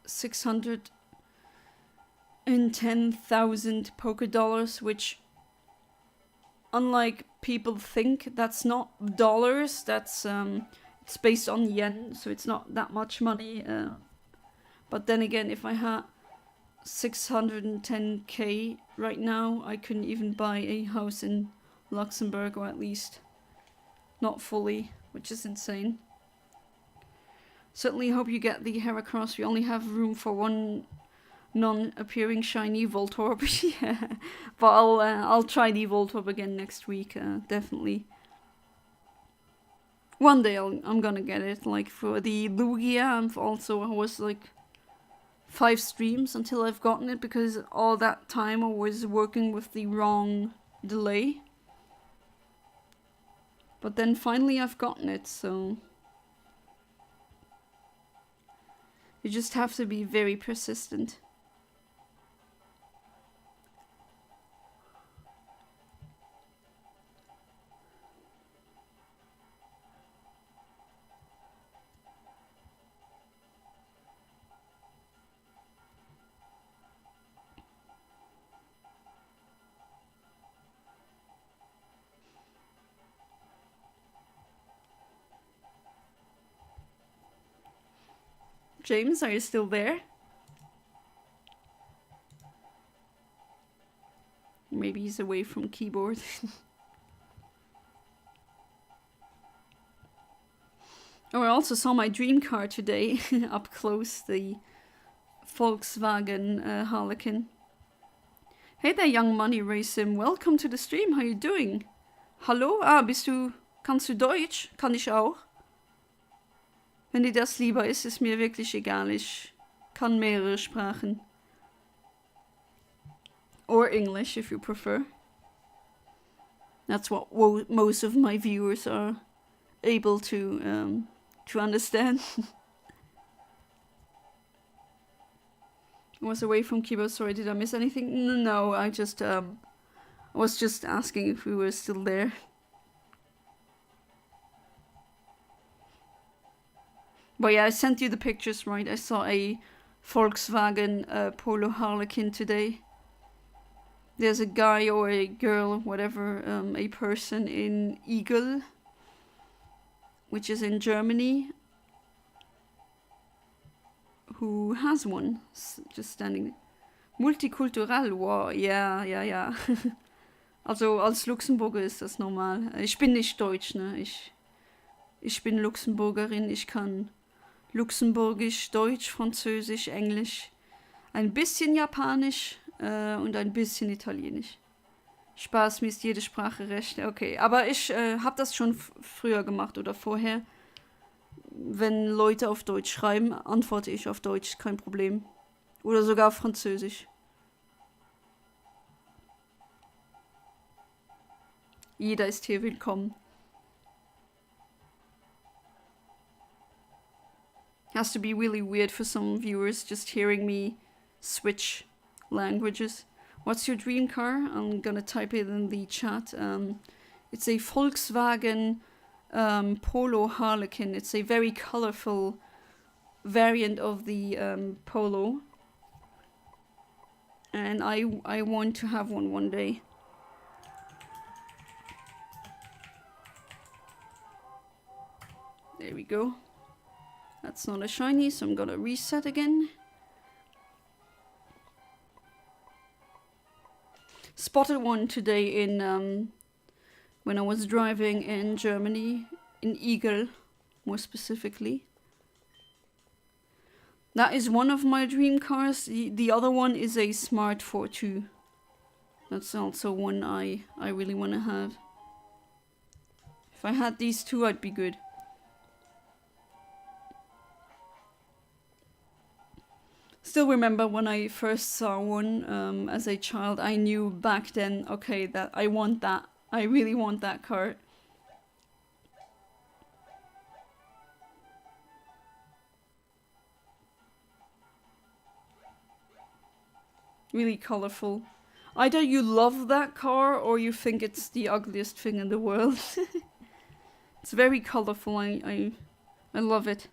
Speaker 1: 610,000 Poké Dollars, which, unlike people think, that's not dollars. That's it's based on yen, so it's not that much money. But then again, if I had 610k right now, I couldn't even buy a house in Luxembourg, or at least not fully, which is insane. Certainly hope you get the Heracross. We only have room for one non-appearing shiny Voltorb. Yeah, but I'll try the Voltorb again next week. Definitely. One day I'm gonna get it. Like for the Lugia, I was like 5 streams until I've gotten it, because all that time I was working with the wrong delay. But then finally I've gotten it, so you just have to be very persistent. James, are you still there? Maybe he's away from keyboard. Oh, I also saw my dream car today, up close, the Volkswagen Harlequin. Hey there, young money racing. Welcome to the stream. How you doing? Hallo? Kannst du Deutsch? Kann ich auch. Wenn dir das lieber ist, ist mir wirklich egal. Ich kann mehrere Sprachen. Or English, if you prefer. That's what most of my viewers are able to understand. I was away from keyboard, sorry, did I miss anything? No, I was just asking if we were still there. But yeah, I sent you the pictures, right? I saw a Volkswagen Polo Harlequin today. There's a guy or a girl, whatever, a person in Igel, which is in Germany, who has one, just standing. Multikulturell, wow, ja. Also als Luxemburger ist das normal. Ich bin nicht Deutsch, ne? Ich bin Luxemburgerin, ich kann Luxemburgisch, Deutsch, Französisch, Englisch, ein bisschen Japanisch und ein bisschen Italienisch. Spaß, mir ist jede Sprache recht. Okay, aber ich habe das schon früher gemacht oder vorher. Wenn Leute auf Deutsch schreiben, antworte ich auf Deutsch, kein Problem. Oder sogar auf Französisch. Jeder ist hier willkommen. Has to be really weird for some viewers just hearing me switch languages. What's your dream car? I'm gonna type it in the chat. It's a Volkswagen Polo Harlequin. It's a very colorful variant of the Polo. And I want to have one day. There we go. That's not a shiny, so I'm gonna reset again. Spotted one today in when I was driving in Germany, in Igel, more specifically. That is one of my dream cars. The other one is a Smart 4.2. That's also one I really want to have. If I had these two, I'd be good. Still remember when I first saw one as a child, I knew back then, okay, that I want that. I really want that car. Really colorful. Either you love that car or you think it's the ugliest thing in the world. It's very colorful. I love it.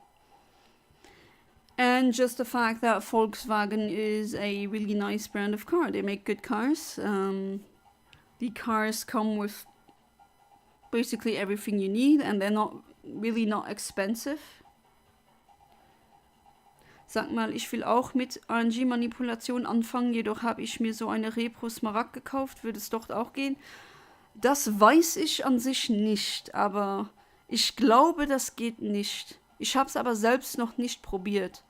Speaker 1: And just the fact that Volkswagen is a really nice brand of car. They make good cars. The cars come with basically everything you need and they're not expensive. Sag mal, ich will auch mit RNG-Manipulation anfangen, jedoch habe ich mir so eine Repro Smaragd gekauft. Würde es dort auch gehen? Das weiß ich an sich nicht, aber ich glaube, das geht nicht. Ich habe es aber selbst noch nicht probiert.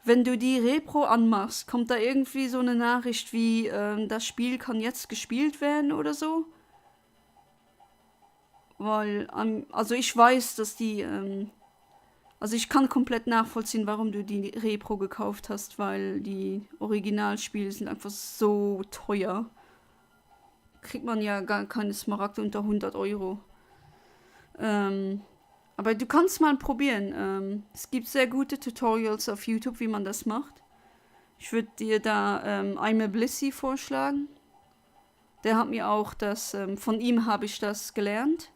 Speaker 1: Wenn du die Repro anmachst, kommt da irgendwie so eine Nachricht wie, das Spiel kann jetzt gespielt werden oder so? Weil, also ich weiß, dass die, also ich kann komplett nachvollziehen, warum du die Repro gekauft hast, weil die Originalspiele sind einfach so teuer. Kriegt man ja gar keine Smaragd unter 100 Euro. Aber du kannst mal probieren. Es gibt sehr gute Tutorials auf YouTube, wie man das macht. Ich würde dir da I'm Blissy vorschlagen. Der hat mir auch das, von ihm habe ich das gelernt.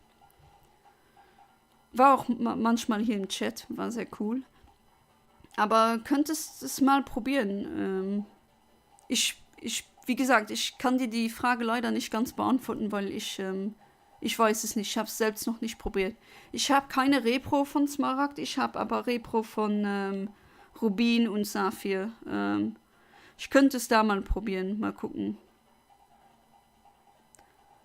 Speaker 1: War auch manchmal hier im Chat, war sehr cool. Aber könntest es mal probieren. Wie gesagt, ich kann dir die Frage leider nicht ganz beantworten, weil ich weiß es nicht. Ich habe es selbst noch nicht probiert. Ich habe keine Repro von Smaragd, ich habe aber Repro von Rubin und Saphir. Ich könnte es da mal probieren, mal gucken.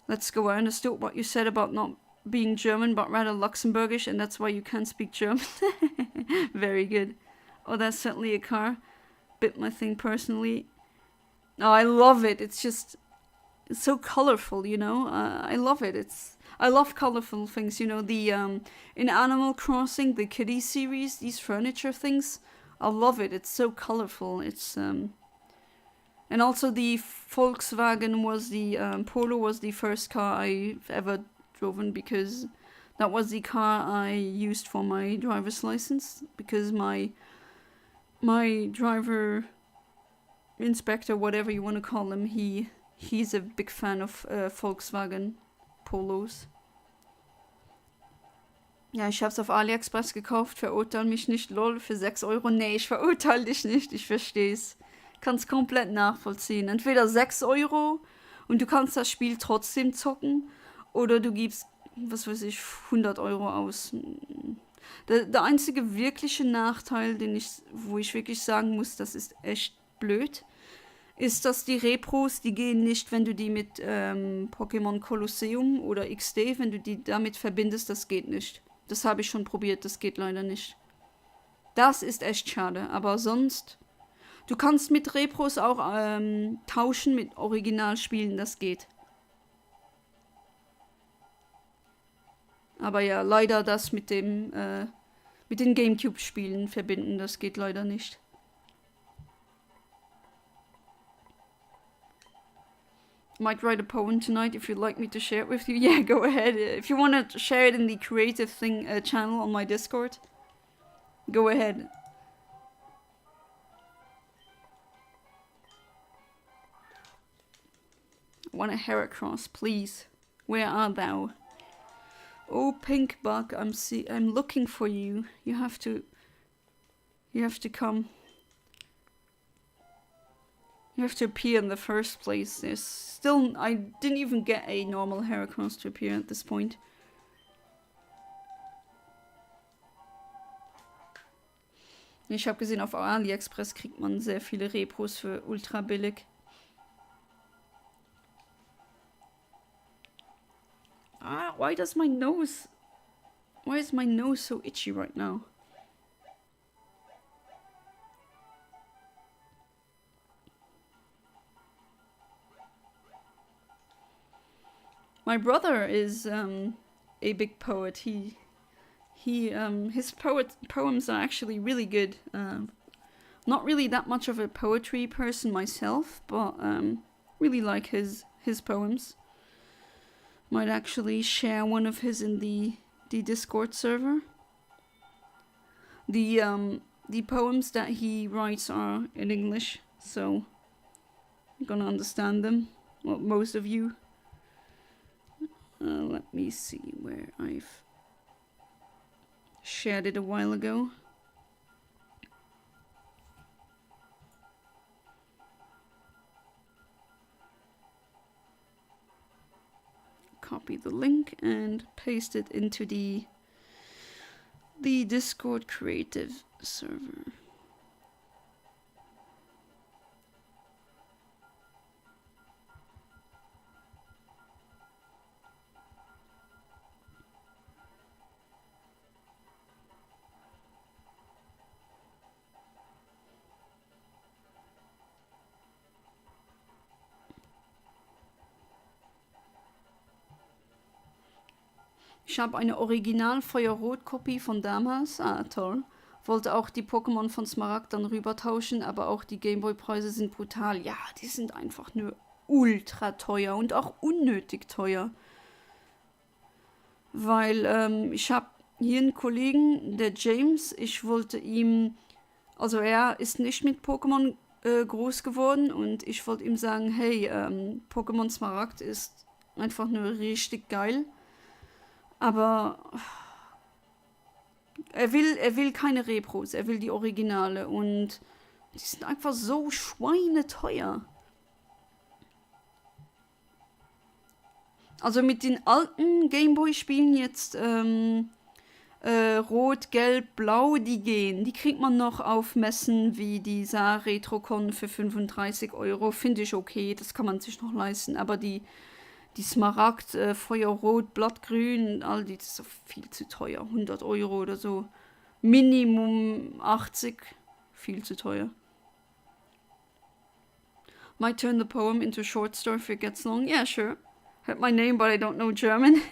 Speaker 1: Let's go. I understood what you said about not being German, but rather Luxembourgish, and that's why you can't speak German. Very good. Oh, that's certainly a car. Bit my thing personally. Oh, I love it. It's so colorful, you know. I love it. I love colorful things, you know. The in Animal Crossing, the Kitty series, these furniture things, I love it. It's so colorful. And also the Volkswagen was the Polo was the first car I've ever driven, because that was the car I used for my driver's license, because my driver inspector, whatever you want to call him, he's a big fan of Volkswagen Polos. Ja, ich hab's auf AliExpress gekauft, verurteil mich nicht, lol, für 6 Euro. Nee, ich verurteile dich nicht, ich versteh's. Kannst komplett nachvollziehen. Entweder 6 Euro und du kannst das Spiel trotzdem zocken, oder du gibst, was weiß ich, 100 Euro aus. Der einzige wirkliche Nachteil, wo ich wirklich sagen muss, das ist echt blöd, ist, dass die Repros, die gehen nicht, wenn du die mit Pokémon Colosseum oder XD, wenn du die damit verbindest, das geht nicht. Das habe ich schon probiert, das geht leider nicht. Das ist echt schade, aber sonst, du kannst mit Repros auch tauschen mit Originalspielen, das geht. Aber ja, leider das mit den Gamecube-Spielen verbinden, das geht leider nicht. Might write a poem tonight if you'd like me to share it with you. Yeah, go ahead. If you want to share it in the creative thing channel on my Discord, go ahead. I want a Heracross, please. Where art thou? Oh, pink bug, I'm looking for you. You have to come. You have to appear in the first place. I didn't even get a normal Heracross to appear at this point. Ich habe gesehen, auf AliExpress kriegt man sehr viele Repros für ultra billig. Why is my nose so itchy right now? My brother is a big poet. His poems are actually really good. Not really that much of a poetry person myself, but really like his poems. Might actually share one of his in the Discord server. The poems that he writes are in English, so you're gonna understand them. Well, most of you. Let me see where I've shared it a while ago. Copy the link and paste it into the Discord creative server. Ich habe eine Original-Feuerrot-Kopie von damals. Ah, toll. Wollte auch die Pokémon von Smaragd dann rübertauschen, aber auch die Gameboy-Preise sind brutal. Ja, die sind einfach nur ultra teuer und auch unnötig teuer. Weil ich habe hier einen Kollegen, der James, ich wollte ihm, also er ist nicht mit Pokémon groß geworden und ich wollte ihm sagen, hey, Pokémon Smaragd ist einfach nur richtig geil. Aber er will keine Repros, er will die Originale und die sind einfach so schweineteuer. Also mit den alten Gameboy-Spielen jetzt Rot, Gelb, Blau, die gehen. Die kriegt man noch auf Messen wie die Saar Retrocon für 35 Euro. Finde ich okay, das kann man sich noch leisten. Aber die die Smaragd, Feuerrot, Blattgrün, all die, das ist so viel zu teuer. 100 Euro oder so. Minimum 80. Viel zu teuer. Might turn the poem into a short story if it gets long. Yeah, sure. Heard my name, but I don't know German.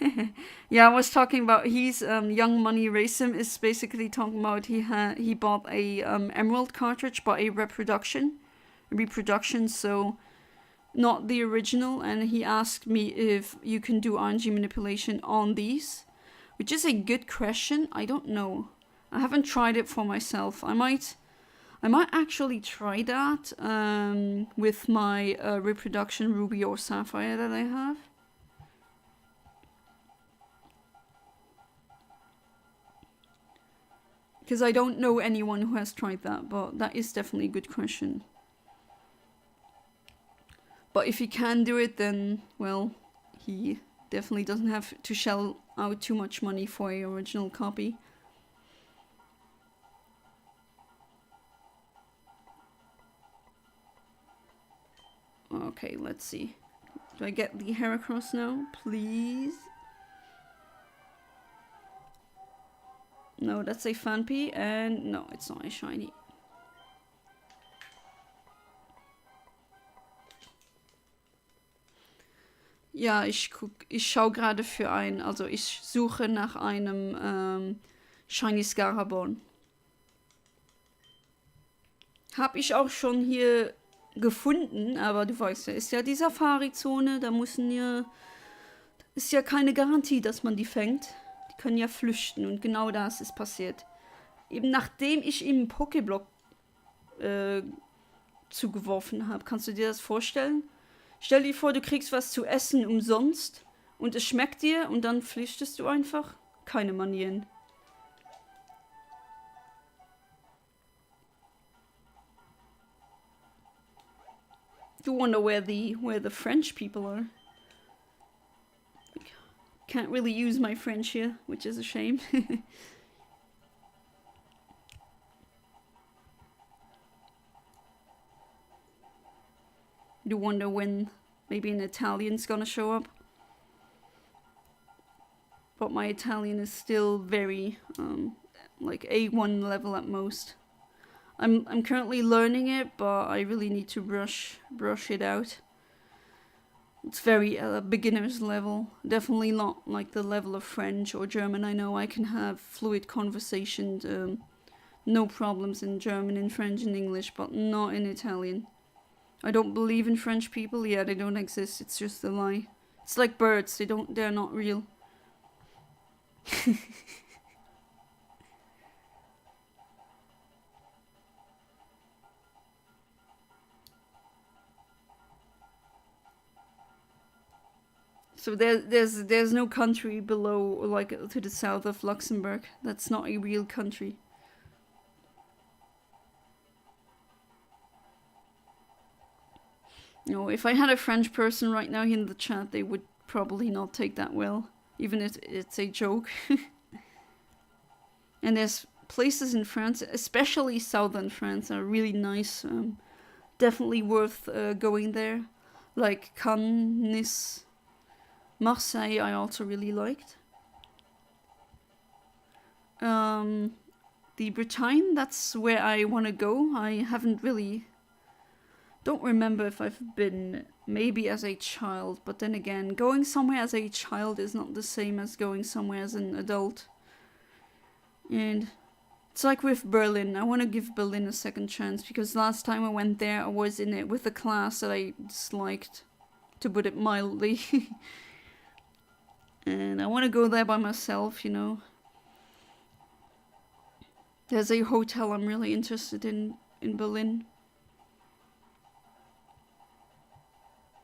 Speaker 1: Yeah, I was talking about he's Young Money Racing is basically talking about he bought a Emerald cartridge, but a reproduction, so not the original, and he asked me if you can do RNG manipulation on these, which is a good question. I don't know. I haven't tried it for myself. I might actually try that with my reproduction ruby or sapphire that I have. Because I don't know anyone who has tried that, but that is definitely a good question. But if he can do it, then, well, he definitely doesn't have to shell out too much money for an original copy. Okay, let's see. Do I get the Heracross now, please? No, that's a Fanpy, and no, it's not a shiny. Ja, ich schaue gerade für also ich suche nach einem Shiny Scarabon. Hab ich auch schon hier gefunden, aber du weißt ja, ist ja die Safari-Zone, da ist ja keine Garantie, dass man die fängt. Die können ja flüchten und genau das ist passiert. Eben nachdem ich ihm einen Pokéblock zugeworfen habe. Kannst du dir das vorstellen? Stell dir vor, du kriegst was zu essen umsonst und es schmeckt dir und dann flüchtest du einfach. Keine Manieren. You wonder where the French people are. Can't really use my French here, which is a shame. You wonder when maybe an Italian's gonna show up. But my Italian is still very like A1 level at most. I'm currently learning it, but I really need to brush it out. It's very beginner's level. Definitely not like the level of French or German. I know I can have fluid conversations, no problems in German, in French, and English, but not in Italian. I don't believe in French people. Yeah, they don't exist. It's just a lie. It's like birds. They're not real. So there's no country below, like to the south of Luxembourg. That's not a real country. No, if I had a French person right now in the chat, they would probably not take that well, even if it's a joke. And there's places in France, especially southern France, are really nice. Definitely worth going there. Like Cannes, Nice, Marseille I also really liked. The Bretagne, that's where I want to go. I haven't really... Don't remember if I've been, maybe as a child, but then again, going somewhere as a child is not the same as going somewhere as an adult. And it's like with Berlin. I want to give Berlin a second chance, because last time I went there, I was in it with a class that I disliked, to put it mildly. And I want to go there by myself, you know. There's a hotel I'm really interested in Berlin.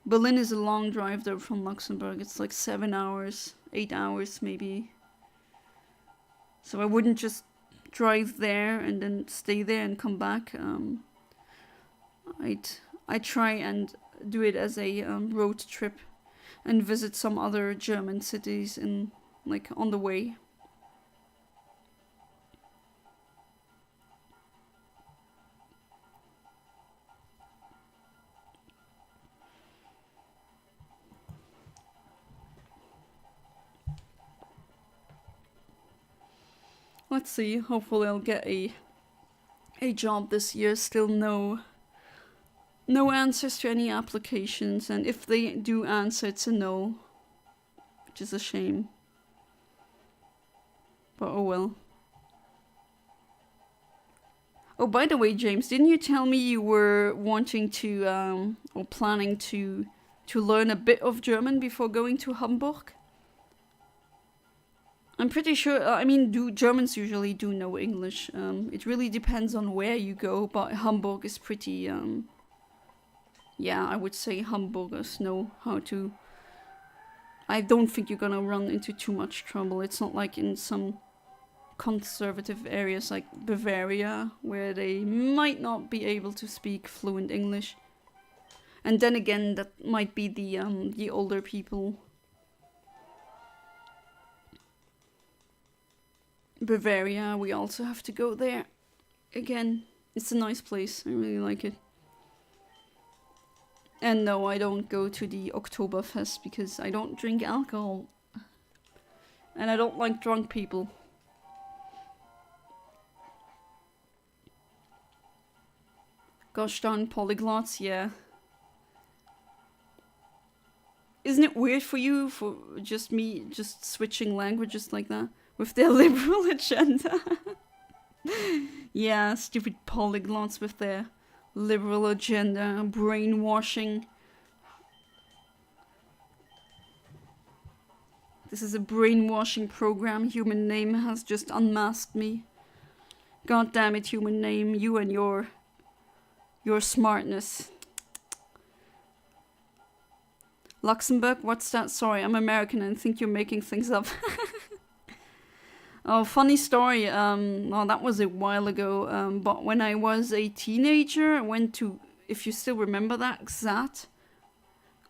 Speaker 1: Berlin is a long drive though from Luxembourg. It's like 7 hours, 8 hours maybe. So I wouldn't just drive there and then stay there and come back. I'd try and do it as a road trip and visit some other German cities in like on the way. let's see. Hopefully I'll get a job this year. Still no answers to any applications, and if they do answer, it's a no, which is a shame. But oh well. Oh, by the way, James, didn't you tell me you were wanting to, or planning to learn a bit of German before going to Hamburg? I'm pretty sure, I mean, Germans usually do know English. It really depends on where you go, but Hamburg is pretty, yeah, I would say Hamburgers know how to. I don't think you're gonna run into too much trouble. It's not like in some conservative areas like Bavaria, where they might not be able to speak fluent English. And then again, that might be the older people. Bavaria, we also have to go there. Again, it's a nice place. I really like it. And no, I don't go to the Oktoberfest because I don't drink alcohol. And I don't like drunk people. Gosh darn polyglots, yeah. Isn't it weird for you, for just me, just switching languages like that? With their liberal agenda. Yeah, stupid polyglots with their liberal agenda, brainwashing. This is a brainwashing program. Human Name has just unmasked me. God damn it, Human Name, you and your smartness. Luxembourg? What's that? Sorry, I'm American and think you're making things up. Oh, funny story. Well, that was a while ago. But when I was a teenager, I went to, if you still remember that, XAT.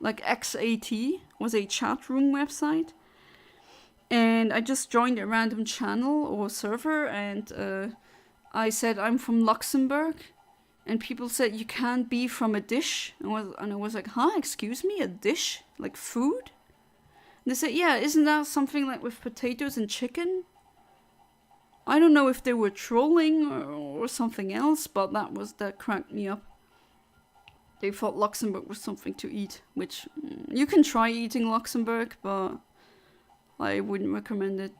Speaker 1: Like XAT was a chat room website. And I just joined a random channel or server, and I said I'm from Luxembourg. And people said, you can't be from a dish. And I was like, huh, excuse me, a dish? Like food? And they said, yeah, isn't that something like with potatoes and chicken? I don't know if they were trolling or something else, but that cracked me up. They thought Luxembourg was something to eat, which you can try eating Luxembourg, but I wouldn't recommend it.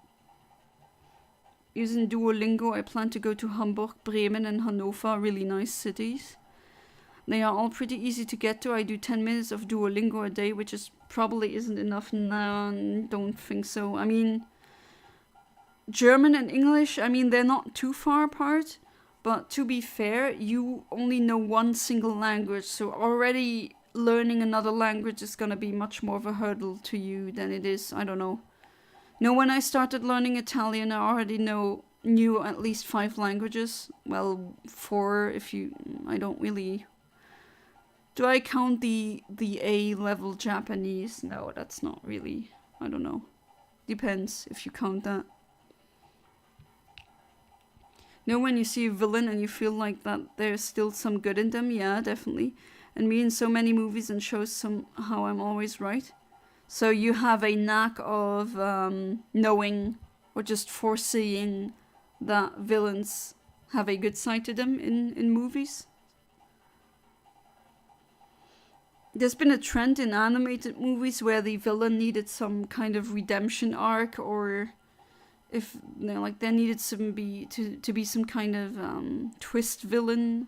Speaker 1: Using Duolingo, I plan to go to Hamburg, Bremen and Hanover, really nice cities. They are all pretty easy to get to. I do 10 minutes of Duolingo a day, which is probably isn't enough. No, don't think so. I mean, German and English, I mean, they're not too far apart. But to be fair, you only know one single language. So already learning another language is going to be much more of a hurdle to you than it is, I don't know. No, when I started learning Italian, I already knew at least 5 languages. Well, 4 if you... I don't really... Do I count the A-level Japanese? No, that's not really... I don't know. Depends if you count that. You know, when you see a villain and you feel like that there's still some good in them? Yeah, definitely. And me in so many movies and shows somehow I'm always right. So you have a knack of knowing or just foreseeing that villains have a good side to them in movies. There's been a trend in animated movies where the villain needed some kind of redemption arc, or if like there needed to be some kind of twist villain.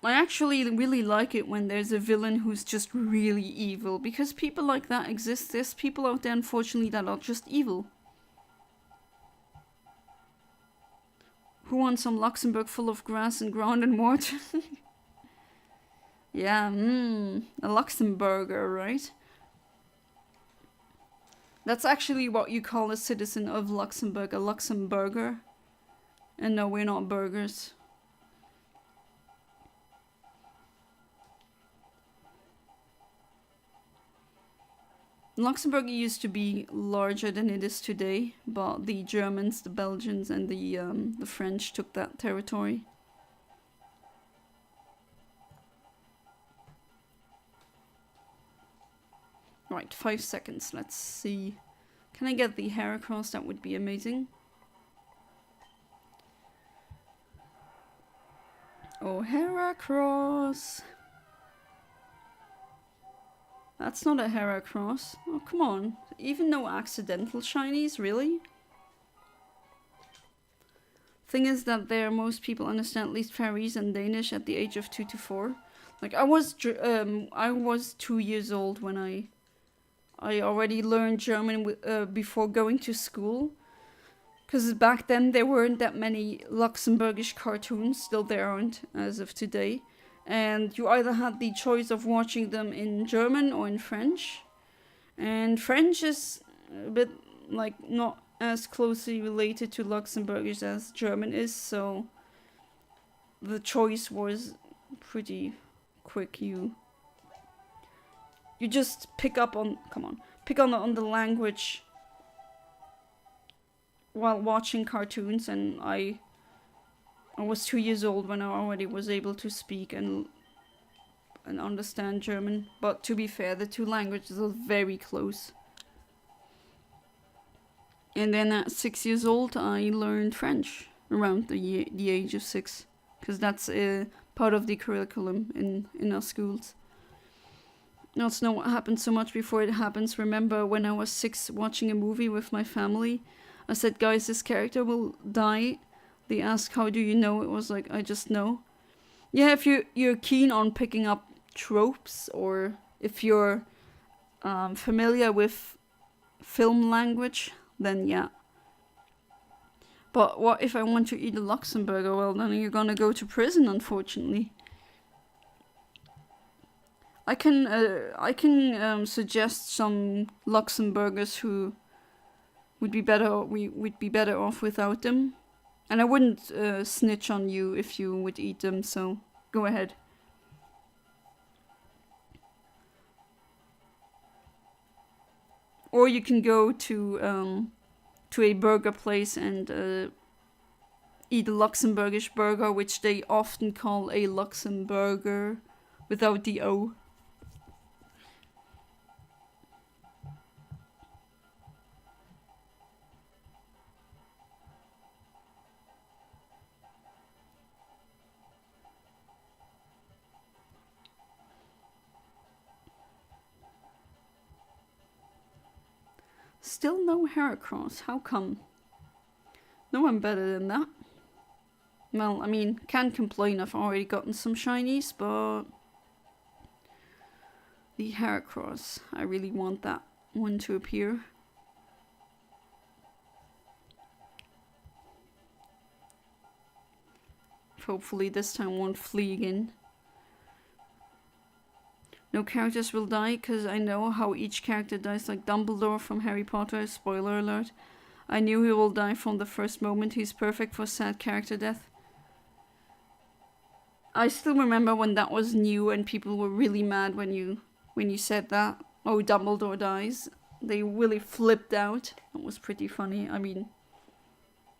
Speaker 1: I actually really like it when there's a villain who's just really evil, because people like that exist. There's people out there, unfortunately, that are just evil. Who wants some Luxembourg full of grass and ground and water? Yeah, a Luxembourger, right? That's actually what you call a citizen of Luxembourg, a Luxembourger. And no, we're not burgers. Luxembourg used to be larger than it is today, but the Germans, the Belgians, and the French took that territory. Right, 5 seconds. Let's see. Can I get the Heracross? That would be amazing. Oh, Heracross. That's not a Heracross. Oh, come on. Even no accidental shinies, really? Thing is that there most people understand at least Faroese and Danish at the age of 2 to 4. Like I was 2 years old when I already learned German before going to school. Because back then there weren't that many Luxembourgish cartoons, still there aren't as of today. And you either had the choice of watching them in German or in French. And French is a bit like not as closely related to Luxembourgish as German is, so the choice was pretty quick. You just pick up on on the language while watching cartoons, and I was 2 years old when I already was able to speak and understand German. But to be fair, the two languages are very close. And then at 6 years old, I learned French around the age of 6, because that's part of the curriculum in our schools. That's not what happened so much before it happens. Remember when I was 6 watching a movie with my family, I said, guys, this character will die. They asked, how do you know? It was like, I just know. Yeah, if you're keen on picking up tropes, or if you're familiar with film language, then yeah. But what if I want to eat a Luxembourger? Well, then you're gonna go to prison, unfortunately. I can suggest some Luxembourgers who would be better off without them, and I wouldn't snitch on you if you would eat them. So go ahead. Or you can go to a burger place and eat a Luxembourgish burger, which they often call a Luxemburger without the O. Still no Heracross. How come? No one better than that. Well, I mean, can't complain. I've already gotten some shinies, but the Heracross, I really want that one to appear. Hopefully this time won't flee again. No characters will die, because I know how each character dies, like Dumbledore from Harry Potter. Spoiler alert. I knew he will die from the first moment. He's perfect for sad character death. I still remember when that was new and people were really mad when you said that. Oh, Dumbledore dies. They really flipped out. That was pretty funny. I mean,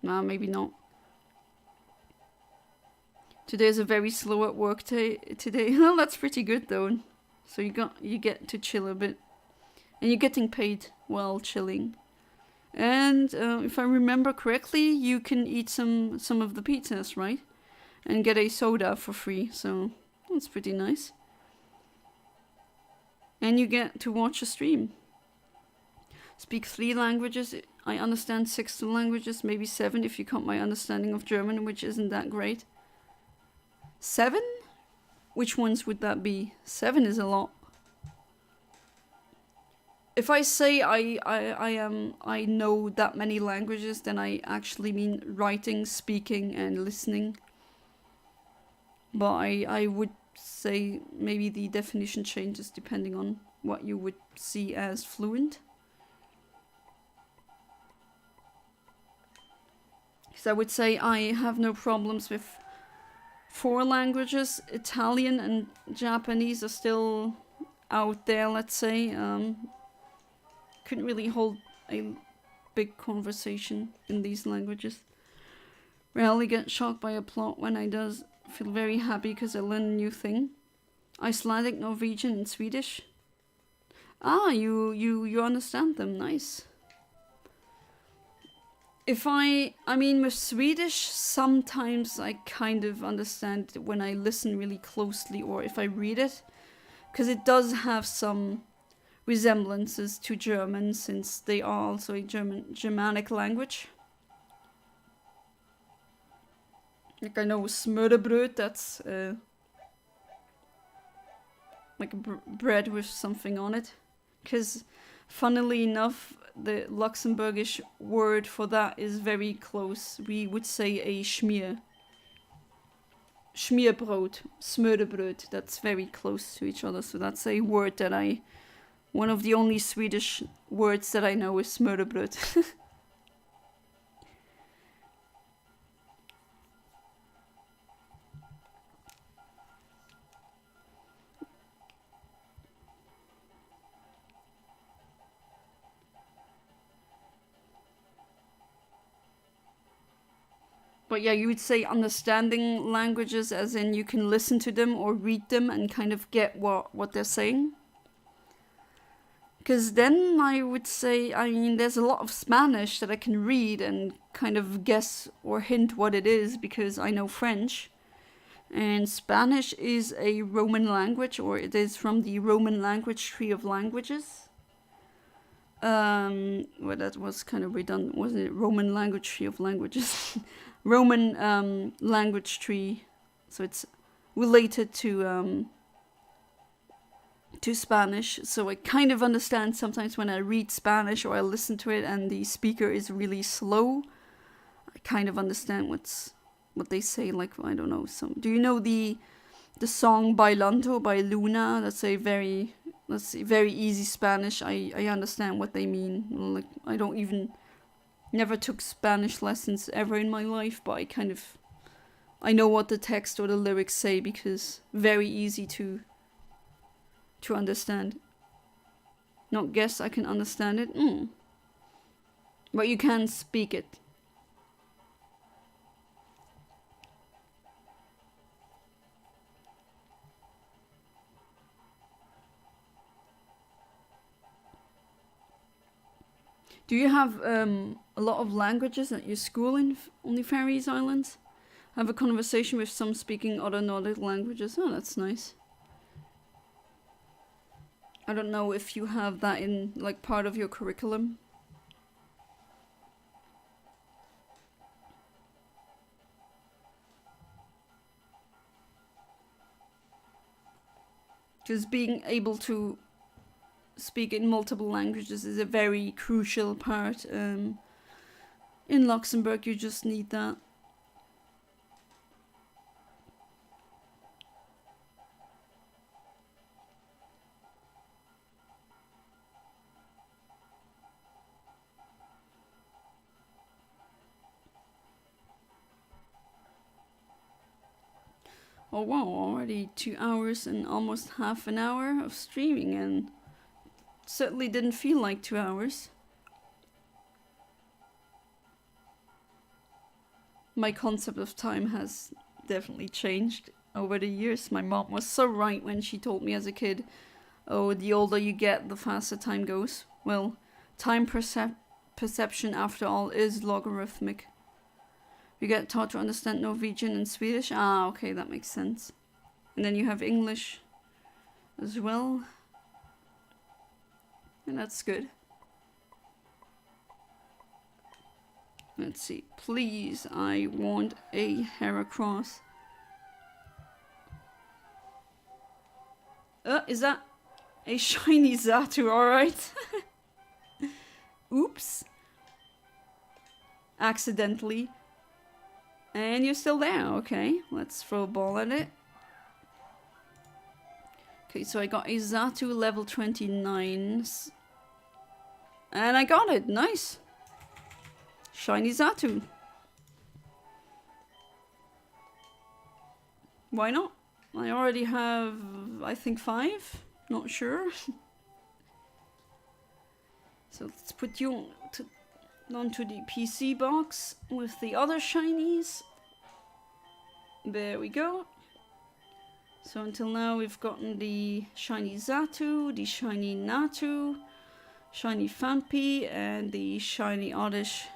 Speaker 1: nah, maybe not. Today's a very slow at work today. Well, that's pretty good though. So you get to chill a bit, and you're getting paid while chilling. And if I remember correctly, you can eat some of the pizzas, right? And get a soda for free. So that's pretty nice. And you get to watch a stream. Speak 3 languages. I understand 6 languages, maybe 7 if you count my understanding of German, which isn't that great. 7? Which ones would that be? 7 is a lot. If I say I know that many languages, then I actually mean writing, speaking, and listening. But I would say maybe the definition changes depending on what you would see as fluent. Because I would say I have no problems with 4 languages. Italian and Japanese are still out there, let's say. Couldn't really hold a big conversation in these languages. Rarely get shocked by a plot. When I does, feel very happy because I learn a new thing. Icelandic, Norwegian, and Swedish. Ah, you understand them. Nice. I mean, with Swedish, sometimes I kind of understand when I listen really closely or if I read it, because it does have some resemblances to German, since they are also a Germanic language. Like, I know smørrebrød, that's like bread with something on it. Because, funnily enough, the Luxembourgish word for that is very close. We would say a schmier. Schmierbrood, smørrebrød, that's very close to each other. So that's a word that one of the only Swedish words that I know is smørrebrød. But yeah, you would say understanding languages as in you can listen to them or read them and kind of get what they're saying. Because then I would say, I mean, there's a lot of Spanish that I can read and kind of guess or hint what it is because I know French. And Spanish is a Roman language, or it is from the Roman language tree of languages. Well, that was kind of redundant, wasn't it? Roman language tree of languages. Roman language tree, so it's related to Spanish. So I kind of understand sometimes when I read Spanish or I listen to it and the speaker is really slow. I kind of understand what they say. Like, I don't know. Do you know the song "Bailando" by Luna? That's a very easy Spanish. I understand what they mean. Like, I don't even. Never took Spanish lessons ever in my life, but I know what the text or the lyrics say because very easy to understand. Not guess, I can understand it. But you can speak it. Do you have a lot of languages at your school on the Faroese Islands? I have a conversation with some speaking other Nordic languages. Oh, that's nice. I don't know if you have that in like part of your curriculum. Just being able to speak in multiple languages is a very crucial part. In Luxembourg, you just need that. Oh wow, already 2 hours and almost half an hour of streaming, and certainly didn't feel like 2 hours. My concept of time has definitely changed over the years. My mom was so right when she told me as a kid, oh, the older you get, the faster time goes. Well, time perception, after all, is logarithmic. You get taught to understand Norwegian and Swedish. Ah, okay, that makes sense. And then you have English as well. And that's good. Let's see. Please, I want a Heracross. Is that a shiny Xatu? Alright. Oops. Accidentally. And you're still there. Okay, let's throw a ball at it. Okay, so I got a Xatu level 29. And I got it. Nice. Shiny Xatu. Why not? I already have, I think, 5. Not sure. So let's put you onto the PC box with the other shinies. There we go. So until now we've gotten the shiny Xatu, the shiny Natu, shiny Fampi, and the shiny Oddish.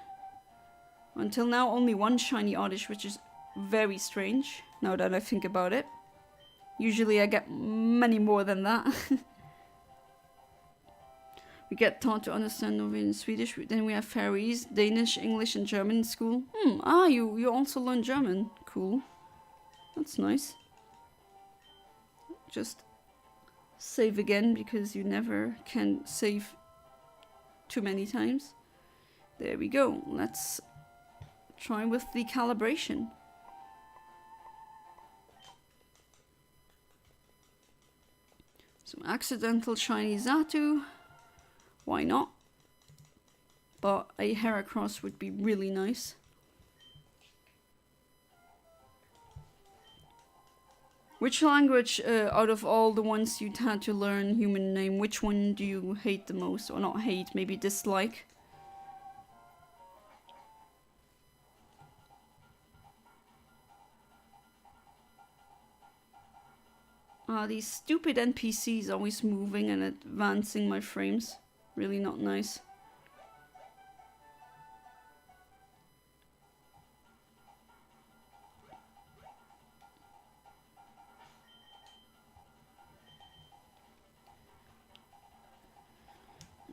Speaker 1: Until now only one shiny Oddish, which is very strange, now that I think about it. Usually I get many more than that. We get taught to understand Norwegian and Swedish, then we have fairies, Danish, English, and German in school. You also learn German. Cool. That's nice. Just save again, because you never can save too many times. There we go. Let's try with the calibration. Some accidental shiny Xatu. Why not? But a Heracross would be really nice. Which language out of all the ones you'd had to learn human name, which one do you hate the most? Or not hate, maybe dislike? These stupid NPCs always moving and advancing my frames. Really not nice.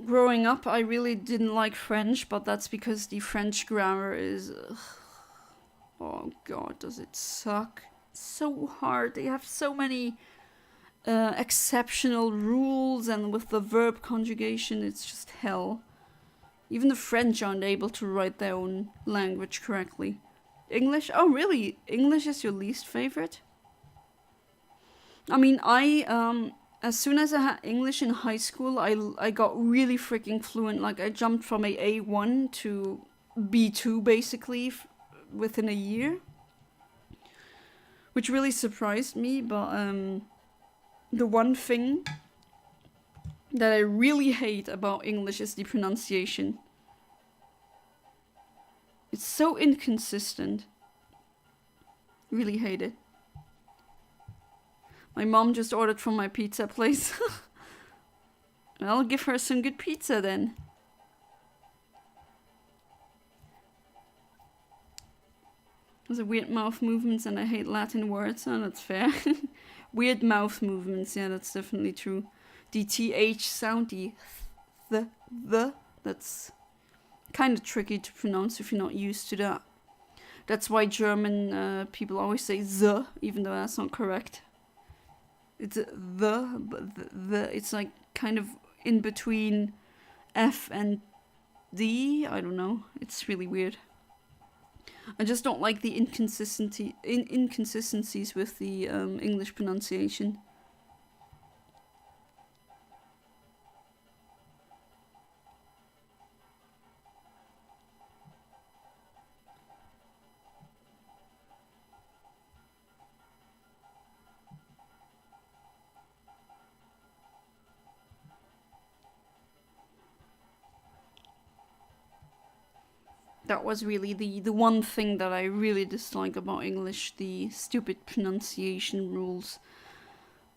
Speaker 1: Growing up, I really didn't like French, but that's because the French grammar is... oh god, does it suck. It's so hard. They have so many exceptional rules, and with the verb conjugation, it's just hell. Even the French aren't able to write their own language correctly. English? Oh really? English is your least favorite? I mean, as soon as I had English in high school, I got really freaking fluent. Like, I jumped from a A1 to B2 basically within a year. Which really surprised me, but the one thing that I really hate about English is the pronunciation. It's so inconsistent. Really hate it. My mom just ordered from my pizza place. I'll give her some good pizza then. Those are weird mouth movements, and I hate Latin words. Oh, that's fair. Weird mouth movements, yeah, that's definitely true. The TH sound, the, that's kind of tricky to pronounce if you're not used to that. That's why German people always say the, even though that's not correct. It's the, but the, it's like kind of in between F and D. I don't know. It's really weird. I just don't like the inconsistencies with the English pronunciation. That was really the one thing that I really dislike about English, the stupid pronunciation rules.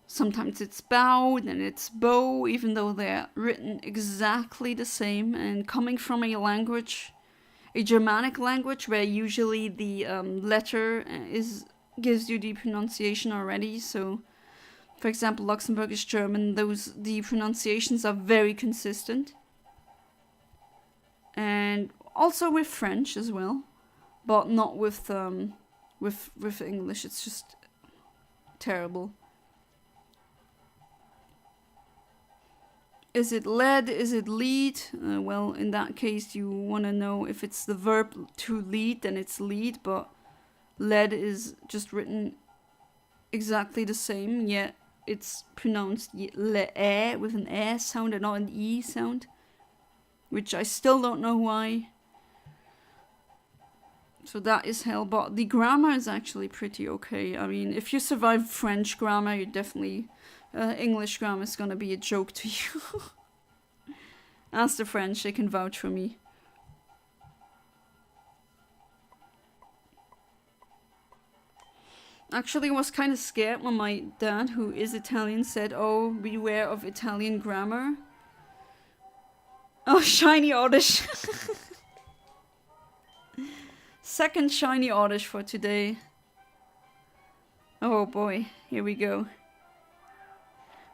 Speaker 1: Sometimes it's bow, then it's bow, even though they're written exactly the same. And coming from a language, a Germanic language, where usually the letter gives you the pronunciation already. So, for example, Luxembourgish German, the pronunciations are very consistent. And also with French as well, but not with English. It's just terrible. Is it lead? Is it lead? Well, in that case, you want to know if it's the verb to lead, then it's lead. But lead is just written exactly the same, yet it's pronounced le with an e sound and not an e sound, which I still don't know why. So that is hell, but the grammar is actually pretty okay. I mean, if you survive French grammar, you definitely... English grammar is gonna be a joke to you. Ask the French, they can vouch for me. Actually, I was kind of scared when my dad, who is Italian, said, "Oh, beware of Italian grammar." Oh, shiny oddish. Second shiny oddish for today. Oh boy, here we go.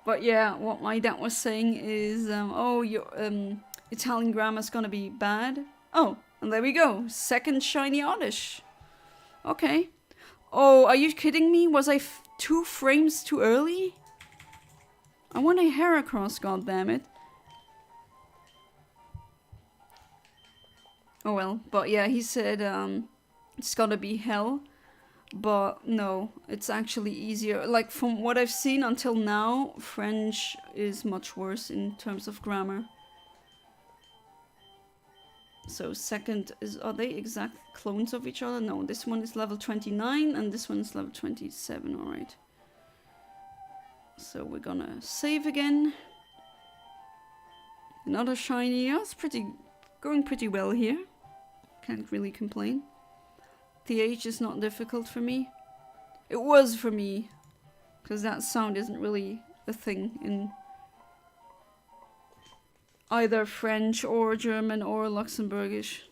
Speaker 1: But yeah, what my dad was saying is, oh, your Italian grammar's gonna be bad. Oh, and there we go. Second shiny oddish. Okay. Oh, are you kidding me? Was I 2 frames too early? I want a Heracross, goddammit. Oh well, but yeah, he said it's gotta be hell. But no, it's actually easier. Like, from what I've seen until now, French is much worse in terms of grammar. So second is, are they exact clones of each other? No, this one is level 29 and this one is level 27, alright. So we're gonna save again. Another shiny. Yeah, it's going pretty well here. Can't really complain. TH is not difficult for me. It was for me, because that sound isn't really a thing in either French or German or Luxembourgish.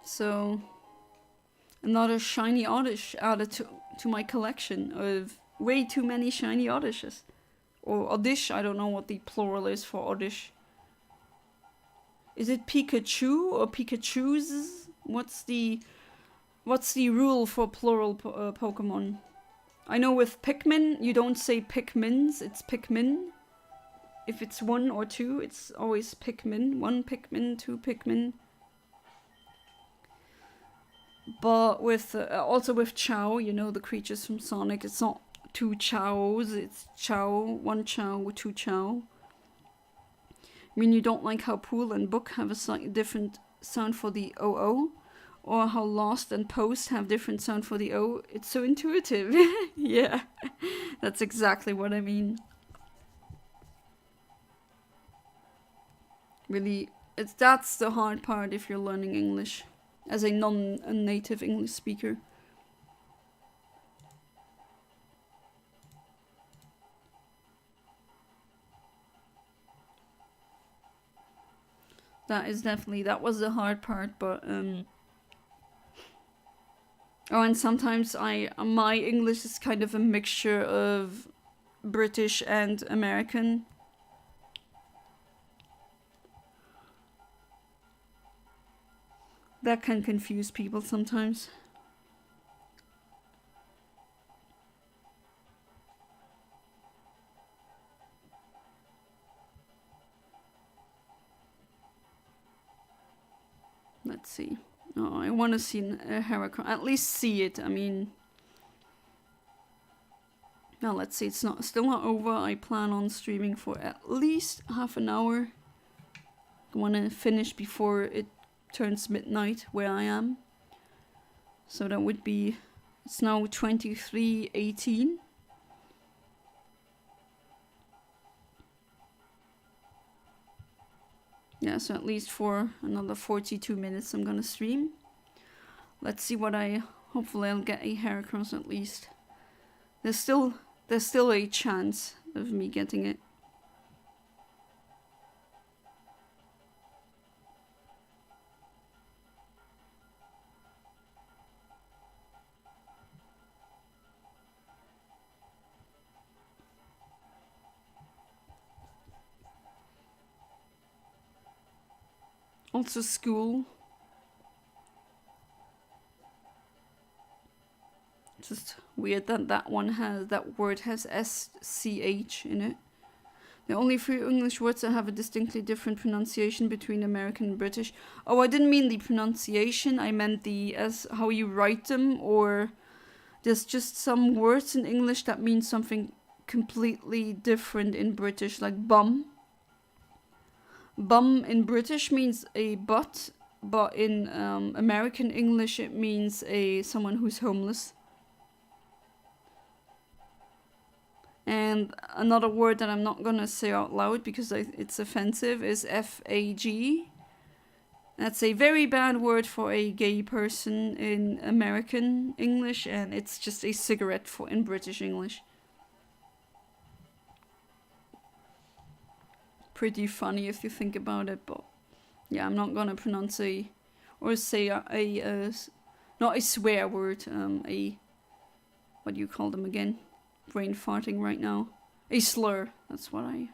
Speaker 1: So, another shiny oddish added to my collection of way too many shiny oddishes. Or oddish, I don't know what the plural is for oddish. Is it Pikachu or Pikachus? What's the rule for plural Pokemon? I know with Pikmin, you don't say Pikmins, it's Pikmin. If it's 1 or 2, it's always Pikmin. 1 Pikmin, 2 Pikmin. But with also with Chow, you know, the creatures from Sonic, it's not 2 Chows, it's Chow, 1 Chow, 2 Chow. I mean, you don't like how Pool and Book have a slightly different sound for the OO, or how Lost and Post have different sound for the O. It's so intuitive. Yeah, that's exactly what I mean. Really, that's the hard part if you're learning English as a non-native English speaker. That was the hard part, but oh, and sometimes my English is kind of a mixture of British and American. That can confuse people sometimes. Let's see. Oh, I want to see a Heracross. At least see it. I mean, now let's see. It's still not over. I plan on streaming for at least half an hour. I want to finish before it turns midnight where I am. So that would be. It's now 23:18. Yeah, so at least for another 42 minutes I'm gonna stream. Let's see what hopefully I'll get a Heracross at least. There's still a chance of me getting it. Also school. Just weird that that word has SCH in it. The only 3 English words that have a distinctly different pronunciation between American and British. Oh, I didn't mean the pronunciation. I meant as how you write them, or there's just some words in English that mean something completely different in British, like bum. Bum in British means a butt, but in American English it means someone who's homeless. And another word that I'm not gonna say out loud because it's offensive is FAG. That's a very bad word for a gay person in American English, and it's just a cigarette in British English. Pretty funny if you think about it, but yeah, I'm not gonna pronounce or say not a swear word, what do you call them again? Brain farting right now. A slur, that's what I'm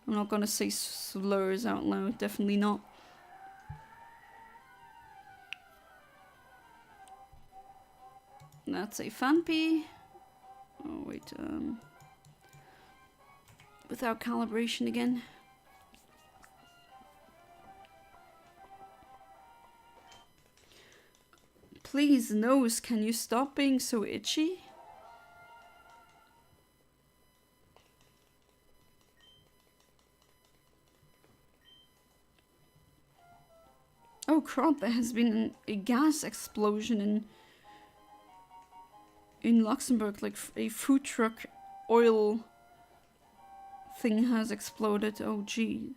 Speaker 1: not gonna say slurs out loud, definitely not. That's a Fanpy. Oh wait, without calibration again. Please, nose, can you stop being so itchy? Oh crap, there has been a gas explosion in Luxembourg, like a food truck oil thing has exploded. Oh gee.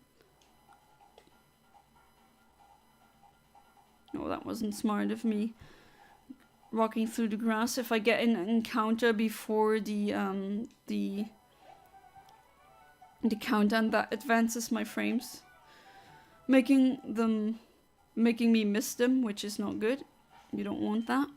Speaker 1: Oh, that wasn't smart of me. Walking through the grass. If I get an encounter before the countdown, that advances my frames, making me miss them, which is not good. You don't want that.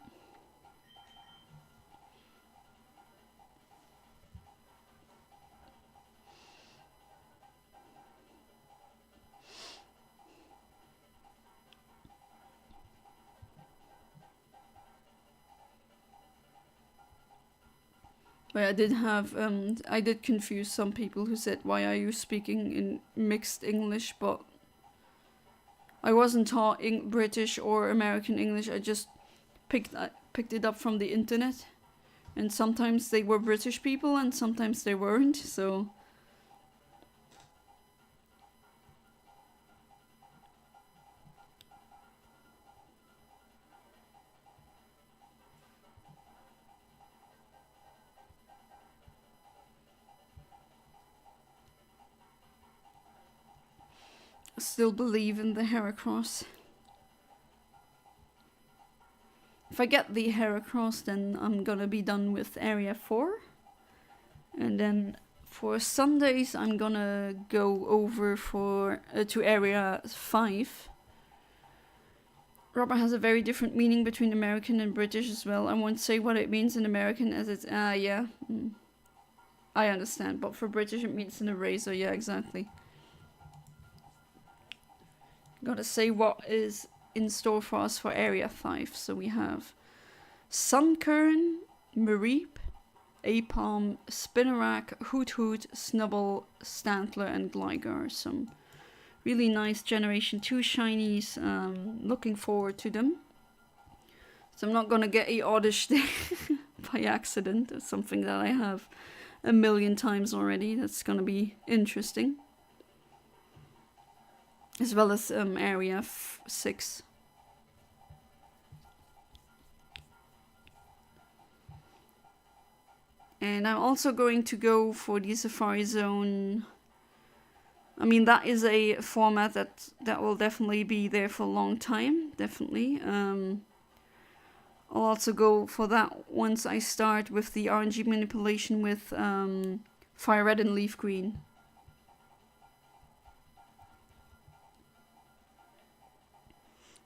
Speaker 1: But I did confuse some people who said, why are you speaking in mixed English? But I wasn't taught British or American English. I just picked it up from the internet. And sometimes they were British people and sometimes they weren't, so... Still believe in the Heracross. If I get the Heracross, then I'm gonna be done with Area 4. And then for Sundays, I'm gonna go over to Area 5. Rubber has a very different meaning between American and British as well. I won't say what it means in American as it's, yeah. I understand, but for British it means an eraser, yeah, exactly. Gotta say what is in store for us for Area 5. So we have Sunkern, Mareep, Apalm, Spinarak, Hoot Hoot, Snubble, Stantler, and Gligar. Some really nice Generation 2 shinies. Looking forward to them. So I'm not gonna get a Oddish by accident. It's something that I have a million times already. That's gonna be interesting. As well as Area 6. And I'm also going to go for the Safar-Zone. I mean, that is a format that will definitely be there for a long time. Definitely. I'll also go for that once I start with the RNG manipulation with Fire Red and Leaf Green.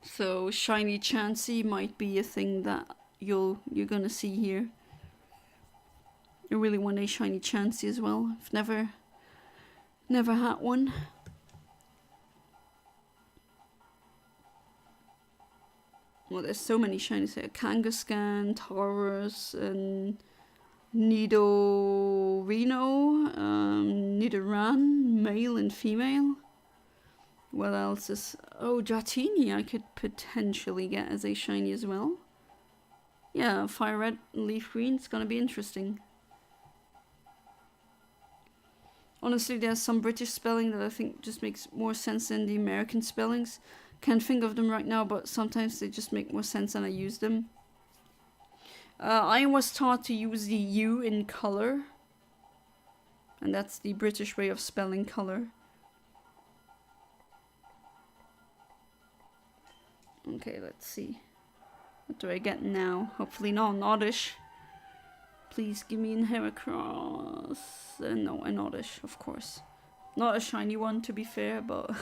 Speaker 1: So shiny Chansey might be a thing that you're gonna see here. I really want a shiny Chansey as well. I've never had one. Well, there's so many shinies here. Kangaskhan, Taurus, and Nidorino, Nidoran, male and female. What else is... Oh, Dratini I could potentially get as a shiny as well. Yeah, Fire Red and Leaf Green. It's gonna be interesting. Honestly, there's some British spelling that I think just makes more sense than the American spellings. Can't think of them right now, but sometimes they just make more sense and I use them. I was taught to use the U in color. And that's the British way of spelling color. Okay, let's see. What do I get now? Hopefully not an Oddish. Please give me an Heracross. No, an Oddish, of course. Not a shiny one, to be fair, but...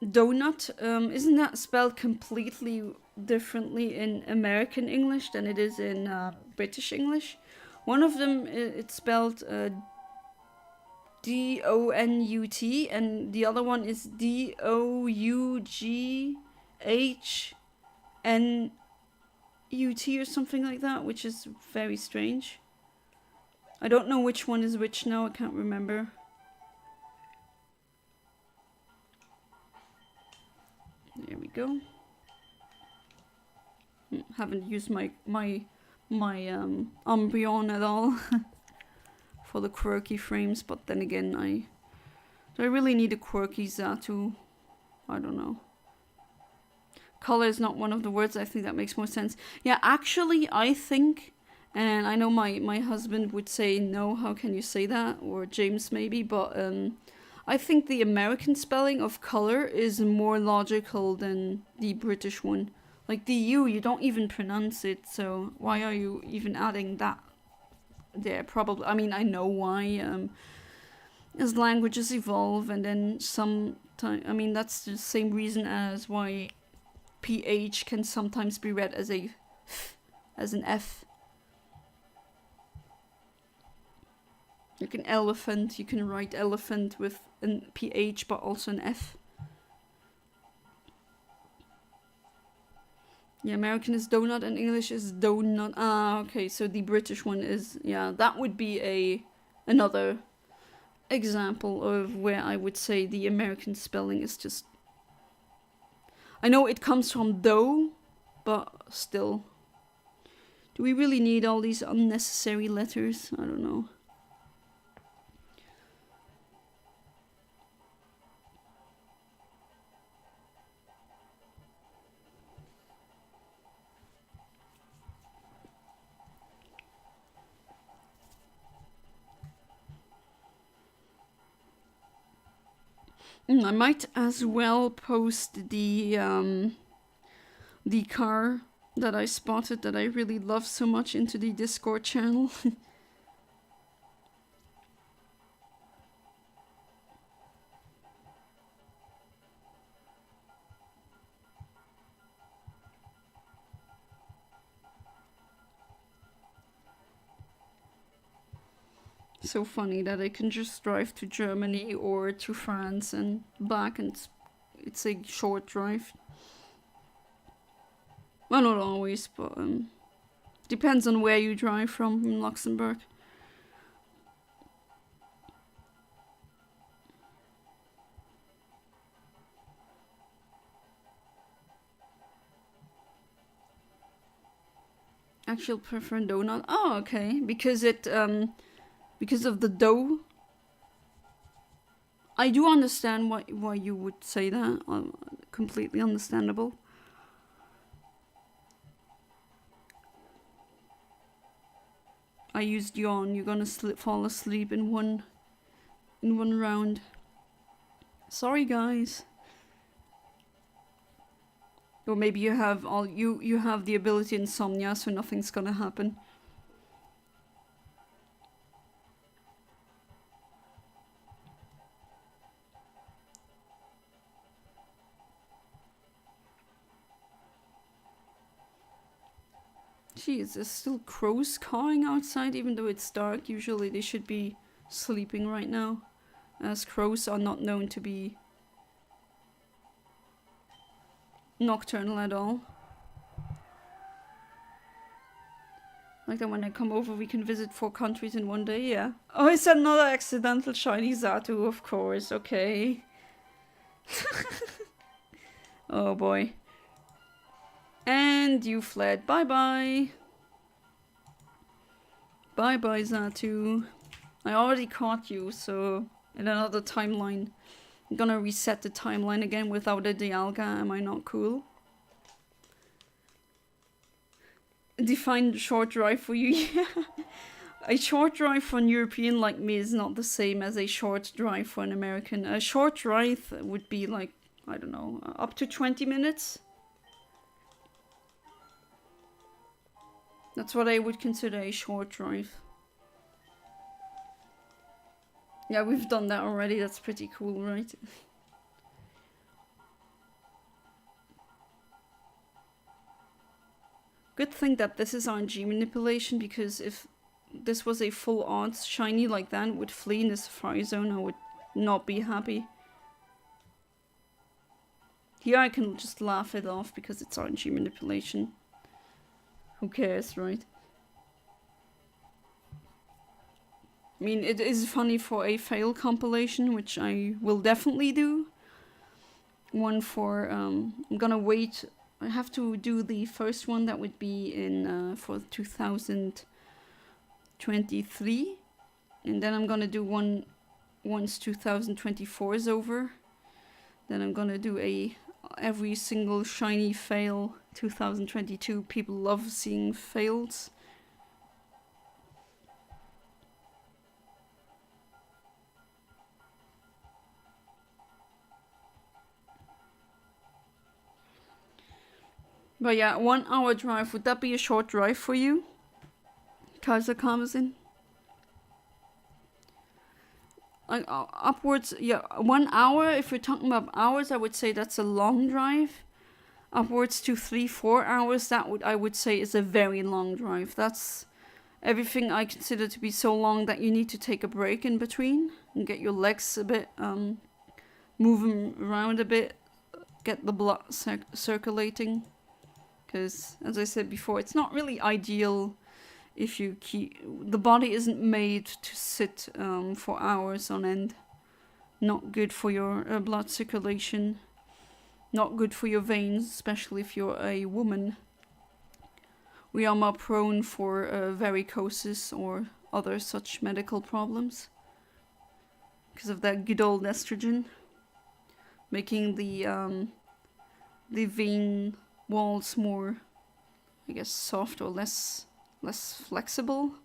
Speaker 1: Donut, isn't that spelled completely differently in American English than it is in British English? One of them, it's spelled D-O-N-U-T, and the other one is D-O-U-G-H-N-U-T or something like that, which is very strange. I don't know which one is which now, I can't remember. There we go. Haven't used my Umbreon at all for the quirky frames, but then again, do I really need a quirky Xatu? I don't know. Color is not one of the words. I think that makes more sense. Yeah, actually, I think, and I know my husband would say no. How can you say that? Or James maybe, but I think the American spelling of color is more logical than the British one. Like the U, you don't even pronounce it, so why are you even adding that there? Probably, I mean, I know why. As languages evolve, and then sometimes, I mean, that's the same reason as why PH can sometimes be read as an F. Like an elephant, you can write elephant with an PH but also an F. Yeah, American is donut and English is donut. Ah, okay, so the British one is, yeah, that would be another example of where I would say the American spelling is just... I know it comes from dough, but still. Do we really need all these unnecessary letters? I don't know. I might as well post the car that I spotted that I really love so much into the Discord channel. So funny that I can just drive to Germany or to France and back, and it's a short drive. Well, not always, but depends on where you drive from in Luxembourg. Actually prefer donut. Oh, okay, because it because of the dough. I do understand why you would say that. Completely understandable. I used yawn. You're gonna fall asleep in one round. Sorry, guys. Or maybe you have you have the ability insomnia, so nothing's gonna happen. Jeez, there's still crows cawing outside even though it's dark. Usually they should be sleeping right now, as crows are not known to be nocturnal at all. Like that when I come over we can visit 4 countries in one day, yeah. Oh, it's another accidental shiny Xatu, of course, okay. Oh boy. And you fled, bye bye. Bye bye, Zatu. I already caught you, so in another timeline. I'm gonna reset the timeline again without a Dialga. Am I not cool? Define short drive for you. Yeah. A short drive for an European like me is not the same as a short drive for an American. A short drive would be like, I don't know, up to 20 minutes. That's what I would consider a short drive. Yeah, we've done that already. That's pretty cool, right? Good thing that this is RNG manipulation, because if this was a full odds shiny like that would flee in the Safar-Zone, I would not be happy. Here I can just laugh it off because it's RNG manipulation. Who cares, right? I mean, it is funny for a fail compilation, which I will definitely do. One for, I'm gonna wait. I have to do the first one that would be in, for 2023. And then I'm gonna do one once 2024 is over. Then I'm gonna do every single shiny fail 2022. People love seeing fails. But yeah, 1 hour drive, would that be a short drive for you? Kaiser Karmazin? Upwards, yeah, 1 hour, if we're talking about hours, I would say that's a long drive. Upwards to 3-4 hours, I would say is a very long drive. That's everything I consider to be so long that you need to take a break in between and get your legs a bit, moving around a bit, get the blood circulating. Because, as I said before, it's not really ideal if you the body isn't made to sit for hours on end. Not good for your blood circulation. Not good for your veins, especially if you're a woman. We are more prone for varicosis or other such medical problems because of that good old estrogen, making the vein walls more, I guess, soft or less flexible.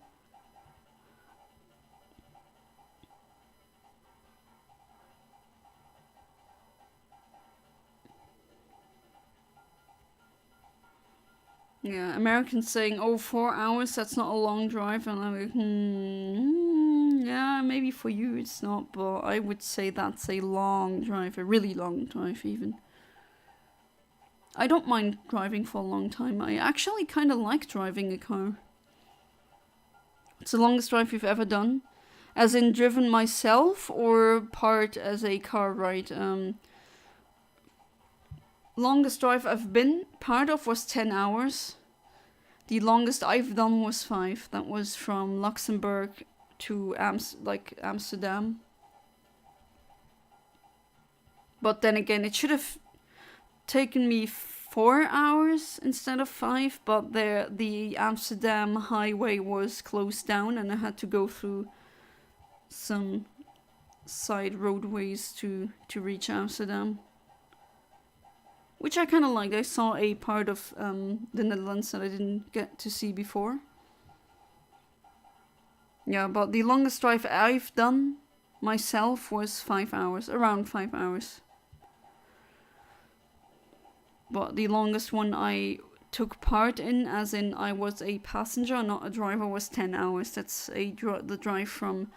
Speaker 1: Yeah, Americans saying, oh, 4 hours, that's not a long drive. And I'm like, yeah, maybe for you it's not, but I would say that's a long drive, a really long drive even. I don't mind driving for a long time. I actually kind of like driving a car. It's the longest drive you've ever done? As in driven myself or part as a car ride? Longest drive I've been part of was 10 hours. The longest I've done was 5. That was from Luxembourg to Amsterdam. But then again, it should have taken me 4 hours instead of 5, but the Amsterdam highway was closed down and I had to go through some side roadways to reach Amsterdam. Which I kind of liked. I saw a part of the Netherlands that I didn't get to see before. Yeah, but the longest drive I've done myself was 5 hours, around 5 hours. But the longest one I took part in, as in I was a passenger, not a driver, was 10 hours. That's the drive from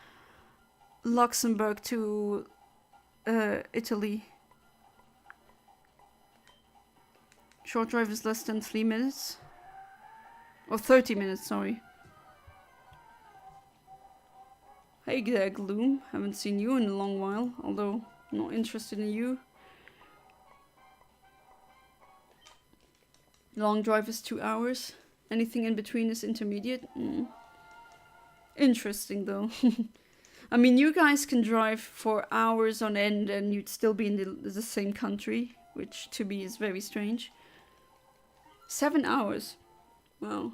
Speaker 1: Luxembourg to Italy. Short drive is less than 3 minutes. Or 30 minutes, sorry. Hey there, Gloom. Haven't seen you in a long while, although I'm not interested in you. Long drive is 2 hours. Anything in between is intermediate. Interesting, though. I mean, you guys can drive for hours on end and you'd still be in the same country, which to me is very strange. 7 hours. Wow.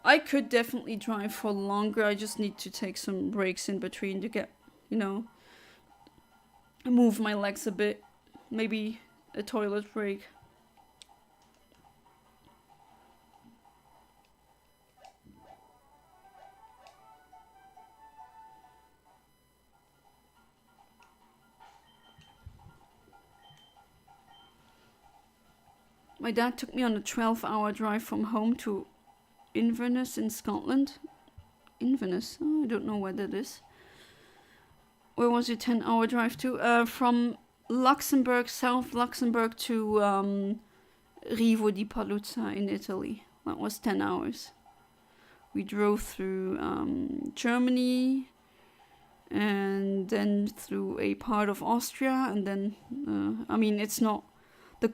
Speaker 1: I could definitely drive for longer. I just need to take some breaks in between to get, you know, move my legs a bit. Maybe a toilet break. My dad took me on a 12-hour drive from home to Inverness in Scotland. Inverness? Oh, I don't know where that is. Where was your 10-hour drive to? From Luxembourg, South Luxembourg to Rivo di Paluzza in Italy. That was 10 hours. We drove through Germany and then through a part of Austria, and then I mean, it's not the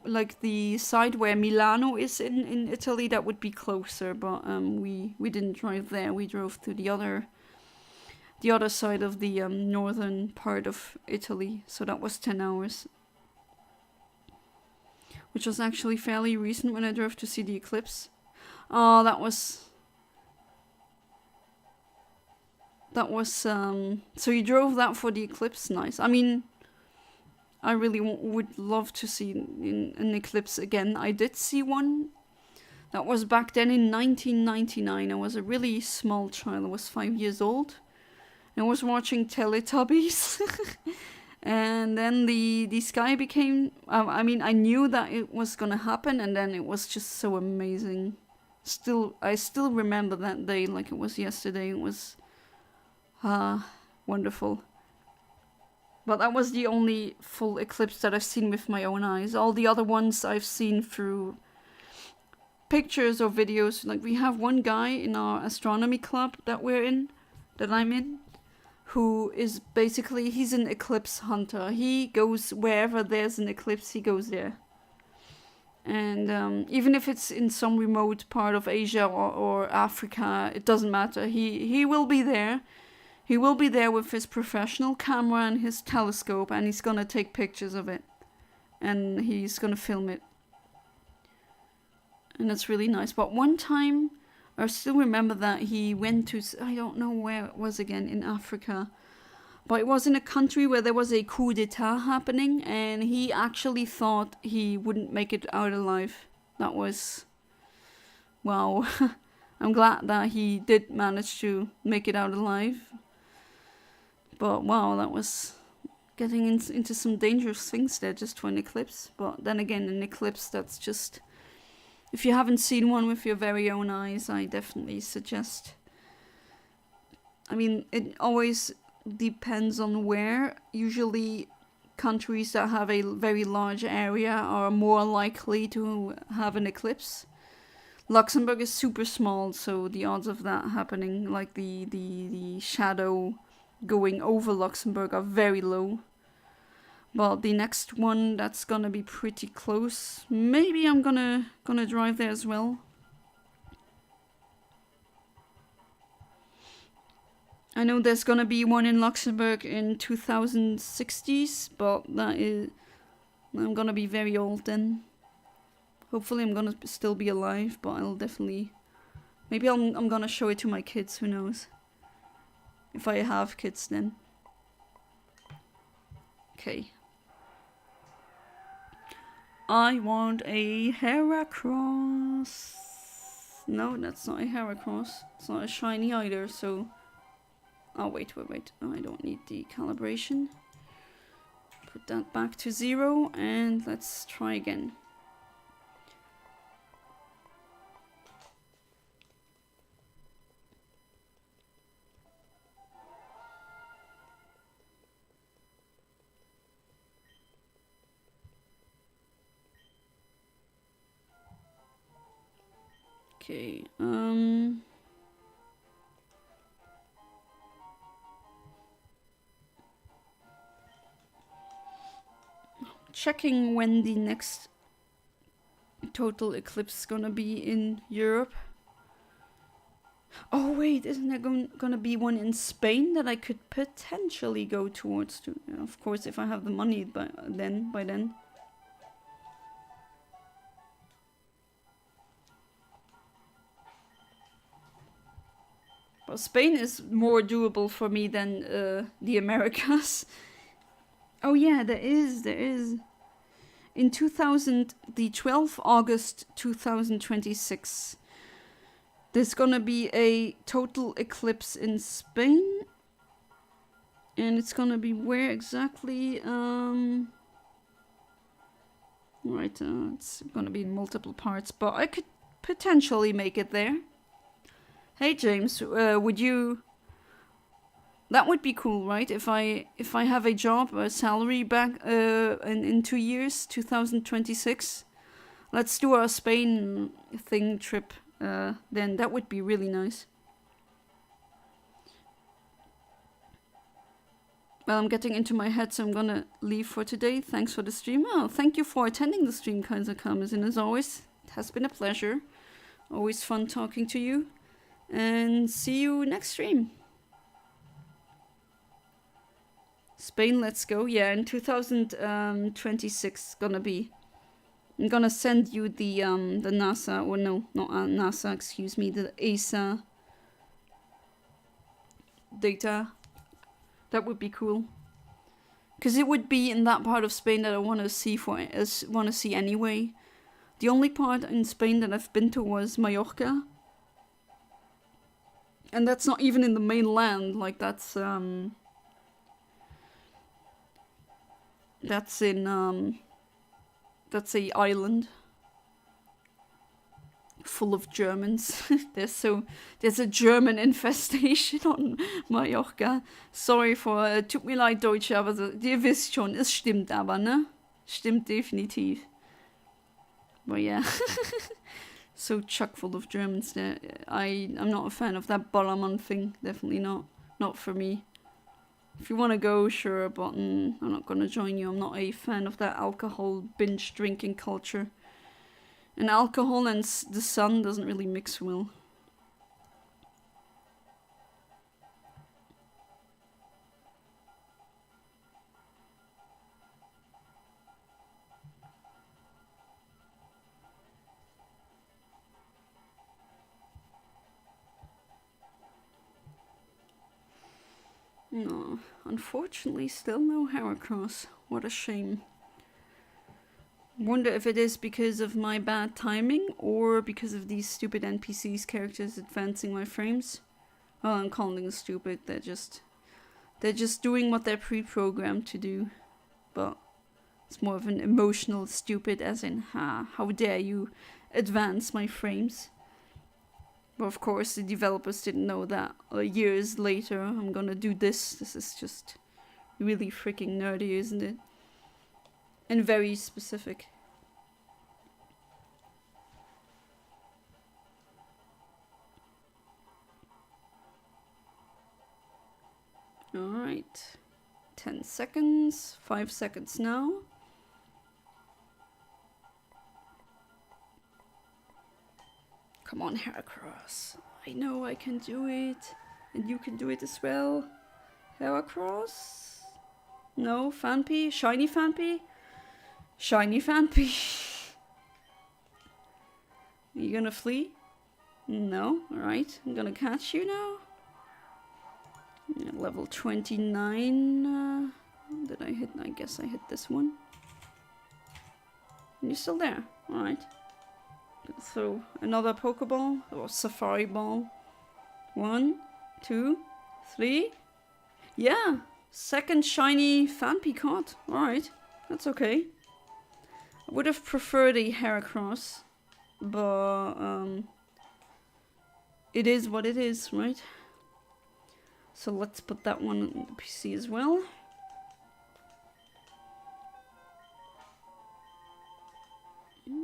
Speaker 1: like the side where Milano is in Italy. That would be closer, but we didn't drive there. We drove through the other side of the northern part of Italy, so that was 10 hours, which was actually fairly recent when I drove to see the eclipse. Oh, that was so you drove that for the eclipse. Nice. I mean, I really would love to see an eclipse again. I did see one. That was back then in 1999. I was a really small child. I was 5 years old. I was watching Teletubbies. And then the sky became... I mean, I knew that it was going to happen, and then it was just so amazing. I still remember that day like it was yesterday. It was wonderful. But that was the only full eclipse that I've seen with my own eyes. All the other ones I've seen through pictures or videos. Like, we have one guy in our astronomy club that I'm in, who is basically, he's an eclipse hunter. He goes wherever there's an eclipse, he goes there. And even if it's in some remote part of Asia or Africa, it doesn't matter. He will be there. He will be there with his professional camera and his telescope, and he's gonna take pictures of it. And he's gonna film it. And it's really nice. But one time, I still remember that he went to, I don't know where it was again, in Africa. But it was in a country where there was a coup d'etat happening, and he actually thought he wouldn't make it out alive. That was... wow. I'm glad that he did manage to make it out alive. But wow, that was getting into some dangerous things there just for an eclipse. But then again, an eclipse, that's just... if you haven't seen one with your very own eyes, I definitely suggest... I mean, it always depends on where. Usually countries that have a very large area are more likely to have an eclipse. Luxembourg is super small, so the odds of that happening, like the shadow going over Luxembourg, are very low. But the next one that's gonna be pretty close. Maybe I'm gonna drive there as well. I know there's gonna be one in Luxembourg in 2060s, but I'm gonna be very old then. Hopefully I'm gonna still be alive, but I'll definitely... maybe I'm gonna show it to my kids, who knows. If I have kids then. Okay. I want a Heracross. No, that's not a Heracross. It's not a shiny either, so... oh, wait. Oh, I don't need the calibration. Put that back to 0, and let's try again. Okay, checking when the next total eclipse is gonna be in Europe. Oh wait, isn't there gonna be one in Spain that I could potentially go towards? Of course, if I have the money by then. Spain is more doable for me than the Americas. Oh yeah, there is. In the 12th August 2026, there's gonna be a total eclipse in Spain. And it's gonna be where exactly? Right, it's gonna be in multiple parts, but I could potentially make it there. Hey James, would you... That would be cool, right? If I have a job, a salary back in 2 years, 2026, let's do our Spain thing trip. Then that would be really nice. Well, I'm getting into my head, so I'm gonna leave for today. Thanks for the stream. Oh, thank you for attending the stream, Kaiser Kames. And as always, it has been a pleasure. Always fun talking to you. And see you next stream. Spain, let's go. Yeah, in 2026 gonna be. I'm gonna send you the NASA, or no, not NASA, excuse me, the ESA data. That would be cool. Because it would be in that part of Spain that I want to see anyway. The only part in Spain that I've been to was Mallorca. And that's not even in the mainland, like that's a island full of Germans. There's a German infestation on Mallorca. Sorry for, tut mir leid Deutsche, aber so, ihr wisst schon, es stimmt aber, ne? Stimmt definitiv. But yeah. So chock full of Germans there. I'm not a fan of that Ballermann thing. Definitely not. Not for me. If you want to go, sure, but I'm not going to join you. I'm not a fan of that alcohol binge drinking culture. And alcohol and the sun doesn't really mix well. No, unfortunately still no Heracross. What a shame. Wonder if it is because of my bad timing or because of these stupid NPCs characters advancing my frames. Well, I'm calling them stupid. They're just doing what they're pre-programmed to do. But it's more of an emotional stupid, as in, how dare you advance my frames. But of course the developers didn't know that years later I'm gonna do this. This is just really freaking nerdy, isn't it? And very specific. Alright. 10 seconds. 5 seconds now. Come on, Heracross. I know I can do it. And you can do it as well. Heracross? No, Phanpy? Shiny Phanpy? Shiny Phanpy. Are you gonna flee? No? Alright, I'm gonna catch you now. Level 29. Did I hit? I guess I hit this one. And you're still there. Alright. Throw another Pokeball or Safari Ball. 1, 2, 3. Yeah! Second shiny Phanpy caught. Alright, that's okay. I would have preferred a Heracross, but it is what it is, right? So let's put that one on the PC as well.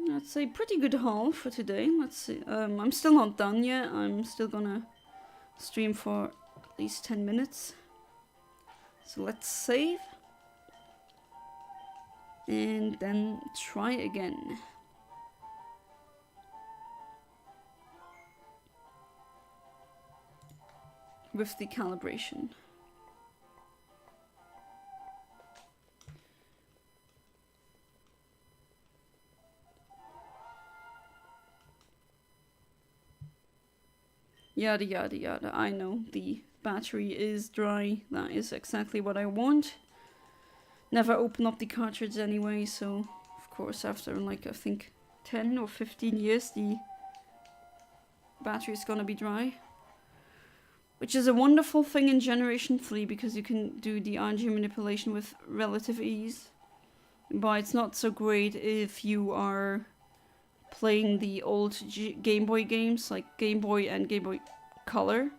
Speaker 1: That's a pretty good haul for today. Let's see. I'm still not done yet. I'm still gonna stream for at least 10 minutes. So let's save. And then try again. With the calibration. Yada yada yada. I know the battery is dry. That is exactly what I want. Never open up the cartridge anyway, so of course after like I think 10 or 15 years the battery is gonna be dry. Which is a wonderful thing in Generation 3 because you can do the RNG manipulation with relative ease. But it's not so great if you are playing the old Game Boy games like Game Boy and Game Boy Color.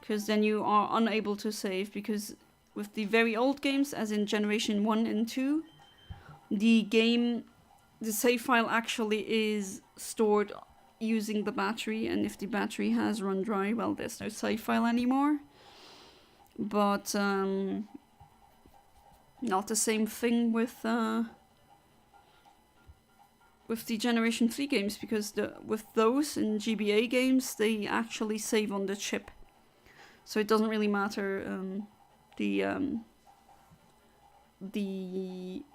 Speaker 1: Because then you are unable to save, because with the very old games, as in Generation 1 and 2, the save file actually is stored using the battery, and if the battery has run dry, well, there's no save file anymore. But not the same thing with the Generation 3 games, because with those in GBA games, they actually save on the chip. So it doesn't really matter. The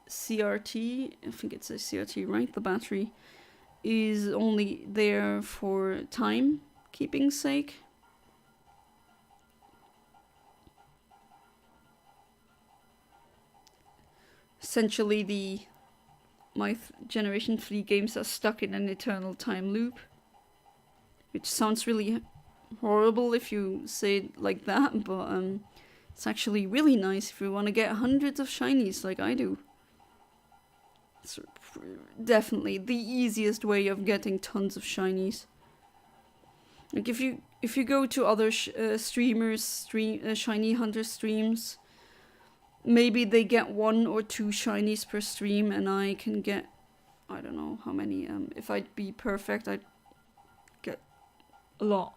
Speaker 1: CRT, I think it's a CRT, right? The battery is only there for time keeping sake. Essentially, my Generation 3 games are stuck in an eternal time loop, which sounds really horrible if you say it like that, but it's actually really nice if you want to get hundreds of shinies like I do. It's definitely the easiest way of getting tons of shinies. Like if you go to other streamers, shiny hunter streams, maybe they get 1 or 2 shinies per stream, and I can get, I don't know how many. If I'd be perfect, I'd get a lot.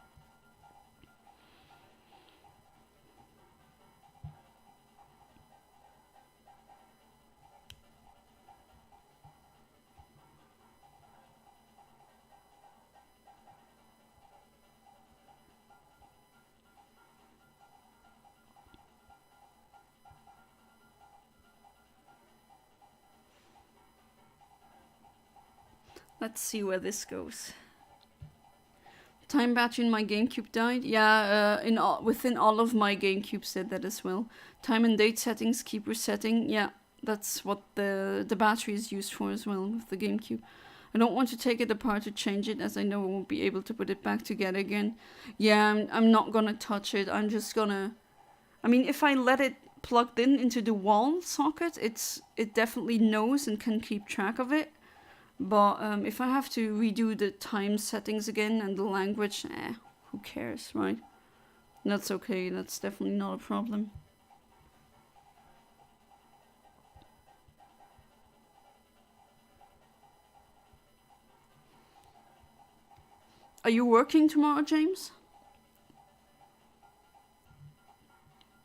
Speaker 1: Let's see where this goes. Time battery in my GameCube died. Yeah, within all of my GameCube said that as well. Time and date settings keep resetting. Yeah, that's what the battery is used for as well with the GameCube. I don't want to take it apart to change it, as I know I won't be able to put it back together again. Yeah, I'm not gonna touch it. I'm just gonna... I mean, if I let it plugged in into the wall socket, it definitely knows and can keep track of it. But if I have to redo the time settings again and the language, who cares, right? That's okay, that's definitely not a problem. Are you working tomorrow, James?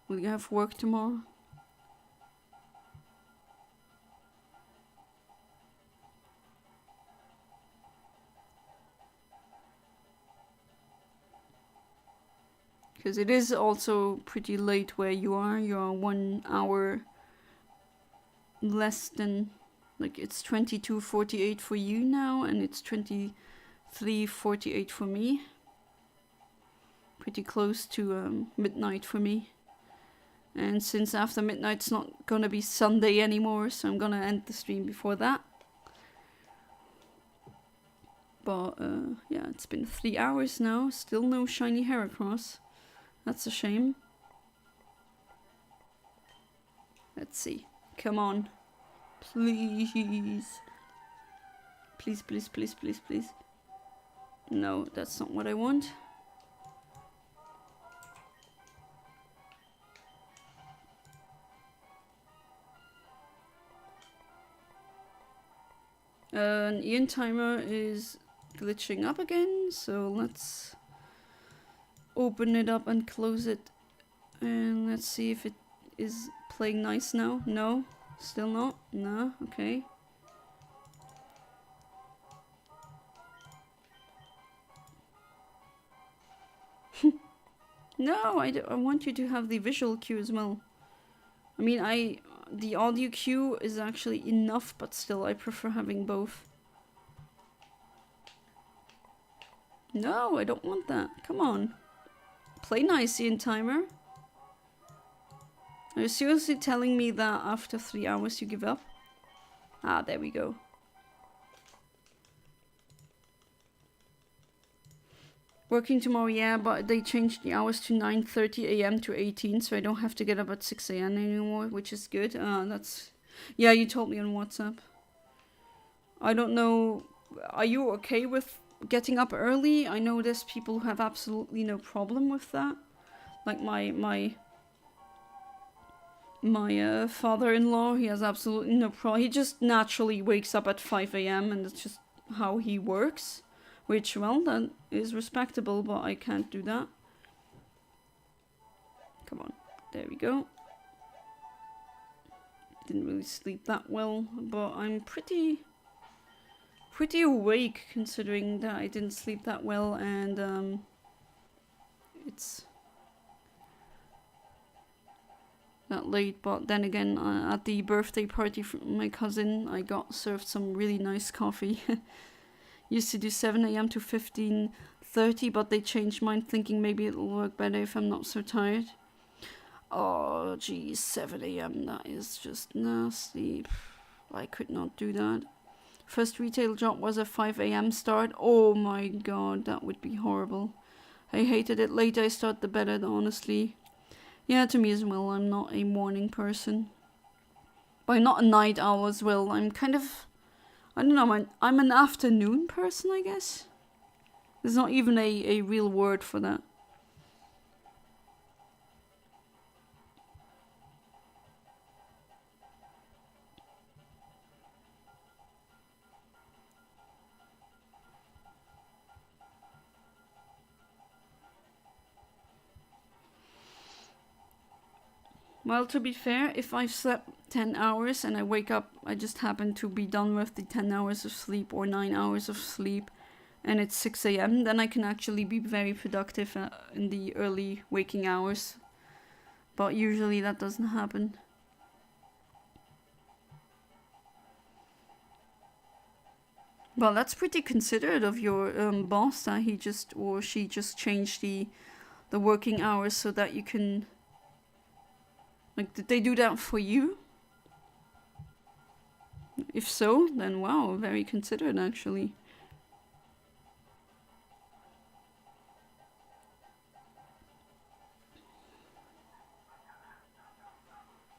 Speaker 1: Will you have work tomorrow? Because it is also pretty late where you are. You're 1 hour less than... Like, it's 22:48 for you now, and it's 23:48 for me. Pretty close to midnight for me. And since after midnight it's not gonna be Sunday anymore, so I'm gonna end the stream before that. But yeah, it's been 3 hours now. Still no shiny Heracross. That's a shame. Let's see. Come on. Please. Please, please, please, please, please. No, that's not what I want. An Eontimer is glitching up again, so let's open it up and close it, and let's see if it is playing nice now. No, still not. No, okay. No, I want you to have the visual cue as well. I mean, the audio cue is actually enough, but still I prefer having both. No, I don't want that. Come on. Play nice, Eontimer. Are you seriously telling me that after 3 hours you give up? Ah, there we go. Working tomorrow, yeah, but they changed the hours to 9:30 a.m. to 18, so I don't have to get up at 6 a.m. anymore, which is good. That's... Yeah, you told me on WhatsApp. I don't know... Are you okay with getting up early? I know there's people who have absolutely no problem with that. Like my father-in-law, he has absolutely no problem. He just naturally wakes up at 5 a.m. and that's just how he works. Which, well, that is respectable, but I can't do that. Come on. There we go. Didn't really sleep that well, but I'm pretty awake considering that I didn't sleep that well, and it's not late. But then again, at the birthday party from my cousin, I got served some really nice coffee. Used to do 7 a.m. to 15:30, but they changed mine, thinking maybe it'll work better if I'm not so tired. Oh, geez, 7 a.m. That is just nasty. I could not do that. First retail job was a 5 a.m. start. Oh my god, that would be horrible. I hated it. Later I start, the better, honestly. Yeah, to me as well. I'm not a morning person. But I'm not a night owl as well. I'm kind of... I don't know, I'm an afternoon person, I guess. There's not even a real word for that. Well, to be fair, if I've slept 10 hours and I wake up, I just happen to be done with the 10 hours of sleep or 9 hours of sleep, and it's 6 a.m., then I can actually be very productive in the early waking hours. But usually that doesn't happen. Well, that's pretty considerate of your boss that he just or she just changed the working hours so that you can... Like, did they do that for you? If so, then wow, very considerate actually.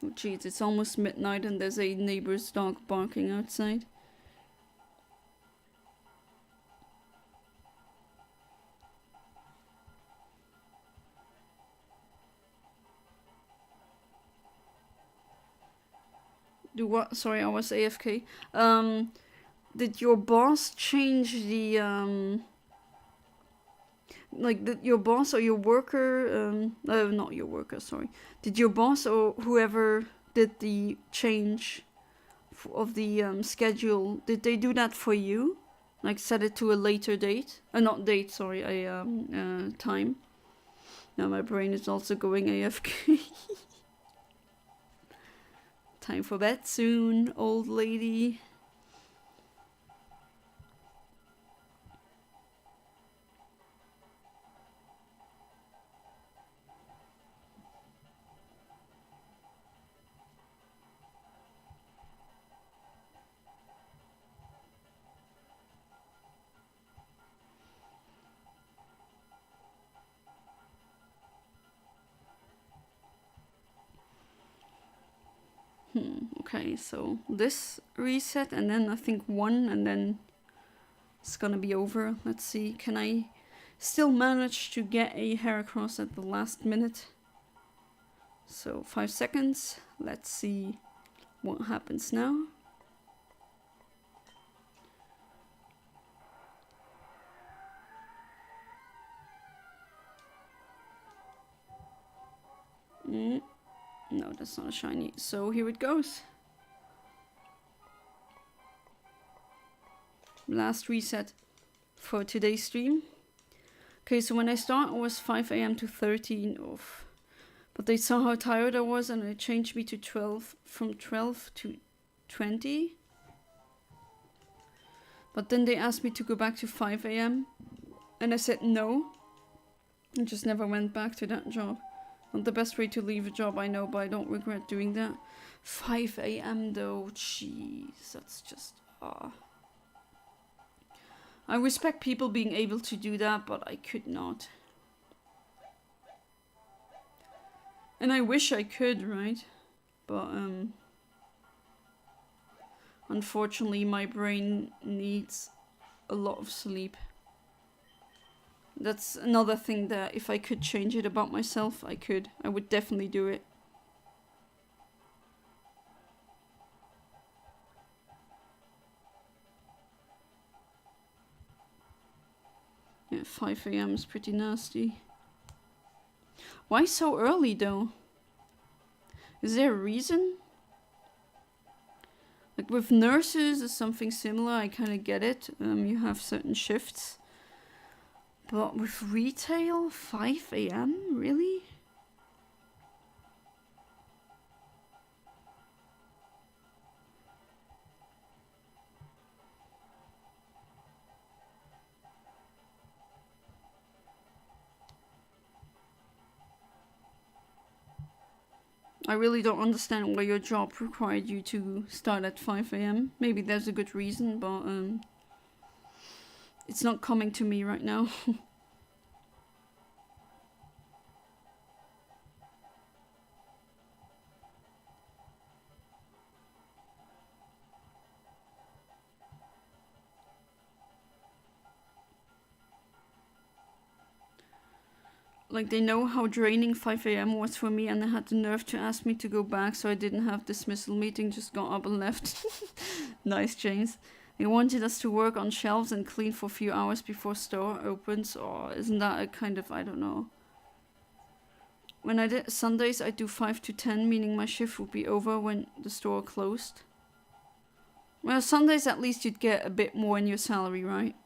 Speaker 1: Oh jeez, it's almost midnight and there's a neighbor's dog barking outside. Do what? Sorry, I was AFK. Did your boss change the like, did your boss or your worker not your worker, sorry. Did your boss or whoever did the change of the schedule, did they do that for you? Like set it to a later date? Not date, sorry, a time. Now my brain is also going AFK. Time for bed soon, old lady. Okay, so this reset and then I think 1 and then it's gonna be over. Let's see, can I still manage to get a Heracross at the last minute? So 5 seconds, let's see what happens now. No, that's not a shiny. So here it goes. Last reset for today's stream. Okay, so when I start, it was 5 a.m. to 13 off. But they saw how tired I was and it changed me to 12, from 12 to 20. But then they asked me to go back to 5 a.m. And I said no. I just never went back to that job. Not the best way to leave a job, I know, but I don't regret doing that. 5 a.m. though, jeez, that's just... I respect people being able to do that, but I could not. And I wish I could, right? But, unfortunately, my brain needs a lot of sleep. That's another thing that if I could change it about myself, I could. I would definitely do it. Yeah, 5 a.m. is pretty nasty. Why so early though? Is there a reason? Like with nurses or something similar, I kind of get it. You have certain shifts. But with retail, 5 a.m.? Really? I really don't understand why your job required you to start at 5 a.m. Maybe there's a good reason, but it's not coming to me right now. Like, they know how draining 5 a.m. was for me, and they had the nerve to ask me to go back, so I didn't have dismissal meeting, just got up and left. Nice, James. They wanted us to work on shelves and clean for a few hours before store opens. Or isn't that a kind of, I don't know. When I did Sundays, I do 5 to 10, meaning my shift would be over when the store closed. Well, Sundays at least you'd get a bit more in your salary, right?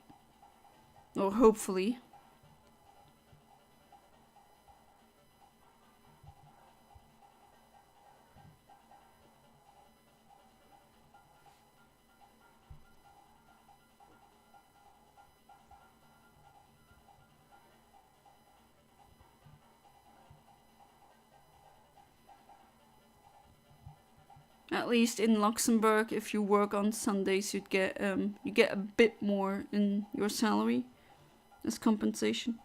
Speaker 1: Or hopefully. At least in Luxembourg, if you work on Sundays, you get a bit more in your salary as compensation.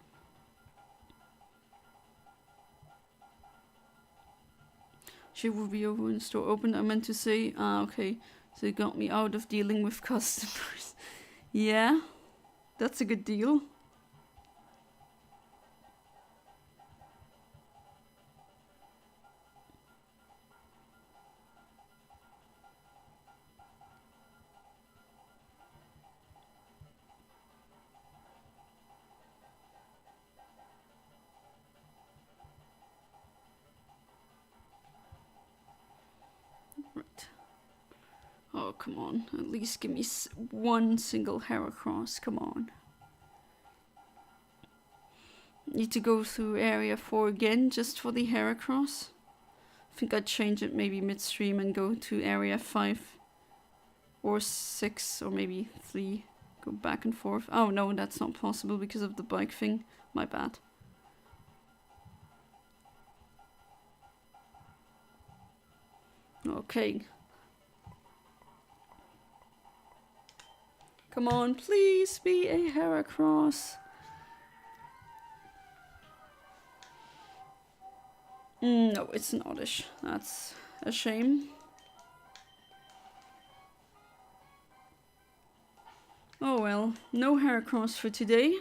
Speaker 1: She will be over when the store opened. I meant to say, okay, so it got me out of dealing with customers. Yeah, that's a good deal. Oh, come on. At least give me one single Heracross. Come on. Need to go through area 4 again just for the Heracross. I think I'd change it maybe midstream and go to area 5 or 6 or maybe 3. Go back and forth. Oh no, that's not possible because of the bike thing. My bad. Okay. Come on, please be a Heracross. No, it's an Oddish. That's a shame. Oh well, no Heracross for today.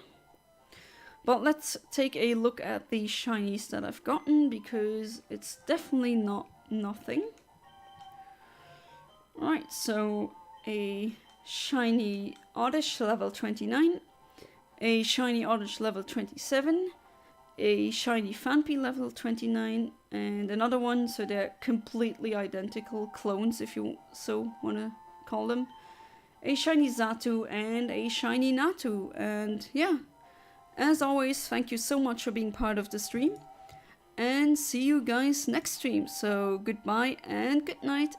Speaker 1: But let's take a look at the shinies that I've gotten, because it's definitely not nothing. Right, so a shiny Oddish level 29, a shiny Oddish level 27, a shiny Phanpy level 29, and another one, so they're completely identical clones, if you so want to call them. A shiny Xatu and a shiny Natu. And yeah, as always, thank you so much for being part of the stream, and see you guys next stream. So goodbye and good night.